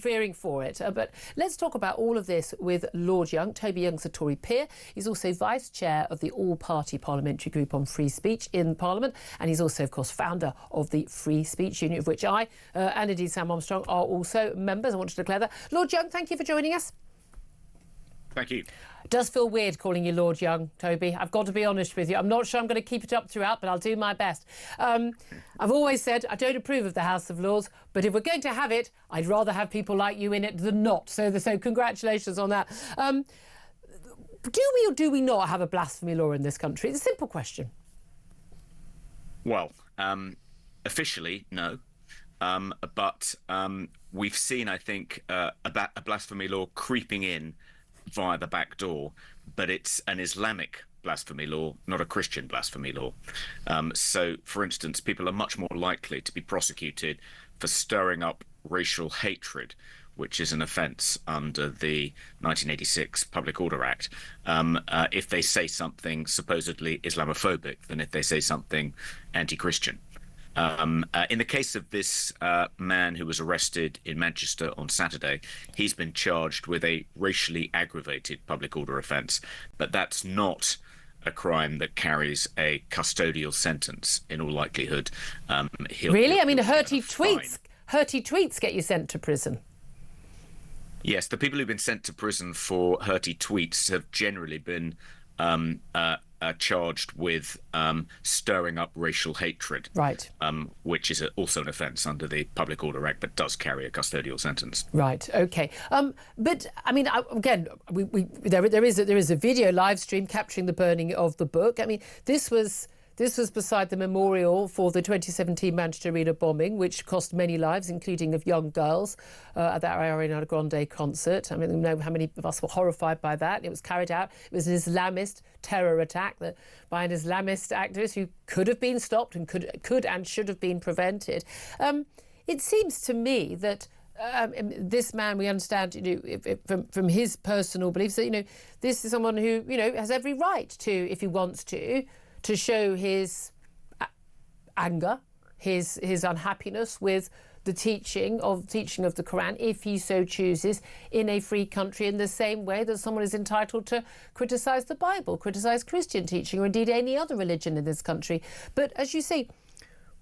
[SPEAKER 1] fearing for it. But let's talk about all of this with Lord Young. Toby Young's a Tory peer. He's also vice chair of the all-party parliamentary group on free speech in Parliament, and he's also, of course, founder of the Free Speech Union, of which I and indeed Sam Armstrong are also members. I want to declare that. Lord Young, thank you for joining us.
[SPEAKER 8] Thank you.
[SPEAKER 1] It does feel weird calling you Lord Young, Toby. I've got to be honest with you. I'm not sure I'm going to keep it up throughout, but I'll do my best. I've always said I don't approve of the House of Lords, but if we're going to have it, I'd rather have people like you in it than not. So congratulations on that. Do we or do we not have a blasphemy law in this country? It's a simple question.
[SPEAKER 8] Well, officially, no. But we've seen, I think, a blasphemy law creeping in via the back door, but it's an Islamic blasphemy law, not a Christian blasphemy law. So, for instance, people are much more likely to be prosecuted for stirring up racial hatred, which is an offence under the 1986 Public Order Act, if they say something supposedly Islamophobic than if they say something anti-Christian. In the case of this man who was arrested in Manchester on Saturday, he's been charged with a racially aggravated public order offence, but that's not a crime that carries a custodial sentence in all likelihood.
[SPEAKER 1] Really? I mean, hurty tweets get you sent to prison.
[SPEAKER 8] Yes, the people who've been sent to prison for hurty tweets have generally been charged with stirring up racial hatred,
[SPEAKER 1] right?
[SPEAKER 8] Which is also an offence under the Public Order Act, but does carry a custodial sentence.
[SPEAKER 1] Right. Okay. But I mean, again, there is a video live stream capturing the burning of the book. I mean, this was beside the memorial for the 2017 Manchester Arena bombing, which cost many lives, including of young girls, at that Ariana Grande concert. I mean, we know how many of us were horrified by that. It was carried out. It was an Islamist terror attack by an Islamist activist who could have been stopped and could and should have been prevented. It seems to me that this man, we understand, from his personal beliefs, that this is someone who has every right to, if he wants to show his anger, his unhappiness with the teaching of the Quran, if he so chooses, in a free country, in the same way that someone is entitled to criticise the Bible, criticise Christian teaching, or indeed any other religion in this country. But as you say,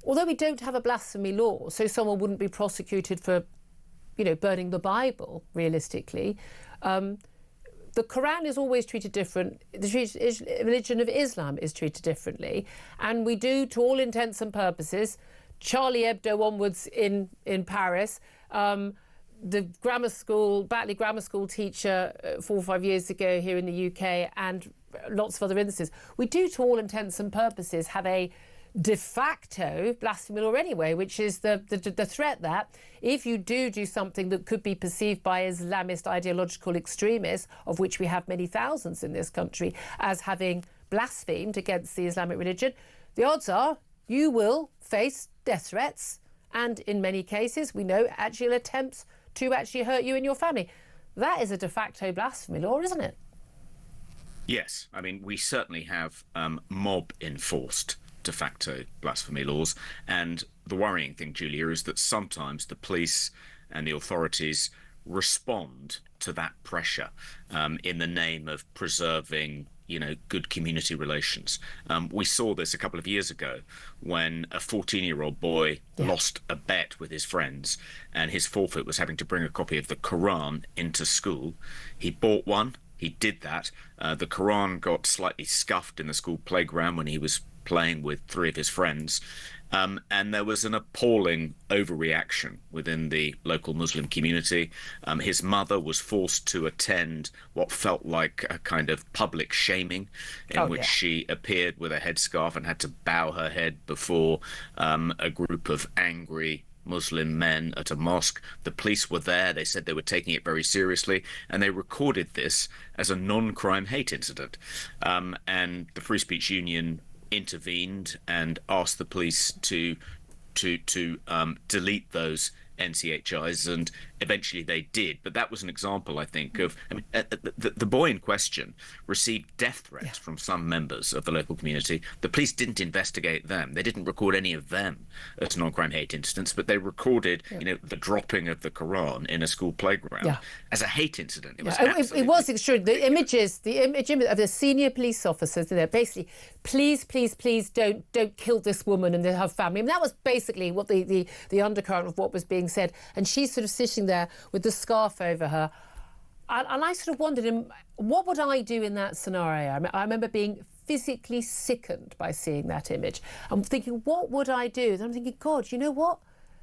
[SPEAKER 1] although we don't have a blasphemy law, so someone wouldn't be prosecuted for, burning the Bible, realistically, the Quran is always treated different. The religion of Islam is treated differently. And we do, to all intents and purposes, Charlie Hebdo onwards in Paris, the Batley Grammar School teacher 4 or 5 years ago here in the UK, and lots of other instances, we do, to all intents and purposes, have a de facto blasphemy law anyway, which is the threat that if you do something that could be perceived by Islamist ideological extremists, of which we have many thousands in this country, as having blasphemed against the Islamic religion, the odds are you will face death threats, and in many cases we know actual attempts to actually hurt you and your family. That is a de facto blasphemy law, isn't it?
[SPEAKER 8] Yes, I mean, we certainly have mob enforced de facto blasphemy laws, and the worrying thing, Julia, is that sometimes the police and the authorities respond to that pressure in the name of preserving good community relations. We saw this a couple of years ago when a 14-year-old boy lost a bet with his friends, and his forfeit was having to bring a copy of the Quran into school. He bought one. He did that. The Quran got slightly scuffed in the school playground when he was playing with 3 of his friends, and there was an appalling overreaction within the local Muslim community. His mother was forced to attend what felt like a kind of public shaming, in which she appeared with a headscarf and had to bow her head before a group of angry Muslim men at a mosque. The police were there. They said they were taking it very seriously, and they recorded this as a non-crime hate incident. And the Free Speech Union intervened and asked the police to delete those NCHIs, and eventually they did. But that was an example, I think, of the boy in question received death threats from some members of the local community. The police didn't investigate them. They didn't record any of them as non-crime hate incidents, but they recorded the dropping of the Quran in a school playground as a hate incident. It was
[SPEAKER 1] extraordinary. The image of the senior police officers, basically, please don't kill this woman and her family. And that was basically what the undercurrent of what was being said. And she's sort of sitting there with the scarf over her. And I sort of wondered, what would I do in that scenario? I remember being physically sickened by seeing that image. I'm thinking, what would I do? And I'm thinking, God, you know what?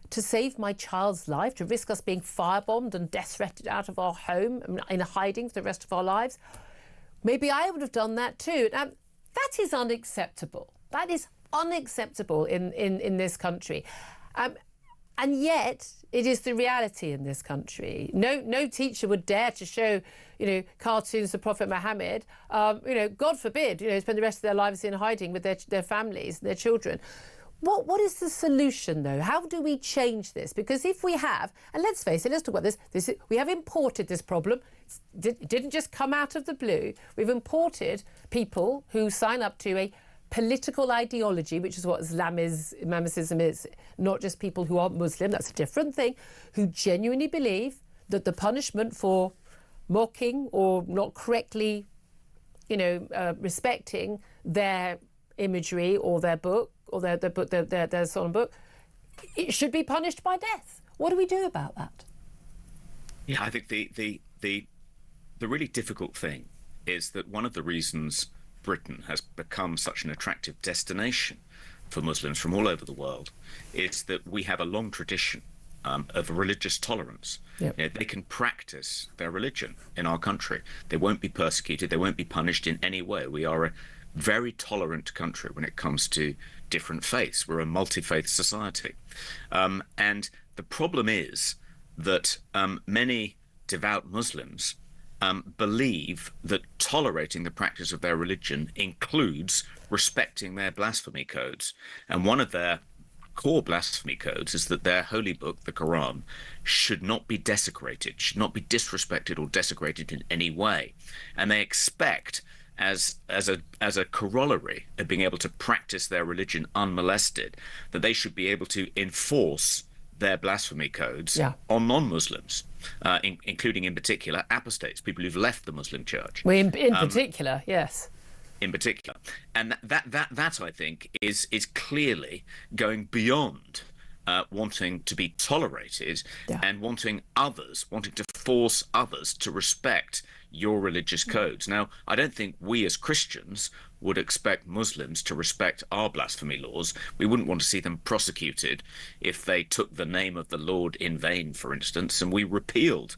[SPEAKER 1] To save my child's life, to risk us being firebombed and death threatened out of our home in hiding for the rest of our lives, maybe I would have done that too. Now, that is unacceptable. That is unacceptable in this country. And yet, it is the reality in this country. No teacher would dare to show, cartoons of Prophet Muhammad. God forbid, spend the rest of their lives in hiding with their families, their children. What is the solution, though? How do we change this? Because if we have, and let's face it, let's talk about this. We have imported this problem. It didn't just come out of the blue. We've imported people who sign up to a political ideology, which is what Islamism is, not just people who aren't Muslim, that's a different thing, who genuinely believe that the punishment for mocking or not correctly, respecting their imagery or their book or their solemn book, it should be punished by death. What do we do about that?
[SPEAKER 8] Yeah, I think the really difficult thing is that one of the reasons Britain has become such an attractive destination for Muslims from all over the world is that we have a long tradition of religious tolerance.
[SPEAKER 1] Yep.
[SPEAKER 8] You know, they can practice their religion in our country. They won't be persecuted. They won't be punished in any way. We are a very tolerant country when it comes to different faiths. We're a multi-faith society. And the problem is that many devout Muslims believe that tolerating the practice of their religion includes respecting their blasphemy codes. And one of their core blasphemy codes is that their holy book, the Quran, should not be desecrated, should not be disrespected or desecrated in any way. And they expect, as a corollary of being able to practice their religion unmolested, that they should be able to enforce their blasphemy codes on non-Muslims, including in particular apostates, people who've left the Muslim church.
[SPEAKER 1] Well, in particular, yes.
[SPEAKER 8] In particular, and that I think is clearly going beyond wanting to be tolerated and wanting to force others to respect your religious codes. Now, I don't think we as Christians would expect Muslims to respect our blasphemy laws. We wouldn't want to see them prosecuted if they took the name of the Lord in vain, for instance, and we repealed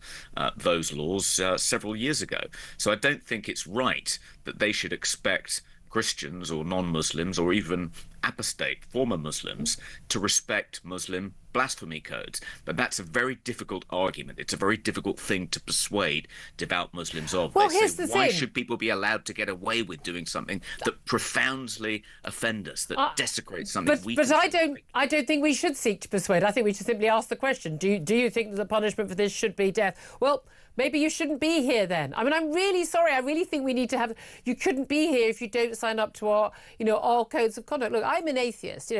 [SPEAKER 8] those laws several years ago. So I don't think it's right that they should expect Christians or non-Muslims or even apostate former Muslims to respect Muslim blasphemy codes. But that's a very difficult argument. It's a very difficult thing to persuade devout Muslims of.
[SPEAKER 1] Well,
[SPEAKER 8] they say, why should people be allowed to get away with doing something that profoundly offends us, that desecrates something we
[SPEAKER 1] But I don't think we should seek to persuade. I think we should simply ask the question, do you think that the punishment for this should be death? Well, maybe you shouldn't be here then. I mean, I'm really sorry. I really think we need to have... You couldn't be here if you don't sign up to our codes of conduct. Look, I'm an atheist.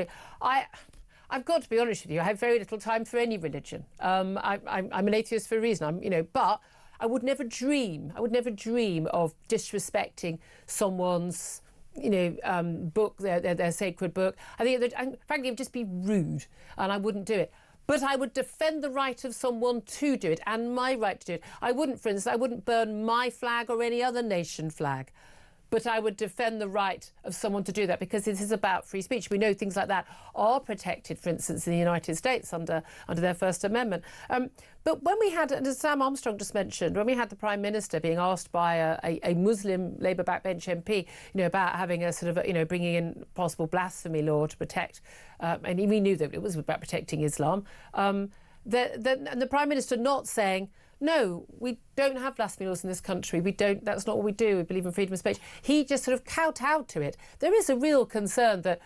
[SPEAKER 1] I've got to be honest with you. I have very little time for any religion. I'm an atheist for a reason. But I would never dream of disrespecting someone's book, their sacred book. I think that, frankly, it would just be rude, and I wouldn't do it. But I would defend the right of someone to do it and my right to do it. For instance, I wouldn't burn my flag or any other nation flag. But I would defend the right of someone to do that because this is about free speech. We know things like that are protected, for instance, in the United States under their First Amendment. But when we had, as Sam Armstrong just mentioned, when we had the Prime Minister being asked by a Muslim Labour backbench MP, about having a sort of, bringing in possible blasphemy law to protect, and we knew that it was about protecting Islam, and the Prime Minister not saying, no, we don't have blasphemy laws in this country. That's not what we do. We believe in freedom of speech. He just sort of kowtowed to it. There is a real concern that,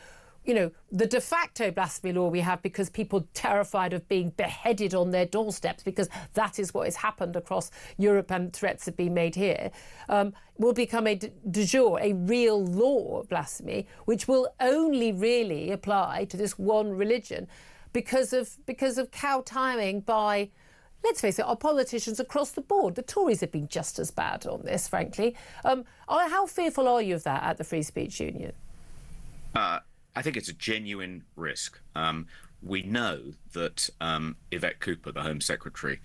[SPEAKER 1] the de facto blasphemy law we have because people terrified of being beheaded on their doorsteps, because that is what has happened across Europe and threats have been made here, will become a de jure, a real law of blasphemy, which will only really apply to this one religion because of kowtowing by... Let's face it, our politicians across the board. The Tories have been just as bad on this, frankly. How fearful are you of that at the Free Speech Union?
[SPEAKER 8] I think it's a genuine risk. We know that Yvette Cooper, the Home Secretary,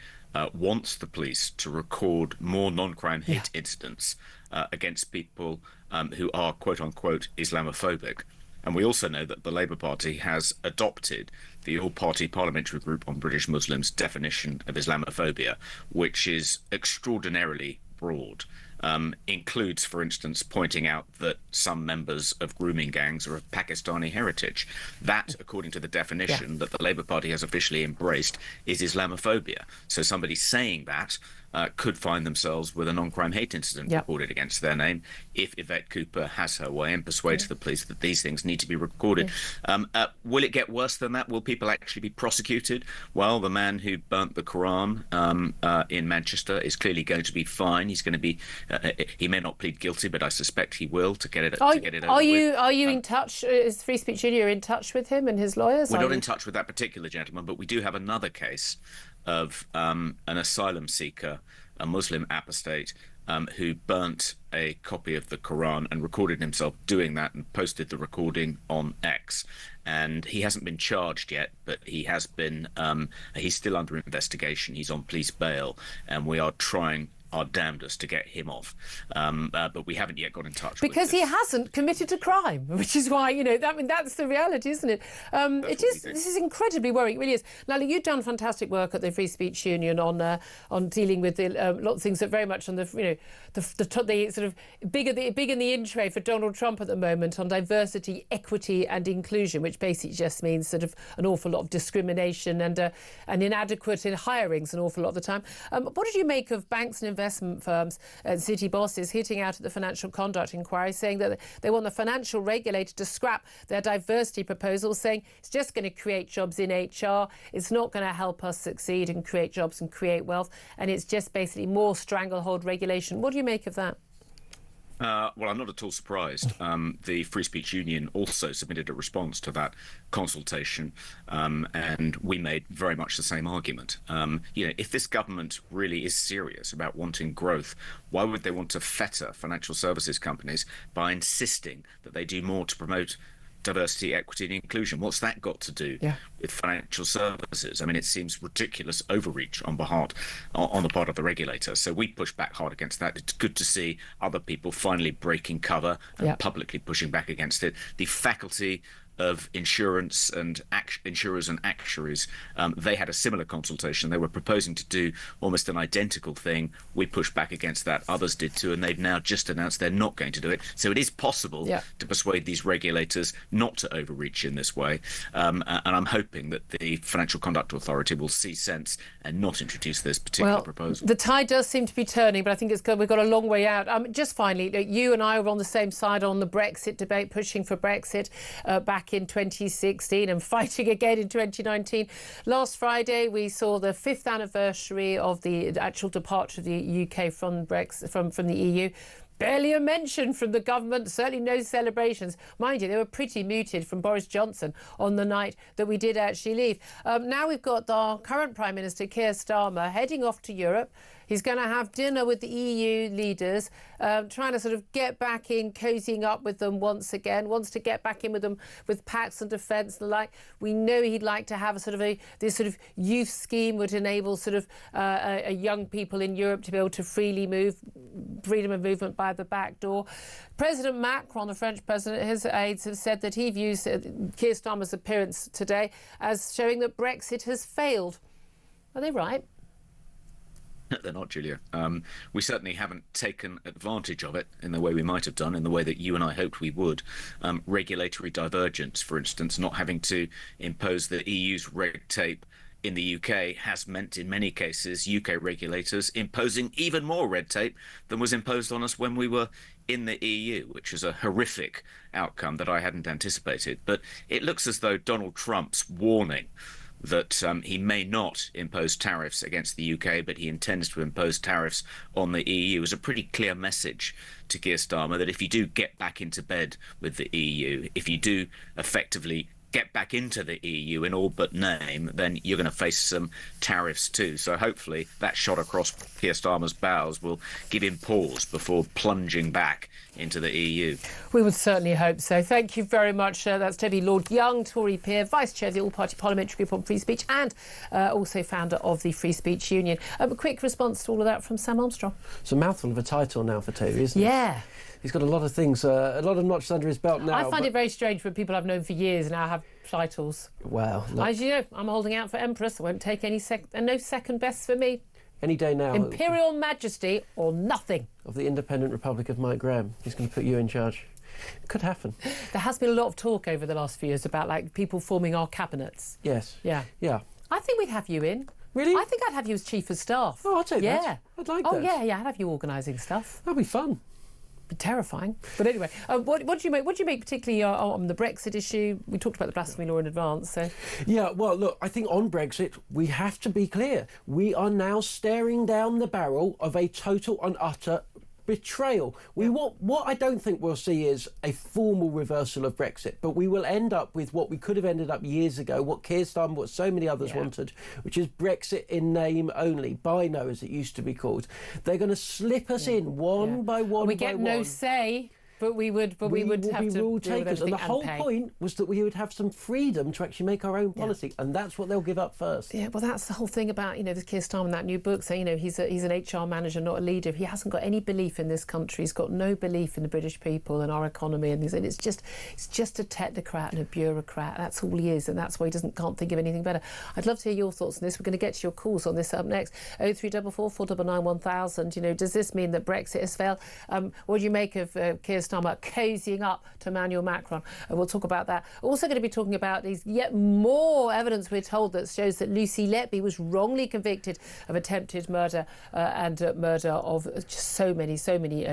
[SPEAKER 8] wants the police to record more non-crime hate incidents against people who are, quote-unquote, Islamophobic. And we also know that the Labour Party has adopted the all-party parliamentary group on British Muslims' definition of Islamophobia, which is extraordinarily broad. Includes, for instance, pointing out that some members of grooming gangs are of Pakistani heritage. That, according to the definition that the Labour Party has officially embraced, is Islamophobia. So somebody saying that could find themselves with a non-crime hate incident recorded against their name if Yvette Cooper has her way and persuades the police that these things need to be recorded. Will it get worse than that? Will people actually be prosecuted? Well, the man who burnt the Quran in Manchester is clearly going to be fined. He's going to be... he may not plead guilty, but I suspect he will to get it over with.
[SPEAKER 1] Are you in touch? Is Free Speech Union in touch with him and his lawyers?
[SPEAKER 8] We're not in touch with that particular gentleman, but we do have another case of an asylum seeker, a Muslim apostate, who burnt a copy of the Quran and recorded himself doing that and posted the recording on X. And he hasn't been charged yet, but he has been. He's still under investigation. He's on police bail, and we are trying our damnedest to get him off. But we haven't yet got in touch
[SPEAKER 1] because
[SPEAKER 8] with
[SPEAKER 1] he hasn't committed a crime, which is why, that's the reality, isn't it? This is incredibly worrying. It really is. Lally, you've done fantastic work at the Free Speech Union on dealing with a lot of things that very much on the sort of big in the in tray for Donald Trump at the moment on diversity, equity and inclusion, which basically just means sort of an awful lot of discrimination and inadequate in hirings an awful lot of the time. What did you make of banks and investment firms and city bosses hitting out at the Financial Conduct Inquiry, saying that they want the financial regulator to scrap their diversity proposals, saying it's just going to create jobs in HR, it's not going to help us succeed and create jobs and create wealth, and it's just basically more stranglehold regulation. What do you make of that?
[SPEAKER 8] Well, I'm not at all surprised. The Free Speech Union also submitted a response to that consultation, and we made very much the same argument. If this government really is serious about wanting growth, why would they want to fetter financial services companies by insisting that they do more to promote diversity, equity and inclusion? What's that got to do with financial services? I mean, it seems ridiculous overreach on the part of the regulator. So we push back hard against that. It's good to see other people finally breaking cover and publicly pushing back against it. The faculty of insurance and insurers and actuaries, they had a similar consultation. They were proposing to do almost an identical thing. We pushed back against that. Others did too, and they've now just announced they're not going to do it. So it is possible to persuade these regulators not to overreach in this way. And I'm hoping that the Financial Conduct Authority will see sense and not introduce this particular proposal.
[SPEAKER 1] The tide does seem to be turning, but I think we've got a long way out. Just finally, you and I were on the same side on the Brexit debate, pushing for Brexit back in 2016 and fighting again in 2019. Last Friday, we saw the 5th anniversary of the actual departure of the UK from Brexit, from the EU. Barely a mention from the government, certainly no celebrations. Mind you, they were pretty muted from Boris Johnson on the night that we did actually leave. Now we've got our current Prime Minister, Keir Starmer, heading off to Europe. He's going to have dinner with the EU leaders, trying to sort of get back in, cozying up with them once again, wants to get back in with them with pacts and defence and the like. We know he'd like to have this sort of youth scheme would enable sort of young people in Europe to be able to freely move, freedom of movement by the back door. President Macron, the French president, his aides have said that he views Keir Starmer's appearance today as showing that Brexit has failed. Are they right?
[SPEAKER 8] They're not, Julia. We certainly haven't taken advantage of it in the way we might have done, in the way that you and I hoped we would. Regulatory divergence, for instance, not having to impose the EU's red tape in the UK has meant, in many cases, UK regulators imposing even more red tape than was imposed on us when we were in the EU, which is a horrific outcome that I hadn't anticipated. But it looks as though Donald Trump's warning that he may not impose tariffs against the UK, but he intends to impose tariffs on the EU, is a pretty clear message to Keir Starmer that if you do get back into bed with the EU, if you do effectively get back into the EU in all but name, then you're going to face some tariffs too. So hopefully that shot across Keir Starmer's bows will give him pause before plunging back into the EU.
[SPEAKER 1] We would certainly hope so. Thank you very much. That's Toby Lord-Young, Tory peer, Vice Chair of the All-Party Parliamentary Group on Free Speech and also founder of the Free Speech Union. A quick response to all of that from Sam Armstrong.
[SPEAKER 4] It's a mouthful of a title now for Toby, isn't it?
[SPEAKER 1] Yeah.
[SPEAKER 4] He's got a lot of things, a lot of notches under his belt now.
[SPEAKER 1] I find it very strange when people I've known for years now have titles.
[SPEAKER 4] Well,
[SPEAKER 1] as you know, I'm holding out for Empress. I won't take any no second best for me.
[SPEAKER 4] Any day now.
[SPEAKER 1] Imperial Majesty or nothing.
[SPEAKER 4] Of the Independent Republic of Mike Graham. He's going to put you in charge. It could happen.
[SPEAKER 1] There has been a lot of talk over the last few years about people forming our cabinets.
[SPEAKER 4] Yes.
[SPEAKER 1] Yeah.
[SPEAKER 4] Yeah.
[SPEAKER 1] I think we'd have you in.
[SPEAKER 4] Really?
[SPEAKER 1] I think I'd have you as Chief of Staff.
[SPEAKER 4] Oh, I'd take that. I'd like that.
[SPEAKER 1] Oh, yeah, I'd have you organising stuff.
[SPEAKER 4] That'd be fun.
[SPEAKER 1] Terrifying. But anyway, what do you make? What do you make particularly on the Brexit issue? We talked about the blasphemy law in advance. So
[SPEAKER 4] yeah, well, look, I think on Brexit we have to be clear. We are now staring down the barrel of a total and utter betrayal. What I don't think we'll see is a formal reversal of Brexit, but we will end up with what we could have ended up years ago, what Keir Starmer, what so many others wanted, which is Brexit in name only, BINO as it used to be called. They're going to slip us in one by one.
[SPEAKER 1] We get no say. but we would have
[SPEAKER 4] be
[SPEAKER 1] to
[SPEAKER 4] rule
[SPEAKER 1] deal with
[SPEAKER 4] takers. And the whole
[SPEAKER 1] pay.
[SPEAKER 4] point was that we would have some freedom to actually make our own policy, and that's what they'll give up first.
[SPEAKER 1] Yeah, well, that's the whole thing about, this Keir Starmer, that new book. So, he's an HR manager, not a leader. He hasn't got any belief in this country. He's got no belief in the British people and our economy. And it's just a technocrat and a bureaucrat. That's all he is, and that's why he can't think of anything better. I'd love to hear your thoughts on this. We're going to get to your calls on this up next. 0344 499 1000. Does this mean that Brexit has failed? What do you make of Keir Starmer cozying up to Emmanuel Macron? We'll talk about that. Also going to be talking about these yet more evidence, we're told, that shows that Lucy Letby was wrongly convicted of attempted murder and murder of just so many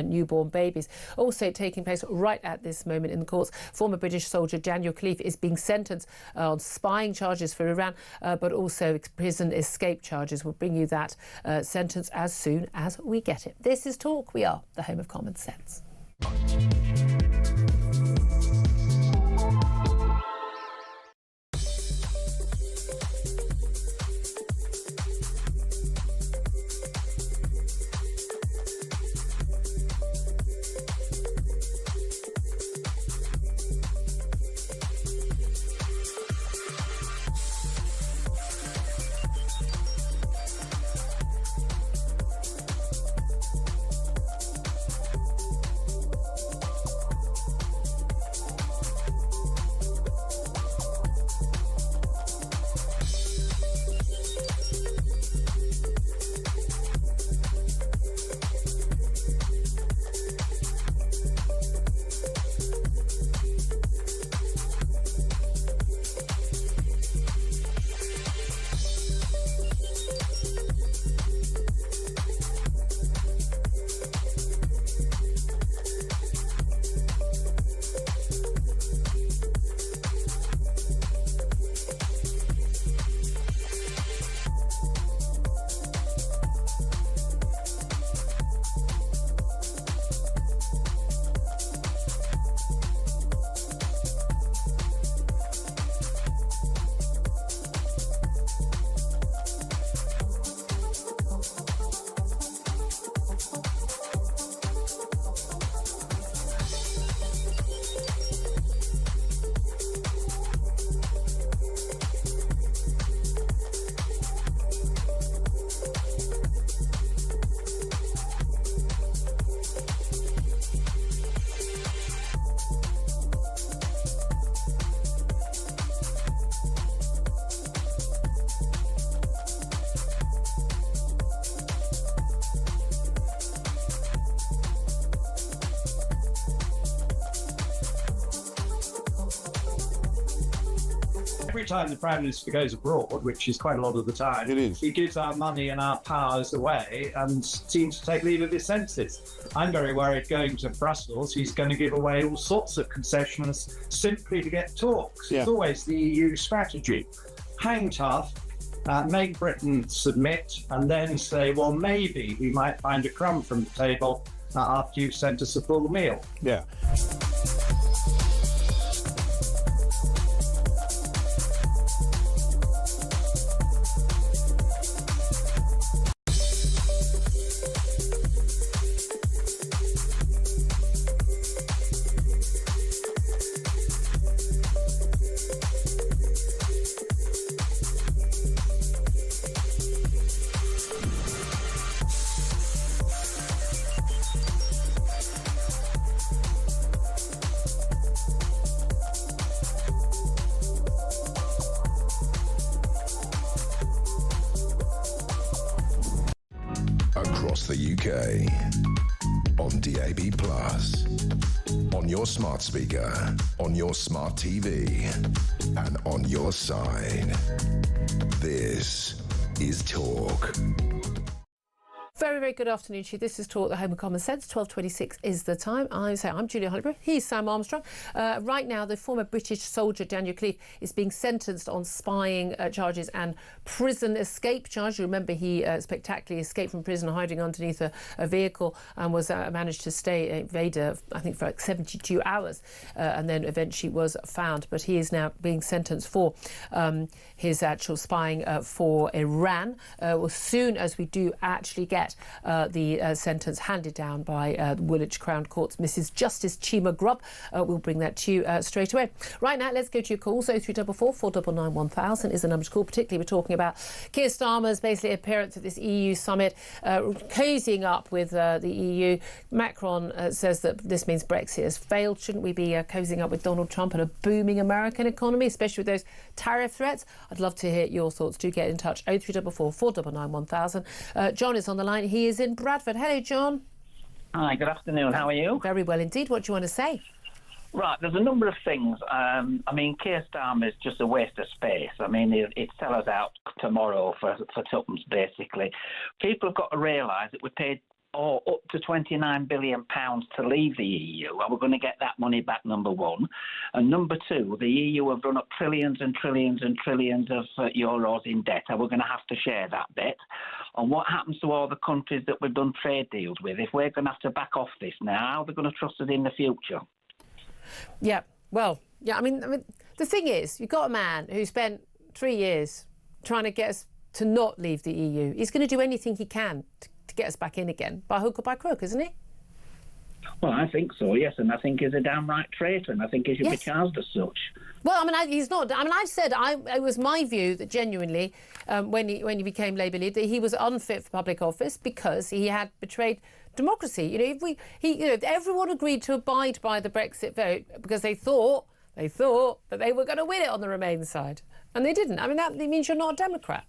[SPEAKER 1] newborn babies. Also taking place right at this moment in the courts, former British soldier Daniel Khalifa is being sentenced on spying charges for Iran, but also prison escape charges. We'll bring you that sentence as soon as we get it. This is Talk. We are the home of common sense.
[SPEAKER 9] Every time the Prime Minister goes abroad, which is quite a lot of the time, he gives our money and our powers away and seems to take leave of his senses. I'm very worried going to Brussels, he's going to give away all sorts of concessions simply to get talks. Yeah. It's always the EU strategy. Hang tough, make Britain submit, and then say, well, maybe we might find a crumb from the table after you've sent us a full meal.
[SPEAKER 22] Yeah.
[SPEAKER 3] Across the UK, on DAB+, on your smart speaker, on your smart TV, and on your side. This is Talk.
[SPEAKER 1] Very, very good afternoon to you. This is Talk, the home of common sense. 12:26 is the time. I'm Julia Hartley-Brewer. He's Sam Armstrong. Right now, the former British soldier Daniel Khalifa is being sentenced on spying charges and prison escape charges. You remember he spectacularly escaped from prison, hiding underneath a vehicle, and was managed to evade, I think, for like 72 hours, and then eventually was found. But he is now being sentenced for his actual spying for Iran. As soon as we do actually get accept the sentence handed down by Woolwich Crown Court's Mrs Justice Chima Grubb. We'll bring that to you straight away. Right now, let's go to your calls. 0344 499 1000 is the number to call. Particularly, we're talking about Keir Starmer's basically appearance at this EU summit, cozying up with the EU. Macron says that this means Brexit has failed. Shouldn't we be cozying up with Donald Trump and a booming American economy, especially with those tariff threats? I'd love to hear your thoughts. Do get in touch. 0344 499 1000. John is on the line. He is in Bradford. Hello, John.
[SPEAKER 12] Hi, good afternoon. How are you?
[SPEAKER 1] Very well indeed. What do you want to say?
[SPEAKER 12] Right, there's a number of things. I mean, Keir Starmer is just a waste of space. I mean, he'd sell us out tomorrow for tuppence, basically. People have got to realise that we paid up to £29 billion to leave the EU, and we're going to get that money back, number one. And number two, the EU have run up trillions and trillions and trillions of euros in debt, and we're going to have to share that debt. And what happens to all the countries that we've done trade deals with? If we're going to have to back off this now, how are they going to trust us in the future?
[SPEAKER 1] Yeah, well, yeah, I mean, the thing is, you've got a man who spent 3 years trying to get us to not leave the EU. He's going to do anything he can to get us back in again, by hook or by crook, isn't he?
[SPEAKER 12] Well, I think so, yes, and I think he's a downright traitor, and I think he should be charged as such.
[SPEAKER 1] Well, I mean, he's not. I mean, I've said it was my view that genuinely, when he became Labour leader, he was unfit for public office because he had betrayed democracy. You know, if everyone agreed to abide by the Brexit vote because they thought that they were going to win it on the Remain side, and they didn't. I mean, that means you're not a Democrat.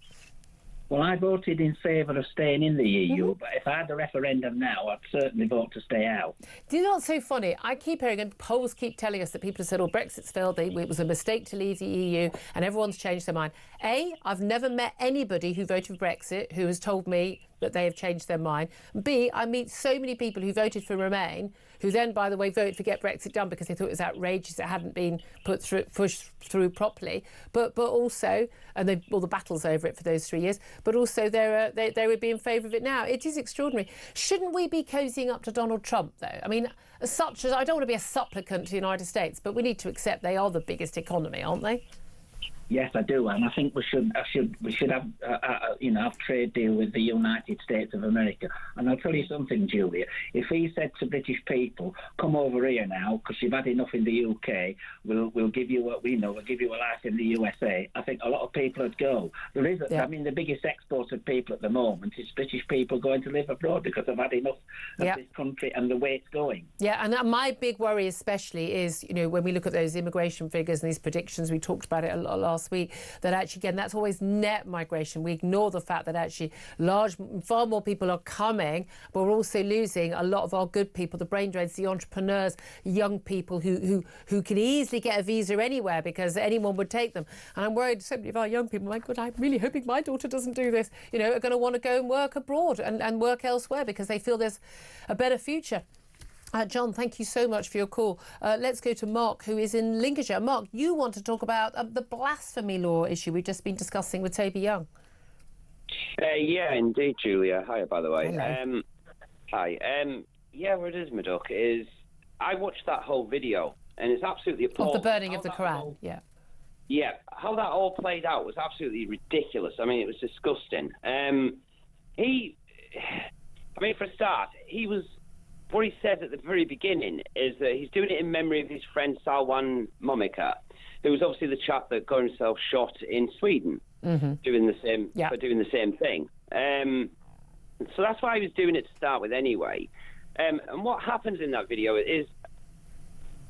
[SPEAKER 12] Well, I voted in favour of staying in the EU, but if I had a referendum now, I'd certainly vote to stay out.
[SPEAKER 1] Do you know what's so funny? I keep hearing, and polls keep telling us that people have said, oh, Brexit's failed, it was a mistake to leave the EU, and everyone's changed their mind. A, I've never met anybody who voted for Brexit who has told me that they have changed their mind. B, I meet so many people who voted for Remain, who then, by the way, voted for Get Brexit Done because they thought it was outrageous, it hadn't been pushed through properly. But also, and all the battles over it for those 3 years, but also they would be in favour of it now. It is extraordinary. Shouldn't we be cozying up to Donald Trump, though? I mean, as such as I don't want to be a supplicant to the United States, but we need to accept they are the biggest economy, aren't they?
[SPEAKER 12] Yes, I do, and I think we should have have trade deal with the United States of America. And I'll tell you something, Julia. If he said to British people, "Come over here now, because you've had enough in the UK. We'll give you what we know. We'll give you a life in the USA." I think a lot of people would go. There is, I mean, the biggest export of people at the moment is British people going to live abroad because they've had enough of this country and the way it's going.
[SPEAKER 1] Yeah, and my big worry, especially, is when we look at those immigration figures and these predictions. We talked about it a lot last week, that actually, again, that's always net migration. We ignore the fact that actually far more people are coming, but we're also losing a lot of our good people, the brain drains, the entrepreneurs, young people who can easily get a visa anywhere because anyone would take them. And I'm worried so many of our young people, my God, I'm really hoping my daughter doesn't do this, are going to want to go and work abroad and work elsewhere because they feel there's a better future. John, thank you so much for your call. Let's go to Mark, who is in Lincolnshire. Mark, you want to talk about the blasphemy law issue we've just been discussing with Toby Young.
[SPEAKER 13] Yeah, indeed, Julia. Hi, by the way.
[SPEAKER 1] Hello.
[SPEAKER 13] Hi. Yeah, what it is, Murdoch, is I watched that whole video, and it's absolutely appalling.
[SPEAKER 1] Of the burning of the Quran, yeah.
[SPEAKER 13] Yeah, how that all played out was absolutely ridiculous. I mean, it was disgusting. For a start, what he said at the very beginning is that he's doing it in memory of his friend Salwan Momika, who was obviously the chap that got himself shot in Sweden, doing the same thing. So that's why he was doing it to start with anyway. And what happens in that video is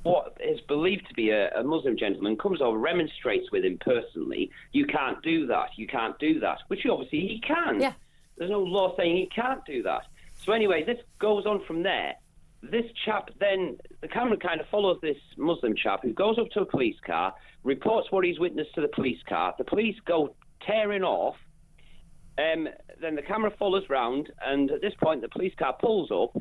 [SPEAKER 13] what is believed to be a Muslim gentleman comes over, remonstrates with him personally. You can't do that. You can't do that. Which obviously he can. Yeah. There's no law saying he can't do that. So anyway, this goes on from there. This chap then, the camera kind of follows this Muslim chap who goes up to a police car, reports what he's witnessed to the police car. The police go tearing off. Then the camera follows round, and at this point the police car pulls up.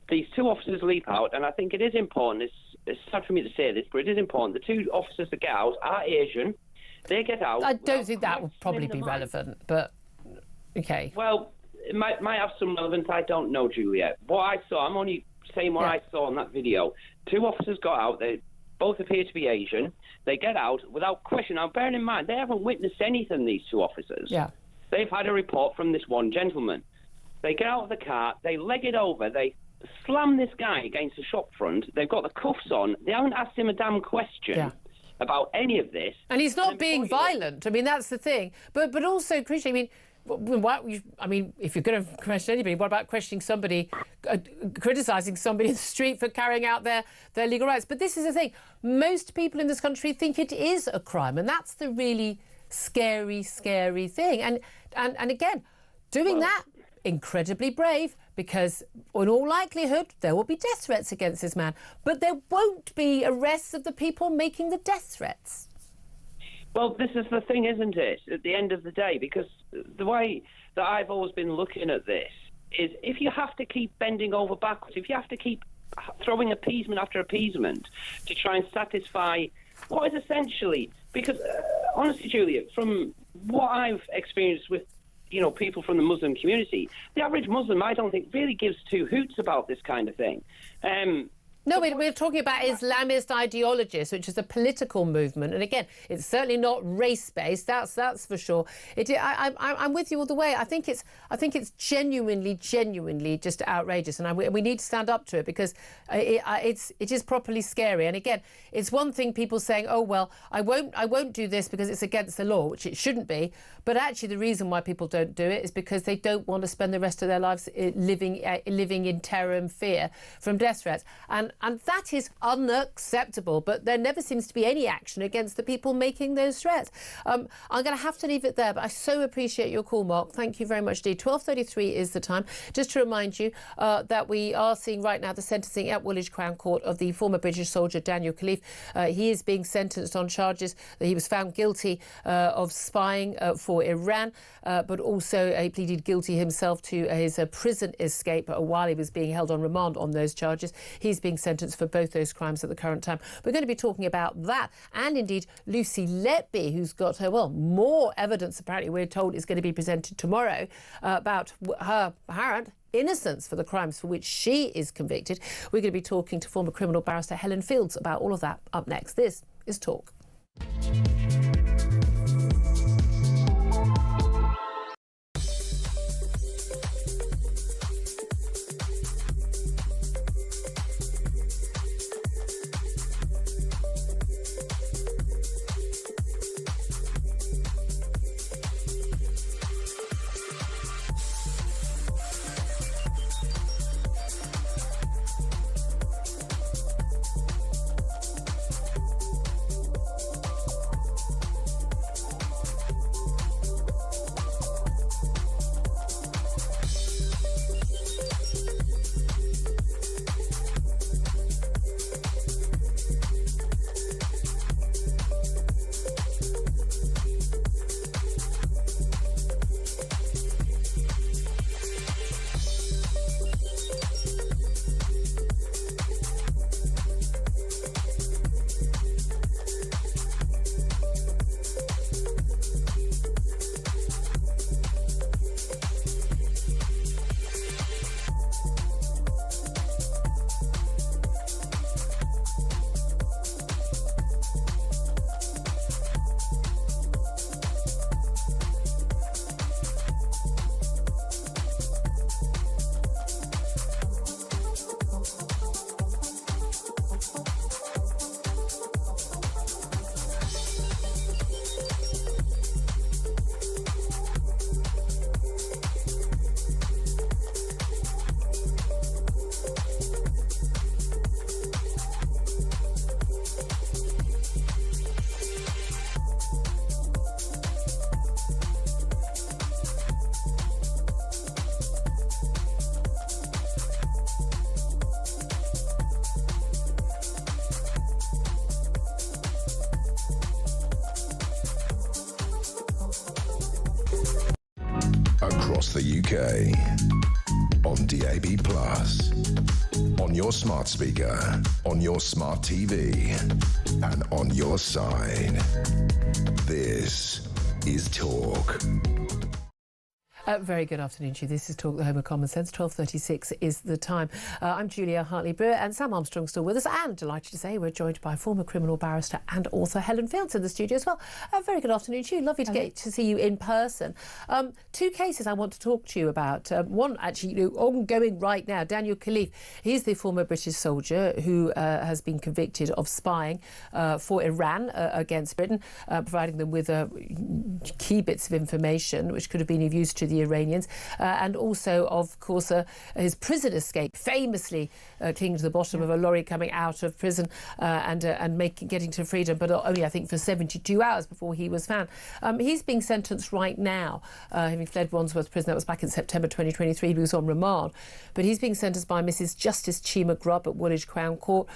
[SPEAKER 13] These two officers leap out, and I think it is important, it's sad for me to say this, but it is important. The two officers that get out are Asian. They get out.
[SPEAKER 1] I don't think that would probably be relevant, but okay.
[SPEAKER 13] Well, it might have some relevance. I don't know, Juliet. What I saw, I'm only saying what I saw in that video. Two officers got out. They both appear to be Asian. They get out without question. Now, bearing in mind, they haven't witnessed anything, these two officers.
[SPEAKER 1] Yeah.
[SPEAKER 13] They've had a report from this one gentleman. They get out of the car, they leg it over, they slam this guy against the shop front. They've got the cuffs on. They haven't asked him a damn question about any of this.
[SPEAKER 1] And he's not being violent. I mean, that's the thing. But also, Christian, I mean, if you're going to question anybody, what about questioning somebody, criticising somebody in the street for carrying out their legal rights? But this is the thing. Most people in this country think it is a crime, and that's the really scary, scary thing. And again, doing that, incredibly brave, because in all likelihood there will be death threats against this man, but there won't be arrests of the people making the death threats.
[SPEAKER 13] Well, this is the thing, isn't it, at the end of the day? Because the way that I've always been looking at this is, if you have to keep bending over backwards, if you have to keep throwing appeasement after appeasement to try and satisfy what is essentially, because honestly, Julia, from what I've experienced with people from the Muslim community, the average Muslim, I don't think, really gives two hoots about this kind of thing.
[SPEAKER 1] No, we're talking about Islamist ideologists, which is a political movement, and again, it's certainly not race-based. That's for sure. I'm with you all the way. I think it's genuinely just outrageous, and we need to stand up to it, because it is properly scary. And again, it's one thing people saying, "Oh well, I won't do this because it's against the law," which it shouldn't be. But actually, the reason why people don't do it is because they don't want to spend the rest of their lives living in terror and fear from death threats. And that is unacceptable, but there never seems to be any action against the people making those threats. I'm going to have to leave it there, but I so appreciate your call, Mark. Thank you very much indeed. 12:33 is the time. Just to remind you that we are seeing right now the sentencing at Woolwich Crown Court of the former British soldier Daniel Khalif. He is being sentenced on charges that he was found guilty of spying for Iran, but also he pleaded guilty himself to his prison escape while he was being held on remand on those charges. He's being sentenced for both those crimes at the current time. We're going to be talking about that, and indeed Lucy Letby, who's got more evidence, apparently we're told, is going to be presented tomorrow about her apparent innocence for the crimes for which she is convicted. We're going to be talking to former criminal barrister Helen Fields about all of that up next. This is Talk.
[SPEAKER 3] Across the UK, on DAB+, on your smart speaker, on your smart TV, and on your side. This is Talk.
[SPEAKER 1] Very good afternoon to you. This is Talk, the Home of Common Sense. 12:36 is the time. I'm Julia Hartley-Brewer, and Sam Armstrong's still with us. And delighted to say we're joined by former criminal barrister and author Helen Fields in the studio as well. Very good afternoon to you. Lovely to get to see you in person. Two cases I want to talk to you about. One actually ongoing right now. Daniel Khalif. He's the former British soldier who has been convicted of spying for Iran against Britain, providing them with key bits of information which could have been of use to the Iranians, and also, of course, his prison escape, famously clinging to the bottom of a lorry coming out of prison and getting to freedom, but only, I think, for 72 hours before he was found. He's being sentenced right now, having fled Wandsworth Prison. That was back in September 2023. He was on remand, but he's being sentenced by Mrs. Justice Chima Grubb at Woolwich Crown Court.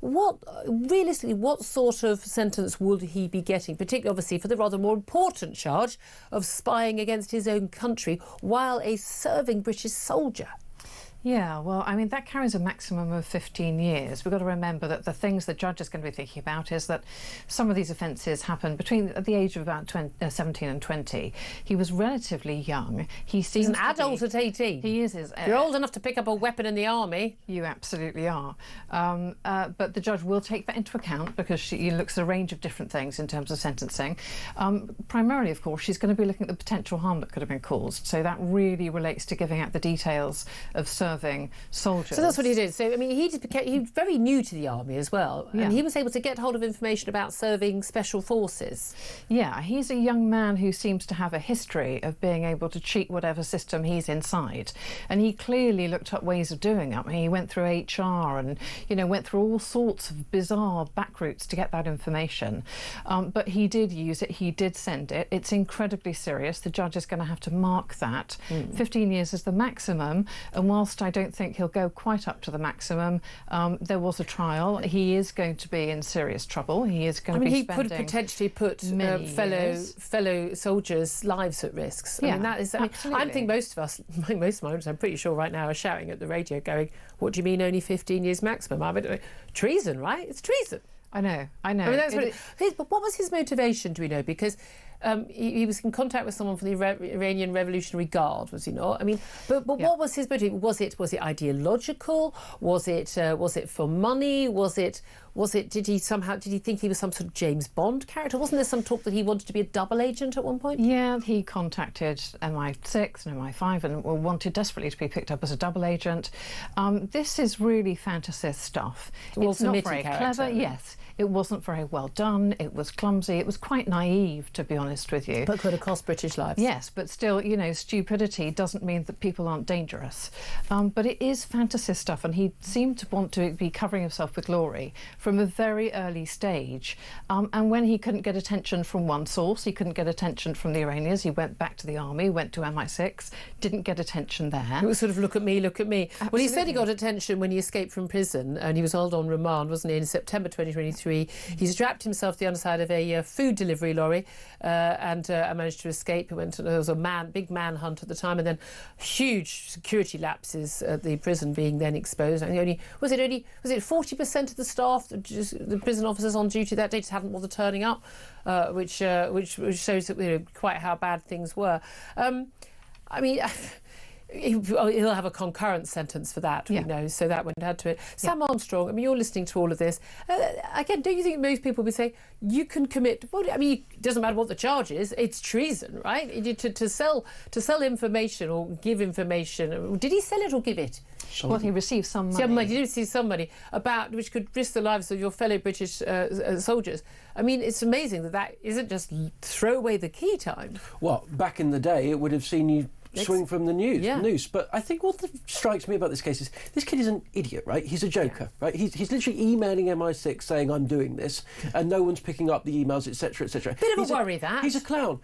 [SPEAKER 1] Realistically, what sort of sentence would he be getting, particularly, obviously, for the rather more important charge of spying against his own country while a serving British soldier?
[SPEAKER 5] Yeah, well, I mean, that carries a maximum of 15 years. We've got to remember that the things the judge is going to be thinking about is that some of these offences happened between the age of about 17 and 20. He was relatively young. He's
[SPEAKER 1] an adult at 18.
[SPEAKER 5] He is.
[SPEAKER 1] You're old enough to pick up a weapon in the army.
[SPEAKER 5] You absolutely are. But the judge will take that into account because she looks at a range of different things in terms of sentencing. Primarily, of course, she's going to be looking at the potential harm that could have been caused. So that really relates to giving out the details of serving soldiers.
[SPEAKER 1] So that's what he did. So, I mean, he was very new to the army as well, and he was able to get hold of information about serving special forces.
[SPEAKER 5] Yeah, he's a young man who seems to have a history of being able to cheat whatever system he's inside, and he clearly looked up ways of doing it. I mean, he went through HR and, went through all sorts of bizarre back routes to get that information. But he did use it, he did send it. It's incredibly serious. The judge is going to have to mark that. 15 years is the maximum, and whilst I don't think he'll go quite up to the maximum, there was a trial. He is going to be in serious trouble. He is going to be spending...
[SPEAKER 1] he could potentially put fellow soldiers' lives at risk.
[SPEAKER 5] Yeah,
[SPEAKER 1] I mean, that is... I think most of us, most of my owners, I'm pretty sure right now, are shouting at the radio going, what do you mean only 15 years maximum? I mean, treason, right? It's treason.
[SPEAKER 5] I know.
[SPEAKER 1] I mean, that's but what was his motivation, do we know? Because he was in contact with someone from the Iranian Revolutionary Guard, was he not? I mean, but what was his motive? Was it ideological? Was it for money? Did he think he was some sort of James Bond character? Wasn't there some talk that he wanted to be a double agent at one point?
[SPEAKER 5] Yeah, he contacted MI6 and MI5 and wanted desperately to be picked up as a double agent. This is really fantasist stuff. It's not very clever, yes. It wasn't very well done. It was clumsy. It was quite naive, to be honest with you.
[SPEAKER 1] But could have cost British lives.
[SPEAKER 5] Yes, but still, stupidity doesn't mean that people aren't dangerous. But it is fantasy stuff, and he seemed to want to be covering himself with glory from a very early stage. And when he couldn't get attention from one source, he couldn't get attention from the Iranians, he went back to the army, went to MI6, didn't get attention there.
[SPEAKER 1] It was sort of, look at me, look at me.
[SPEAKER 5] Absolutely.
[SPEAKER 1] Well, he said he got attention when he escaped from prison, and he was held on remand, wasn't he, in September 2023. He strapped himself to the underside of a food delivery lorry and managed to escape. There was a big manhunt at the time, and then huge security lapses at the prison being then exposed. And was it 40% of the staff, the prison officers on duty that day, just hadn't bothered turning up, which shows that, quite how bad things were. I mean. He'll have a concurrent sentence for that, we know, so that won't add to it. Sam Armstrong, I mean, you're listening to all of this. Again, don't you think most people would say you can commit... Well, I mean, it doesn't matter what the charge is, it's treason, right? To sell information or give information. Did he sell it or give it?
[SPEAKER 5] Well, he received some money.
[SPEAKER 1] He did receive some money, which could risk the lives of your fellow British soldiers. I mean, it's amazing that isn't just throw away the key time.
[SPEAKER 4] Well, back in the day, it would have seen you swing from the noose. But I think what strikes me about this case is this kid is an idiot, right? He's a joker, right? He's literally emailing MI6 saying, I'm doing this, and no one's picking up the emails, etc., etc.
[SPEAKER 1] Bit of a worry, that.
[SPEAKER 4] He's a clown.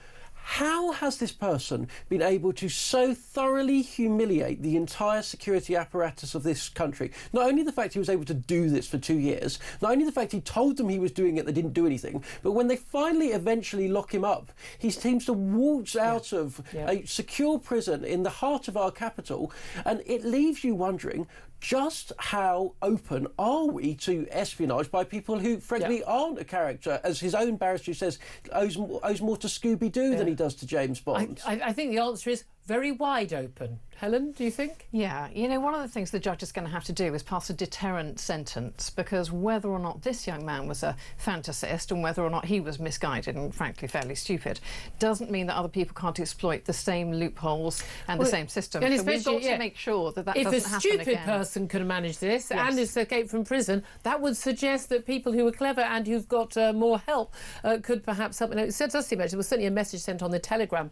[SPEAKER 4] How has this person been able to so thoroughly humiliate the entire security apparatus of this country? Not only the fact he was able to do this for 2 years, not only the fact he told them he was doing it, they didn't do anything, but when they finally eventually lock him up, he seems to waltz out of a secure prison in the heart of our capital, and it leaves you wondering just how open are we to espionage by people who, frankly, aren't a character, as his own barrister says, owes more to Scooby-Doo than he does to James Bond.
[SPEAKER 1] I think the answer is very wide open. Helen, do you think?
[SPEAKER 5] Yeah, you know, one of the things the judge is going to have to do is pass a deterrent sentence, because whether or not this young man was a fantasist and whether or not he was misguided and frankly fairly stupid doesn't mean that other people can't exploit the same loopholes and the same system.
[SPEAKER 1] And
[SPEAKER 5] so we've got to make sure that that
[SPEAKER 1] if
[SPEAKER 5] doesn't happen again.
[SPEAKER 1] If a stupid person can manage this and escape from prison, that would suggest that people who are clever and who've got more help could perhaps help. It does seem, there was certainly a message sent on the Telegram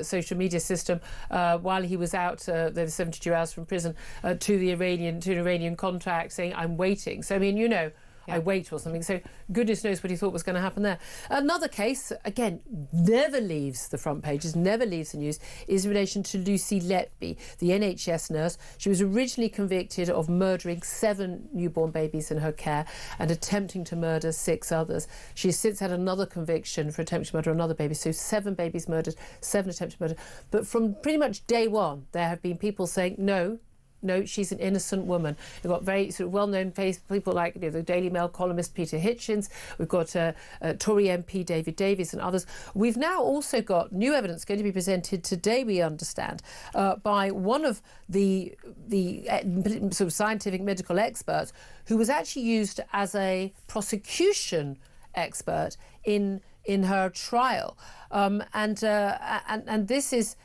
[SPEAKER 1] social media system while he was out, there were 72 hours from prison, to an Iranian contact saying, I'm waiting. So, I mean, you know, I wait or something. So goodness knows what he thought was going to happen there. Another case, again, never leaves the front pages, never leaves the news, is in relation to Lucy Letby, the NHS nurse. She was originally convicted of murdering 7 newborn babies in her care and attempting to murder 6 others. She has since had another conviction for attempting to murder another baby. So 7 babies murdered, 7 attempted murder. But from pretty much day one, there have been people saying, no, she's an innocent woman. We've got very sort of well-known people like the Daily Mail columnist Peter Hitchens. We've got Tory MP David Davies and others. We've now also got new evidence going to be presented today, we understand, by one of the sort of scientific medical experts who was actually used as a prosecution expert in her trial. And this is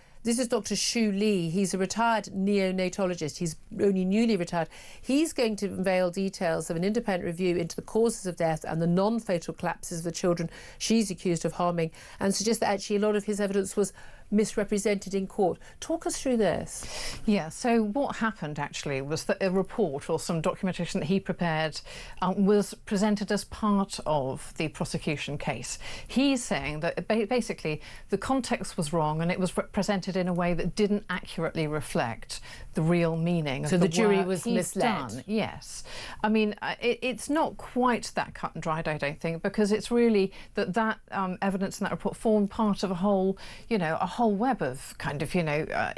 [SPEAKER 1] Dr. Shu Lee. He's a retired neonatologist. He's only newly retired. He's going to unveil details of an independent review into the causes of death and the non-fatal collapses of the children she's accused of harming, and suggest that actually a lot of his evidence was misrepresented in court. Talk us through this.
[SPEAKER 5] Yeah, so what happened actually was that a report or some documentation that he prepared was presented as part of the prosecution case. He's saying that basically the context was wrong and it was presented in a way that didn't accurately reflect the real meaning of the work.
[SPEAKER 1] So the jury was misled?
[SPEAKER 5] Done. Yes. I mean, it's not quite that cut and dried, I don't think, because it's really that evidence in that report formed part of a whole web of kind of,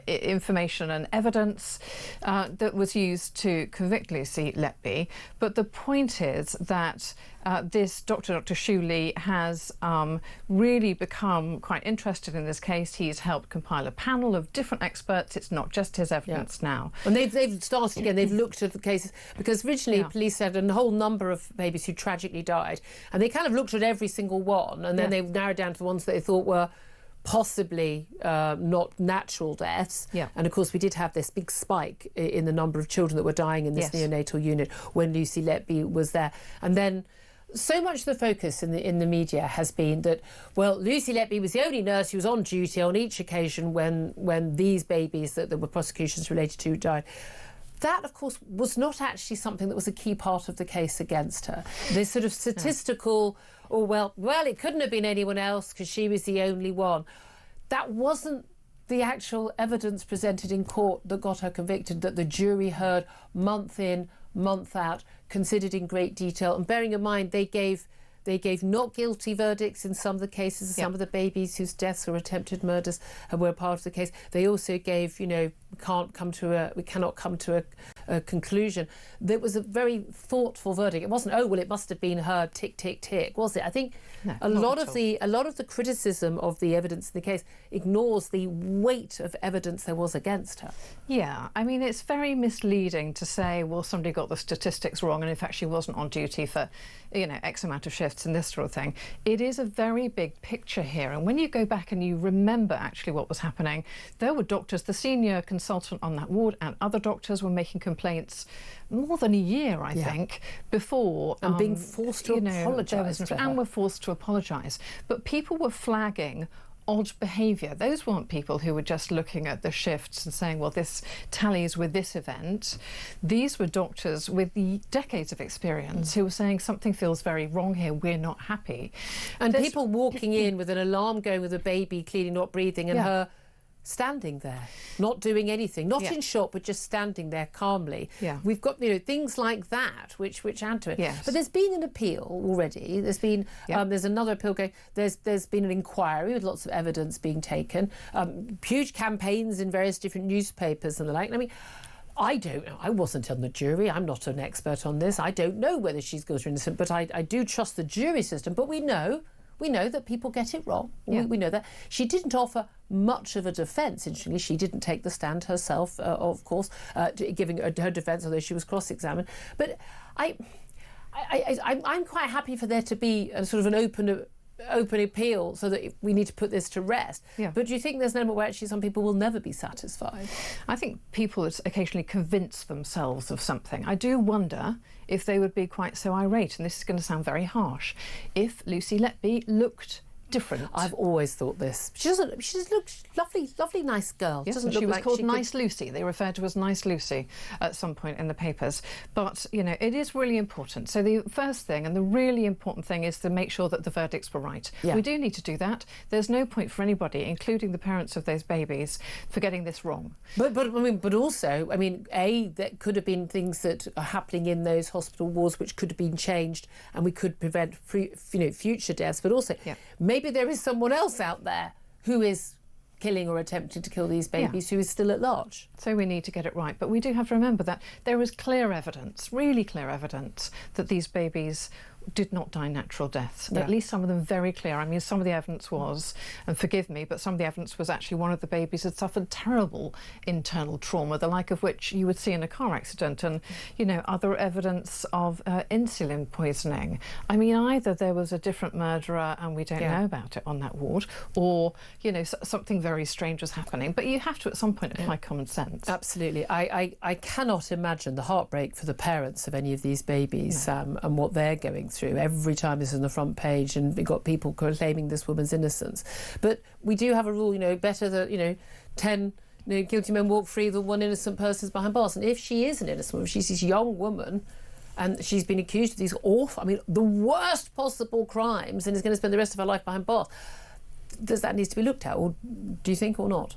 [SPEAKER 5] information and evidence that was used to convict Lucy Letby. But the point is that this Dr. Shu Lee has really become quite interested in this case. He's helped compile a panel of different experts. It's not just his evidence now.
[SPEAKER 1] And they've started again. They've looked at the cases, because originally police had a whole number of babies who tragically died, and they kind of looked at every single one, and then they narrowed down to the ones that they thought were possibly not natural deaths. And of course we did have this big spike in the number of children that were dying in this neonatal unit when Lucy Letby was there. And then so much of the focus in the media has been that, well, Lucy Letby was the only nurse who was on duty on each occasion when these babies that there were prosecutions related to died. That, of course, was not actually something that was a key part of the case against her. This sort of statistical, well, it couldn't have been anyone else because she was the only one. That wasn't the actual evidence presented in court that got her convicted, that the jury heard month in, month out, considered in great detail. And bearing in mind, they gave not guilty verdicts in some of the cases. Some of the babies whose deaths or attempted murders were part of the case. They also gave, we cannot come to a conclusion. There was a very thoughtful verdict. It wasn't, it must have been her, tick, tick, tick, was it? I think a lot of the criticism of the evidence in the case ignores the weight of evidence there was against her.
[SPEAKER 5] Yeah, I mean, it's very misleading to say, well, somebody got the statistics wrong and in fact she wasn't on duty for, X amount of shifts and this sort of thing. It is a very big picture here, and when you go back and you remember actually what was happening, there were doctors, the senior consultant on that ward and other doctors were making complaints more than a year, I think, before.
[SPEAKER 1] And being forced to apologise.
[SPEAKER 5] And were forced to apologise. But people were flagging odd behaviour. Those weren't people who were just looking at the shifts and saying, well, this tallies with this event. These were doctors with decades of experience who were saying something feels very wrong here, we're not happy.
[SPEAKER 1] And people walking in with an alarm going with a baby clearly not breathing and her standing there, not doing anything, not in shock, but just standing there calmly. We've got things like that which add to it. But there's been an appeal already. There's been there's another appeal going. There's been an inquiry with lots of evidence being taken, huge campaigns in various different newspapers and the like. I mean, I don't know. I wasn't on the jury. I'm not an expert on this. I don't know whether she's guilty or innocent, but I do trust the jury system. But we know we know that people get it wrong.
[SPEAKER 5] Yeah.
[SPEAKER 1] We know that. She didn't offer much of a defence. Interestingly, she didn't take the stand herself, of course, giving her defence, although she was cross-examined. But I'm quite happy for there to be a sort of an open appeal, so that we need to put this to rest.
[SPEAKER 5] Yeah.
[SPEAKER 1] But do you think there's an element where actually some people will never be satisfied?
[SPEAKER 5] I think people occasionally convince themselves of something. I do wonder if they would be quite so irate, and this is going to sound very harsh, if Lucy Letby looked different.
[SPEAKER 1] I've always thought this. She just looked lovely, nice girl.
[SPEAKER 5] Yes,
[SPEAKER 1] Doesn't
[SPEAKER 5] she
[SPEAKER 1] look
[SPEAKER 5] was
[SPEAKER 1] like
[SPEAKER 5] called
[SPEAKER 1] she
[SPEAKER 5] Nice Lucy. They referred to as Nice Lucy at some point in the papers. But, you know, it is really important. So the first thing, and the really important thing, is to make sure that the verdicts were right.
[SPEAKER 1] Yeah.
[SPEAKER 5] We do need to do that. There's no point for anybody, including the parents of those babies, for getting this wrong.
[SPEAKER 1] But also, there could have been things that are happening in those hospital wards which could have been changed, and we could prevent future deaths. But also, maybe there is someone else out there who is killing or attempting to kill these babies who is still at large.
[SPEAKER 5] So we need to get it right. But we do have to remember that there is clear evidence, really clear evidence, that these babies did not die natural deaths.
[SPEAKER 1] Yeah.
[SPEAKER 5] At least some of them very clear. I mean, some of the evidence was, and forgive me, but some of the evidence was actually one of the babies had suffered terrible internal trauma, the like of which you would see in a car accident, and, you know, other evidence of insulin poisoning. I mean, either there was a different murderer and we don't know about it on that ward, or, you know, something very strange was happening. But you have to, at some point, apply common sense.
[SPEAKER 1] Absolutely. I cannot imagine the heartbreak for the parents of any of these babies, and what they're going through every time this is on the front page, and we've got people claiming this woman's innocence. But we do have a rule, better that 10 guilty men walk free than one innocent person is behind bars. And if she is an innocent woman, if she's this young woman and she's been accused of these the worst possible crimes, and is going to spend the rest of her life behind bars, does that need to be looked at, or do you think, or not?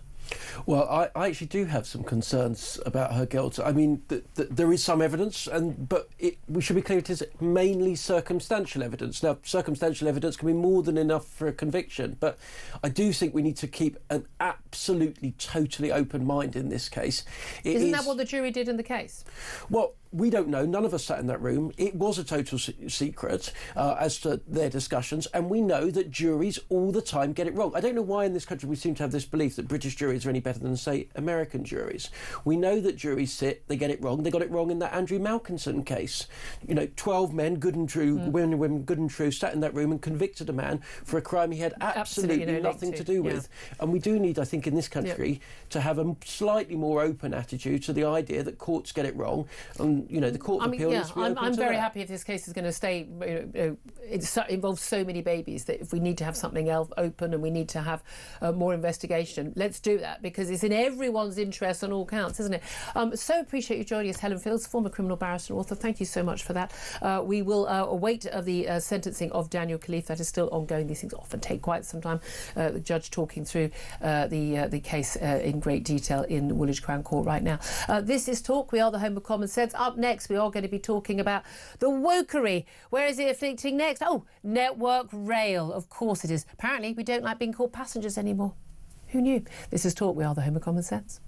[SPEAKER 4] Well, I actually do have some concerns about her guilt. I mean, there is some evidence, but we should be clear, it is mainly circumstantial evidence. Now, circumstantial evidence can be more than enough for a conviction, but I do think we need to keep an absolutely, totally open mind in this case.
[SPEAKER 1] Isn't that what the jury did in the case?
[SPEAKER 4] Well, we don't know. None of us sat in that room. It was a total secret as to their discussions, and we know that juries all the time get it wrong. I don't know why in this country we seem to have this belief that British juries are any better than, say, American juries. We know that juries they get it wrong. They got it wrong in that Andrew Malkinson case. 12 men, good and true, women and women, good and true, sat in that room and convicted a man for a crime he had absolutely nothing to do with. And we do need, I think, in this country to have a slightly more open attitude to the idea that courts get it wrong. And the Court of Appeal needs to be open
[SPEAKER 1] I'm
[SPEAKER 4] to
[SPEAKER 1] very
[SPEAKER 4] that.
[SPEAKER 1] happy if this case is going to stay. It involves so many babies that if we need to have something else open and we need to have more investigation, let's do that, because it's in everyone's interest on all counts, isn't it? So appreciate you joining us, Helen Fields, former criminal barrister and author. Thank you so much for that. We will await the sentencing of Daniel Khalif. That is still ongoing. These things often take quite some time. The judge talking through the case in great detail in Woolwich Crown Court right now. This is Talk. We are the home of common sense. Up next, we are going to be talking about the wokery. Where is it afflicting next? Oh, Network Rail. Of course it is. Apparently, we don't like being called passengers anymore. Who knew? This is Talk. We are the home of common sense.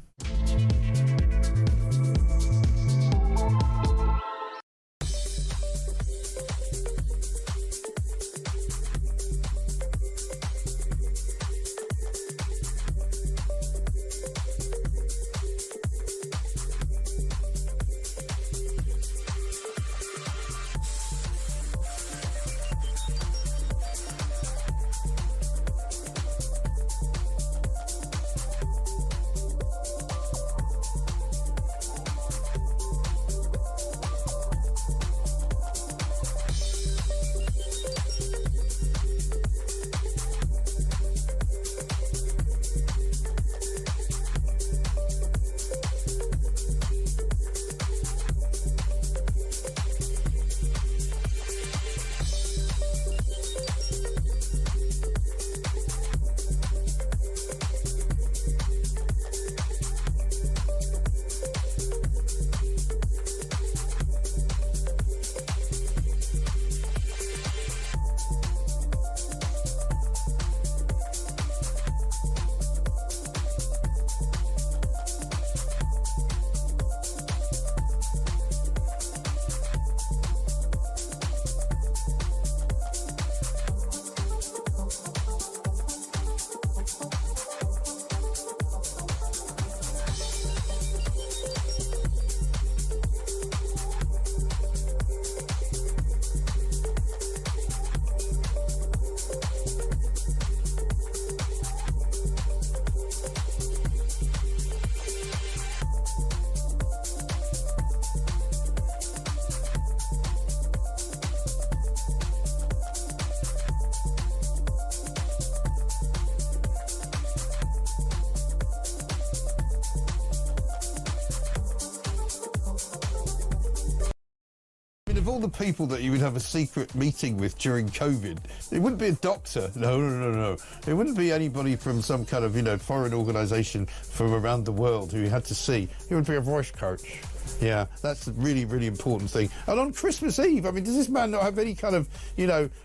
[SPEAKER 2] of all the people that you would have a secret meeting with during COVID, it wouldn't be a doctor. No. It wouldn't be anybody from some kind of, foreign organisation from around the world who you had to see. It would be a voice coach. Yeah, that's a really, really important thing. And on Christmas Eve, I mean, does this man not have any kind of,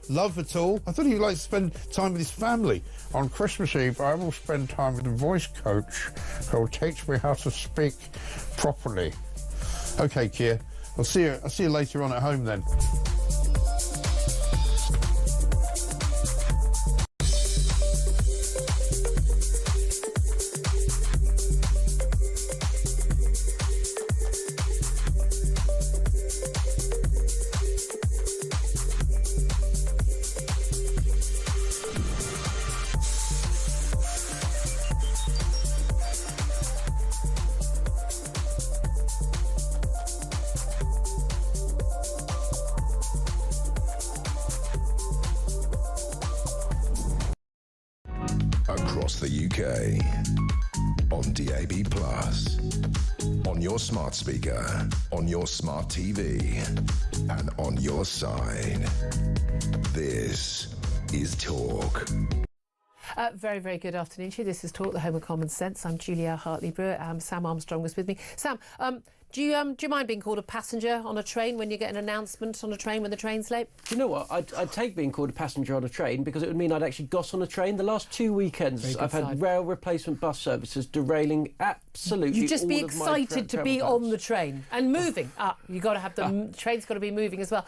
[SPEAKER 2] love at all? I thought he'd like to spend time with his family. On Christmas Eve, I will spend time with a voice coach who will teach me how to speak properly. OK, Keir, I'll see you later on at home then.
[SPEAKER 3] Across the UK, on DAB+, on your smart speaker, on your smart TV, and on your side. This is Talk.
[SPEAKER 1] Very, very good afternoon to you. This is Talk, the home of common sense. I'm Julia Hartley-Brewer. Sam Armstrong was with me. Sam, do you mind being called a passenger on a train when you get an announcement on a train when the train's late?
[SPEAKER 4] Do you know what? I'd take being called a passenger on a train because it would mean I'd actually got on a train. The last 2 weekends, I've had rail replacement bus services derailing absolutely.
[SPEAKER 1] You'd just be
[SPEAKER 4] all of my
[SPEAKER 1] excited to be
[SPEAKER 4] travel
[SPEAKER 1] on the train and moving. You've got to have the train's got to be moving as well.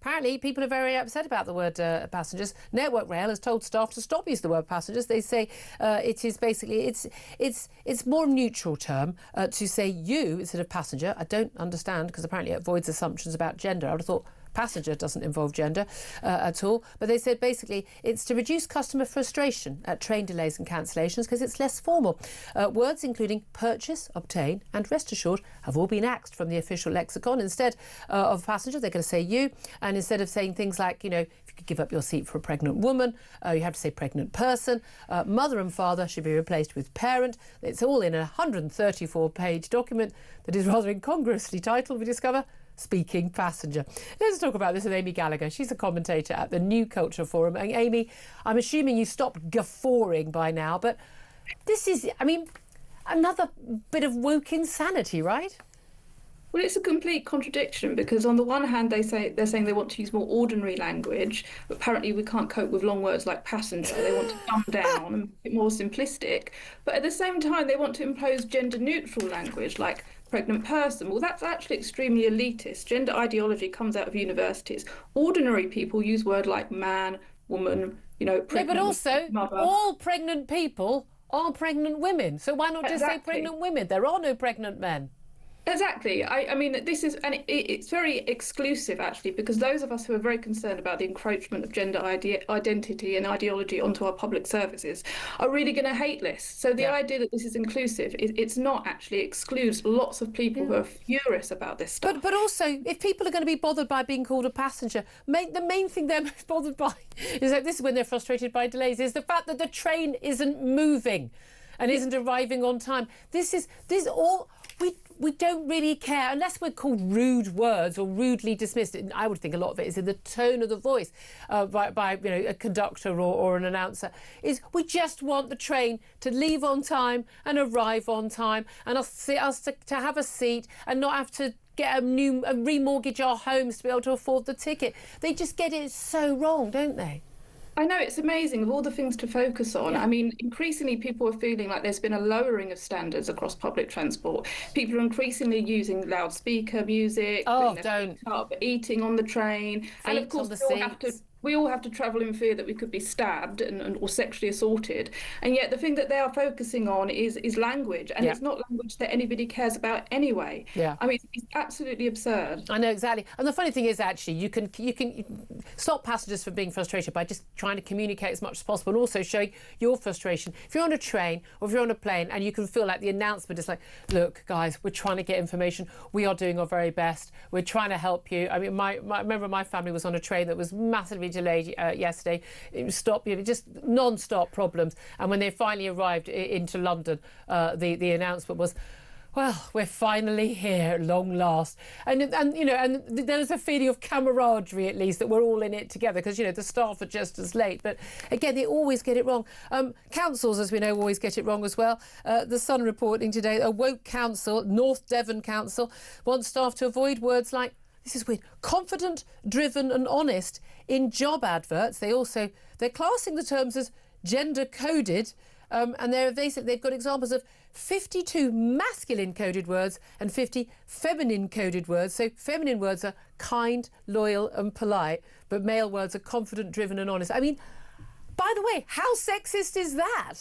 [SPEAKER 1] Apparently, people are very upset about the word passengers. Network Rail has told staff to stop using the word passengers. They say it is basically it's more neutral term to say you instead of passenger. I don't understand because apparently it avoids assumptions about gender. I would have thought passenger doesn't involve gender at all. But they said basically it's to reduce customer frustration at train delays and cancellations because it's less formal. Words including purchase, obtain and rest assured have all been axed from the official lexicon. Instead of passenger, they're going to say you. And instead of saying things like, if you could give up your seat for a pregnant woman, you have to say pregnant person. Mother and father should be replaced with parent. It's all in a 134-page document that is rather incongruously titled, we discover, Speaking Passenger. Let's talk about this with Amy Gallagher. She's a commentator at the New Culture Forum. And Amy, I'm assuming you stopped guffawing by now, but this is, another bit of woke insanity, right?
[SPEAKER 10] Well, it's a complete contradiction because on the one hand they're saying they want to use more ordinary language, but apparently we can't cope with long words like passenger. They want to dumb down and make it more simplistic. But at the same time they want to impose gender neutral language like pregnant person. Well, that's actually extremely elitist. Gender ideology comes out of universities. Ordinary people use words like man, woman, pregnant.
[SPEAKER 1] No, but also
[SPEAKER 10] mother.
[SPEAKER 1] All pregnant people are pregnant women. So why not just say pregnant women? There are no pregnant men.
[SPEAKER 10] Exactly. I mean, this is, and it's very exclusive actually, because those of us who are very concerned about the encroachment of gender identity and ideology onto our public services are really going to hate this. So the idea that this is inclusive, it's not actually, excludes lots of people who are furious about this stuff.
[SPEAKER 1] But also, if people are going to be bothered by being called a passenger, the main thing they're most bothered by is that this is when they're frustrated by delays, is the fact that the train isn't moving and isn't arriving on time. This all. We don't really care, unless we're called rude words or rudely dismissed. I would think a lot of it is in the tone of the voice by a conductor or an announcer. Is we just want the train to leave on time and arrive on time, and us to have a seat and not have to get remortgage our homes to be able to afford the ticket. They just get it so wrong, don't they?
[SPEAKER 10] I know, it's amazing of all the things to focus on. I mean, increasingly people are feeling like there's been a lowering of standards across public transport. People are increasingly using loudspeaker music, eating on the train, and of course we all have to travel in fear that we could be stabbed or sexually assaulted. And yet the thing that they are focusing on is language, and it's not language that anybody cares about anyway.
[SPEAKER 1] Yeah.
[SPEAKER 10] I mean, it's absolutely absurd.
[SPEAKER 1] I know, exactly. And the funny thing is, actually, you can stop passengers from being frustrated by just trying to communicate as much as possible and also showing your frustration. If you're on a train or if you're on a plane and you can feel like the announcement is like, look, guys, we're trying to get information. We are doing our very best. We're trying to help you. I mean, I remember my family was on a train that was massively delayed yesterday. It was just non-stop problems. And when they finally arrived into London, the announcement was, Well, we're finally here at long last. And you know, and there's a feeling of camaraderie, at least, that we're all in it together, because, you know, the staff are just as late. But again, they always get it wrong. Councils, as we know, always get it wrong as well. The Sun reporting today, a woke council, North Devon Council, wants staff to avoid words like, this is weird, confident, driven and honest in job adverts. They're classing the terms as gender-coded, and they've got examples of 52 masculine-coded words and 50 feminine-coded words. So feminine words are kind, loyal and polite, but male words are confident, driven and honest. I mean, by the way, how sexist is that?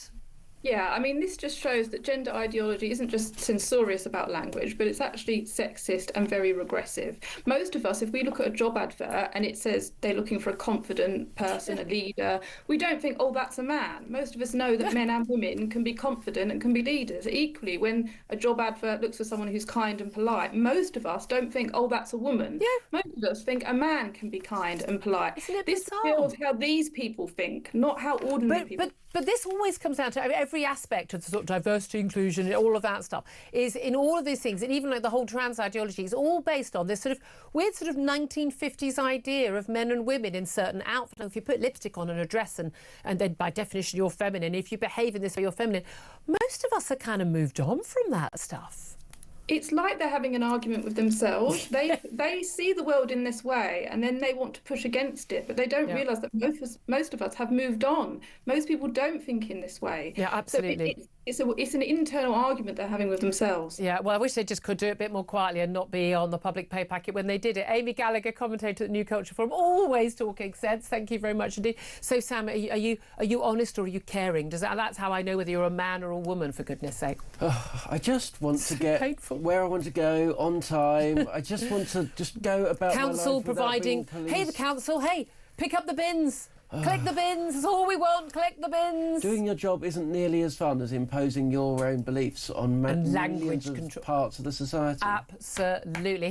[SPEAKER 10] Yeah, I mean, this just shows that gender ideology isn't just censorious about language, but it's actually sexist and very regressive. Most of us, if we look at a job advert and it says they're looking for a confident person, a leader, we don't think, oh, that's a man. Most of us know that men and women can be confident and can be leaders. Equally, when a job advert looks for someone who's kind and polite, most of us don't think, oh, that's a woman. Yeah. Most of us think a man can be kind and polite.
[SPEAKER 1] Isn't it
[SPEAKER 10] this
[SPEAKER 1] bizarre?
[SPEAKER 10] reveals how these people think, not how ordinary people think.
[SPEAKER 1] But this always comes down to every aspect of the sort of diversity, inclusion, all of that stuff is in all of these things, and even like the whole trans ideology is all based on this sort of weird sort of 1950s idea of men and women in certain outfits. If you put lipstick on and a dress and then by definition you're feminine, if you behave in this way you're feminine. Most of us are kind of moved on from that stuff.
[SPEAKER 10] It's like they're having an argument with themselves. They see the world in this way and then they want to push against it, but they don't realise that most of us have moved on. Most people don't think in this way.
[SPEAKER 1] Yeah, absolutely.
[SPEAKER 10] So it's an internal argument they're having with themselves.
[SPEAKER 1] Yeah, well, I wish they just could do it a bit more quietly and not be on the public pay packet when they did it. Amy Gallagher, commentator at the New Culture Forum, always talking sense. Thank you very much indeed. So, Sam, are you honest or are you caring? That's how I know whether you're a man or a woman, for goodness sake.
[SPEAKER 4] I just want to get where I want to go on time. I just want to go about
[SPEAKER 1] council
[SPEAKER 4] my life
[SPEAKER 1] providing. Hey, the council. Hey, pick up the bins. Collect the bins, that's all we want, collect the bins.
[SPEAKER 4] Doing your job isn't nearly as fun as imposing your own beliefs on
[SPEAKER 1] language
[SPEAKER 4] millions of parts of the society.
[SPEAKER 1] Absolutely.